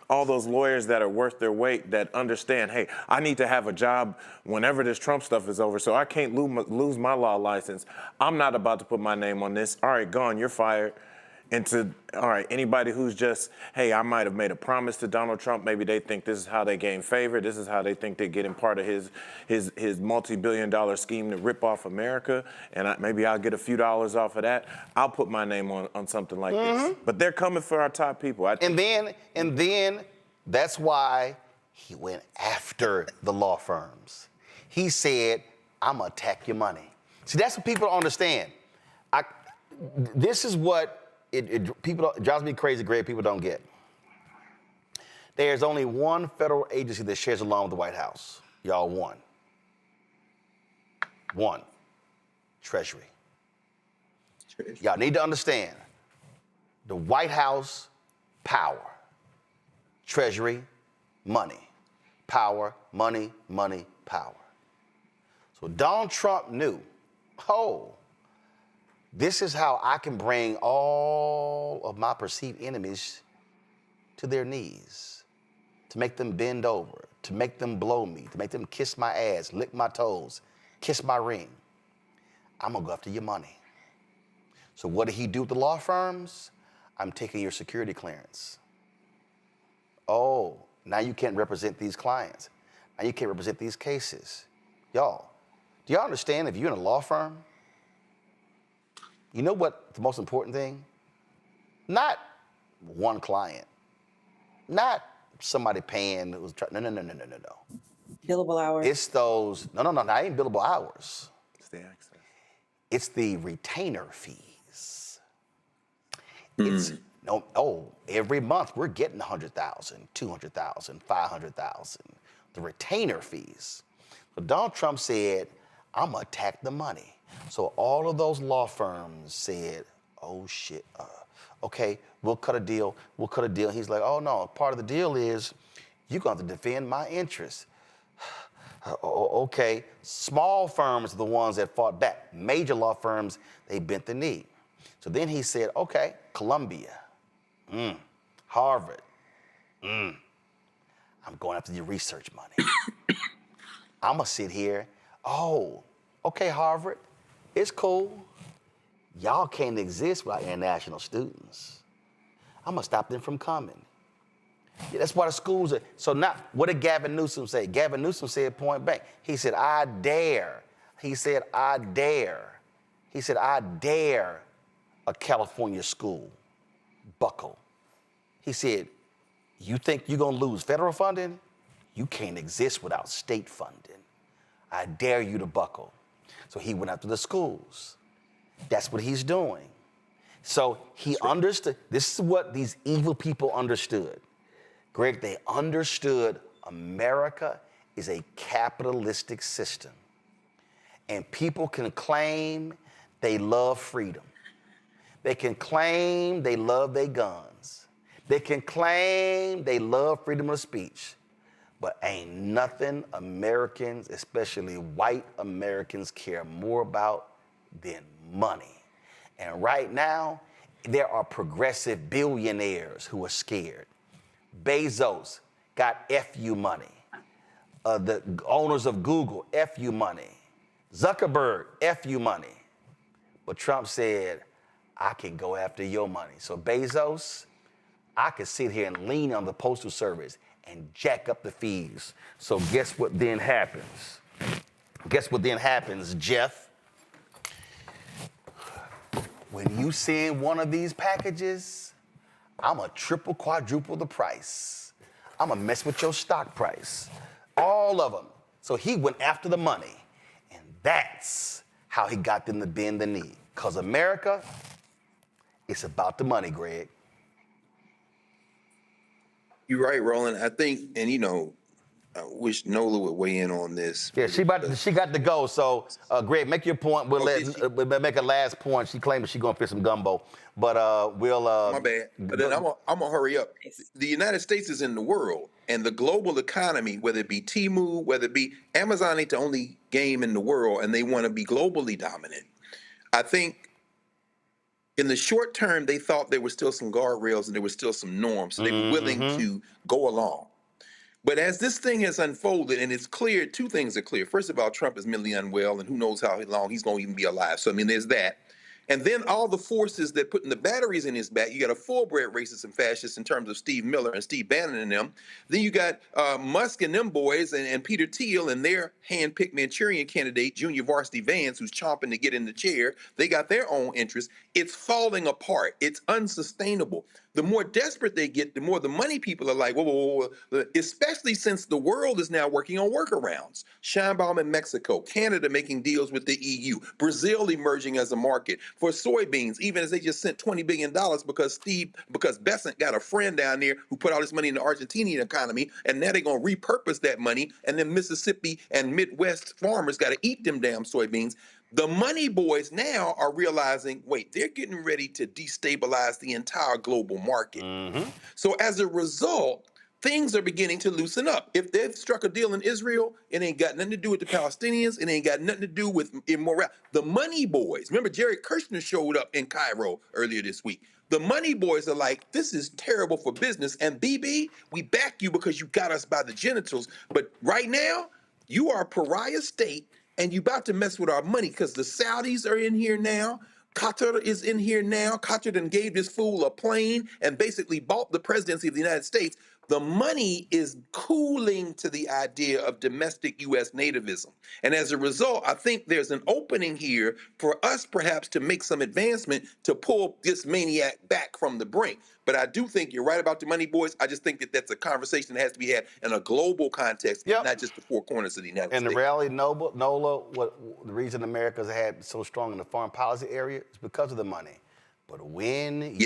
all those lawyers that are worth their weight, that understand, hey, I need to have a job whenever this Trump stuff is over, so I can't lose my law license. I'm not about to put my name on this. All right, gone, you're fired. All right, anybody who's just, hey, I might have made a promise to Donald Trump. Maybe they think this is how they gain favor. This is how they think they're getting part of his multi-billion-dollar scheme to rip off America. And maybe I'll get a few dollars off of that. I'll put my name on something like this. But they're coming for our top people. And then that's why he went after the law firms. He said, I'm going to attack your money. See, that's what people don't understand. This is what people drives me crazy, Greg, people don't get. There's only one federal agency that shares a lawn with the White House. Y'all, one. Treasury. Y'all need to understand, the White House, power. Treasury, money. Power, money, money, power. So Donald Trump knew, this is how I can bring all of my perceived enemies to their knees, to make them bend over, to make them blow me, to make them kiss my ass, lick my toes, kiss my ring. I'm gonna go after your money. So what did he do with the law firms? I'm taking your security clearance. Oh, now you can't represent these clients. Now you can't represent these cases. Y'all, do y'all understand if you're in a law firm, you know what the most important thing? Not one client, not somebody paying who's trying, no. Billable hours. It's those, no, I ain't billable hours. It's the access. It's the retainer fees. It's, every month we're getting 100,000, 200,000, 500,000, the retainer fees. But Donald Trump said, I'm gonna attack the money. So all of those law firms said, oh shit, okay, we'll cut a deal. He's like, oh no, part of the deal is you're going to defend my interests. Okay, small firms are the ones that fought back. Major law firms, they bent the knee. So then he said, okay, Columbia, Harvard, I'm going after your research money. I'm gonna sit here, okay, Harvard, it's cool. Y'all can't exist without international students. I'm gonna stop them from coming. Yeah, that's why the schools are. So now, what did Gavin Newsom say? Gavin Newsom said point blank. He said, I dare. He said, I dare. He said, I dare a California school buckle. He said, you think you're gonna lose federal funding? You can't exist without state funding. I dare you to buckle. So he went after the schools. That's what he's doing. So he understood, this is what these evil people understood. Greg, they understood America is a capitalistic system. And people can claim they love freedom. They can claim they love their guns. They can claim they love freedom of speech. But ain't nothing Americans, especially white Americans, care more about than money. And right now, there are progressive billionaires who are scared. Bezos got FU money. The owners of Google, FU money. Zuckerberg, FU money. But Trump said, I can go after your money. So Bezos, I could sit here and lean on the Postal Service and jack up the fees. So guess what then happens? Guess what then happens, Jeff? When you send one of these packages, I'm a triple, quadruple the price. I'm gonna mess with your stock price. All of them. So he went after the money. And that's how he got them to bend the knee. Because America, it's about the money, Greg. You're right, Roland. I think, and I wish Nola would weigh in on this. Yeah, she got to go. So, Greg, make your point. We'll make a last point. She claimed that she's gonna fit some gumbo, but we'll. My bad. But then I'm gonna hurry up. The United States is in the world, and the global economy, whether it be Temu, whether it be Amazon, ain't the only game in the world, and they want to be globally dominant. I think. In the short term, they thought there were still some guardrails and there were still some norms, so they were willing to go along. But as this thing has unfolded, and it's clear, two things are clear. First of all, Trump is mentally unwell, and who knows how long he's going to even be alive. So, I mean, there's that. And then all the forces that putting the batteries in his back, you got a full-bred racist and fascist in terms of Steve Miller and Steve Bannon and them. Then you got Musk and them boys and Peter Thiel and their hand-picked Manchurian candidate, Junior Varsity Vance, who's chomping to get in the chair. They got their own interests. It's falling apart. It's unsustainable. The more desperate they get, the more the money people are like, whoa, especially since the world is now working on workarounds. Scheinbaum in Mexico, Canada making deals with the EU, Brazil emerging as a market for soybeans, even as they just sent $20 billion because Besant got a friend down there who put all this money in the Argentinian economy, and now they're going to repurpose that money, and then Mississippi and Midwest farmers got to eat them damn soybeans. The money boys now are realizing, wait, they're getting ready to destabilize the entire global market. So as a result, things are beginning to loosen up. If they've struck a deal in Israel, it ain't got nothing to do with the Palestinians. It ain't got nothing to do with immorality. The money boys, remember Jared Kushner showed up in Cairo earlier this week. The money boys are like, this is terrible for business. And BB, we back you because you got us by the genitals. But right now, you are a pariah state and you about to mess with our money because the Saudis are in here now. Qatar is in here now. Qatar done gave this fool a plane and basically bought the presidency of the United States. The money is cooling to the idea of domestic U.S. nativism. And as a result, I think there's an opening here for us perhaps to make some advancement to pull this maniac back from the brink. But I do think you're right about the money boys. I just think that that's a conversation that has to be had in a global context, not just the four corners of the United States. And the reality, Nola, the reason America's had so strong in the foreign policy area is because of the money. But when,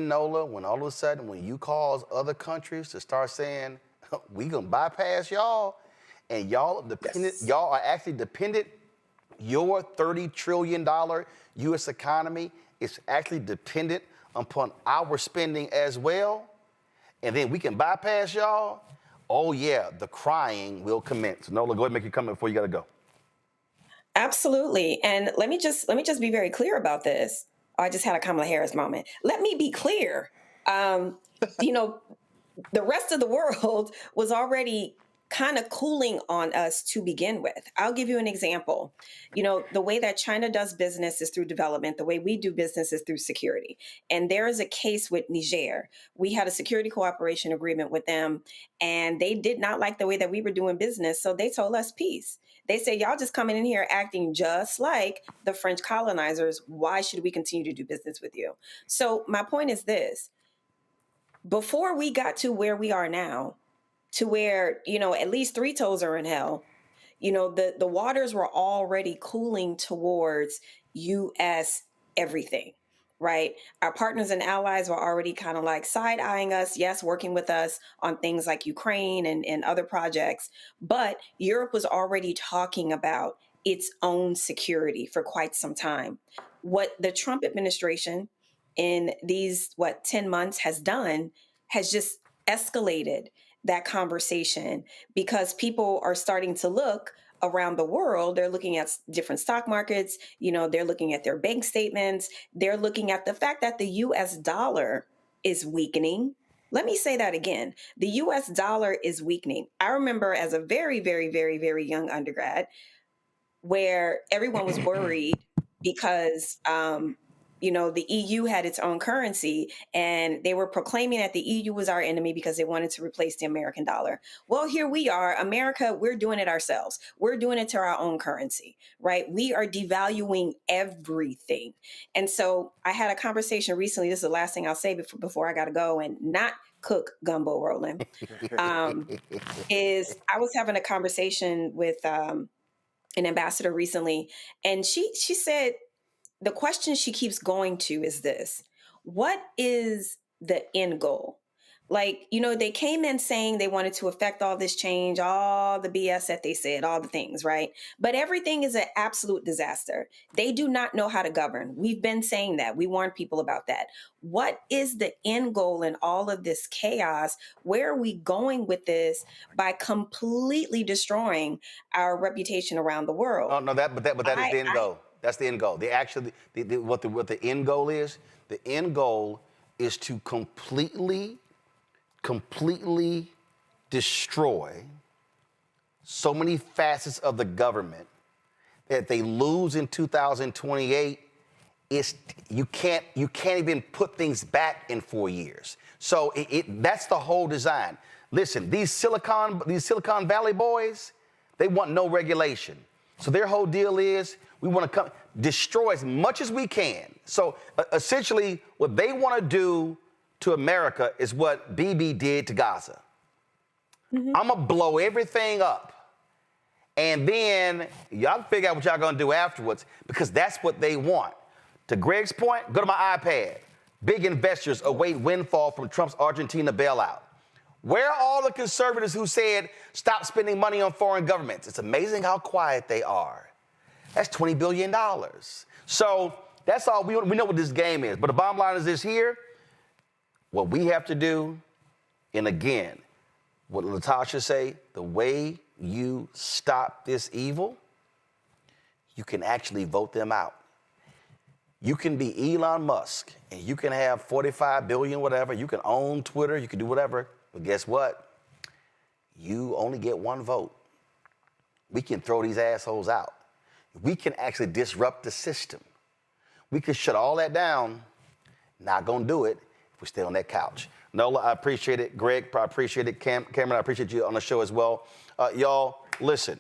Nola, when all of a sudden, when you cause other countries to start saying, we gonna bypass y'all, and y'all are actually dependent, your $30 trillion U.S. economy is actually dependent upon our spending as well, and then we can bypass y'all, oh yeah, the crying will commence. Nola, go ahead and make your comment before you gotta go. Absolutely. And let me just be very clear about this. I just had a Kamala Harris moment. Let me be clear. You know, the rest of the world was already kind of cooling on us to begin with. I'll give you an example. You know, the way that China does business is through development. The way we do business is through security. And there is a case with Niger. We had a security cooperation agreement with them, and they did not like the way that we were doing business. So they told us peace. They say, y'all just coming in here acting just like the French colonizers. Why should we continue to do business with you? So my point is this. Before we got to where we are now, to where, you know, at least 3 toes are in hell, you know, the waters were already cooling towards U.S. everything, right? Our partners and allies were already kind of like side-eyeing us, yes, working with us on things like Ukraine and other projects, but Europe was already talking about its own security for quite some time. What the Trump administration in these, 10 months has done has just escalated that conversation, because people are starting to look around the world. They're looking at different stock markets, you know, they're looking at their bank statements, they're looking at the fact that the US dollar is weakening. Let me say that again. The US dollar is weakening. I remember as a very, very, very, very young where everyone was worried because, you know, the EU had its own currency and they were proclaiming that the EU was our enemy because they wanted to replace the American dollar. Well, here we are, America, we're doing it ourselves. We're doing it to our own currency, right? We are devaluing everything. And so I had a conversation recently, this is the last thing I'll say before I got to go and not cook gumbo, Roland, is I was having a conversation with an ambassador recently, and she said, the question she keeps going to is this: what is the end goal? Like, you know, they came in saying they wanted to affect all this change, all the BS that they said, all the things, right? But everything is an absolute disaster. They do not know how to govern. We've been saying that. We warned people about that. What is the end goal in all of this chaos? Where are we going with this by completely destroying our reputation around the world? No, that is the end goal. That's the end goal. What the end goal is? The end goal is to completely destroy so many facets of the government that they lose in 2028. You can't even put things back in 4 years. So that's the whole design. Listen, these Silicon Valley boys, they want no regulation. So their whole deal is, we want to destroy as much as we can. So essentially, what they want to do to America is what Bibi did to Gaza. I'm going to blow everything up. And then y'all figure out what y'all going to do afterwards, because that's what they want. To Greg's point, go to my iPad. Big investors await windfall from Trump's Argentina bailout. Where are all the conservatives who said, stop spending money on foreign governments? It's amazing how quiet they are. That's $20 billion. So that's all we know what this game is. But the bottom line is this here. What we have to do, and again, what LaTosha say, the way you stop this evil, you can actually vote them out. You can be Elon Musk, and you can have 45 billion, whatever. You can own Twitter. You can do whatever. But guess what? You only get one vote. We can throw these assholes out. We can actually disrupt the system. We can shut all that down. Not gonna do it if we stay on that couch. Nola, I appreciate it. Greg, I appreciate it. Cameron, I appreciate you on the show as well. Y'all, listen.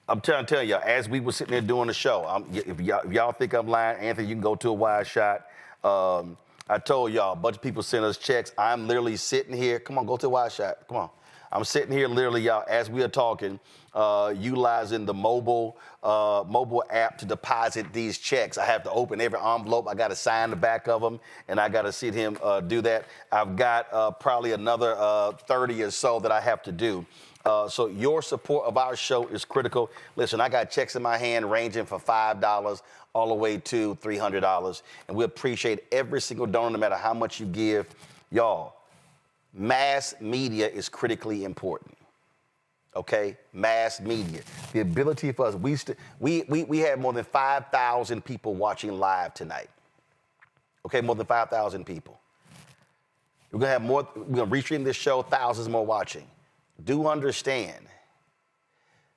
I'm trying to tell y'all, as we were sitting there doing the show, if y'all think I'm lying, Anthony, you can go to a wide shot. I told y'all, a bunch of people sent us checks. I'm literally sitting here. Come on, go to a wide shot. Come on. I'm sitting here literally, y'all, as we are talking, utilizing the mobile app to deposit these checks. I have to open every envelope. I got to sign the back of them, and I got to see him do that. I've got probably another 30 or so that I have to do. So your support of our show is critical. Listen, I got checks in my hand ranging from $5 all the way to $300, and we appreciate every single donor, no matter how much you give. Y'all, mass media is critically important. Okay, mass media, the ability for us. We had more than 5,000 people watching live tonight. Okay, more than 5,000 people. We're gonna have more. We're gonna restream this show, thousands more watching. Do understand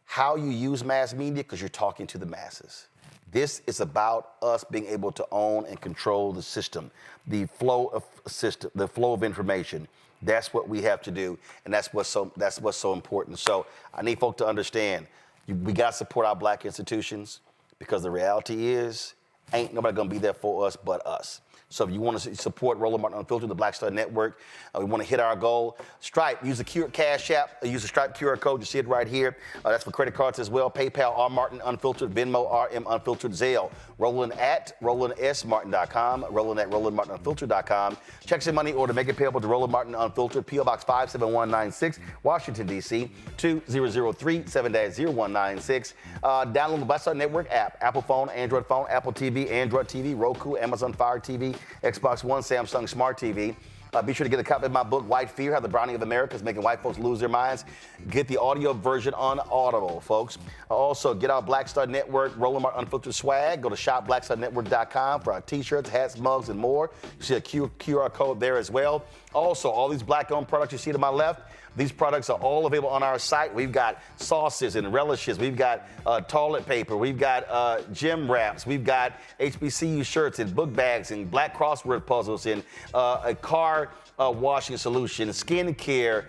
how you use mass media, because you're talking to the masses. This is about us being able to own and control the system, the flow of information. That's what we have to do, and that's what's so important. So I need folk to understand, we got to support our black institutions, because the reality is, ain't nobody gonna be there for us but us. So if you want to support Roland Martin Unfiltered, the Black Star Network, we want to hit our goal. Stripe, use the Cash App, use the Stripe QR code. You see it right here. That's for credit cards as well. PayPal, R Martin Unfiltered, Venmo, RM Unfiltered, Zelle. Roland at RolandSMartin.com, Roland at RolandMartinUnfiltered.com. Checks and money order, make it payable to Roland Martin Unfiltered, P.O. Box 57196, Washington, D.C., 20037 7-0196. Download the Black Star Network app, Apple phone, Android phone, Apple TV, Android TV, Roku, Amazon Fire TV, Xbox One, Samsung Smart TV. Be sure to get a copy of my book, White Fear, How the Browning of America is Making White Folks Lose Their Minds. Get the audio version on Audible, folks. Also, get our Black Star Network, Roland Martin Unfiltered swag. Go to shopblackstarnetwork.com for our t-shirts, hats, mugs, and more. You see a QR code there as well. Also, all these black-owned products you see to my left, these products are all available on our site. We've got sauces and relishes. We've got toilet paper. We've got gym wraps. We've got HBCU shirts and book bags and black crossword puzzles and a car washing solution, skincare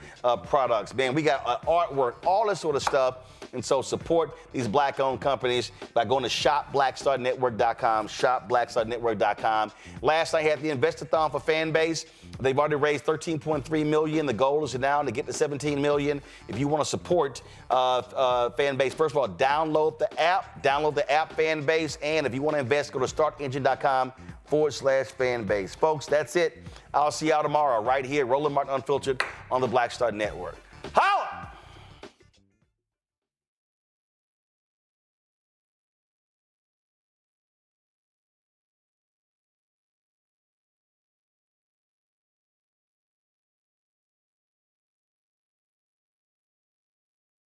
products. Man, we got artwork, all this sort of stuff. And so support these black-owned companies by going to shopblackstarnetwork.com, shopblackstarnetwork.com. Last night, I had the Investathon for Fanbase. They've already raised $13.3 million. The goal is now to get to $17 million. If you want to support Fanbase, first of all, download the app, Fanbase. And if you want to invest, go to startengine.com/Fanbase. Folks, that's it. I'll see y'all tomorrow right here, Roland Martin Unfiltered on the Black Star Network.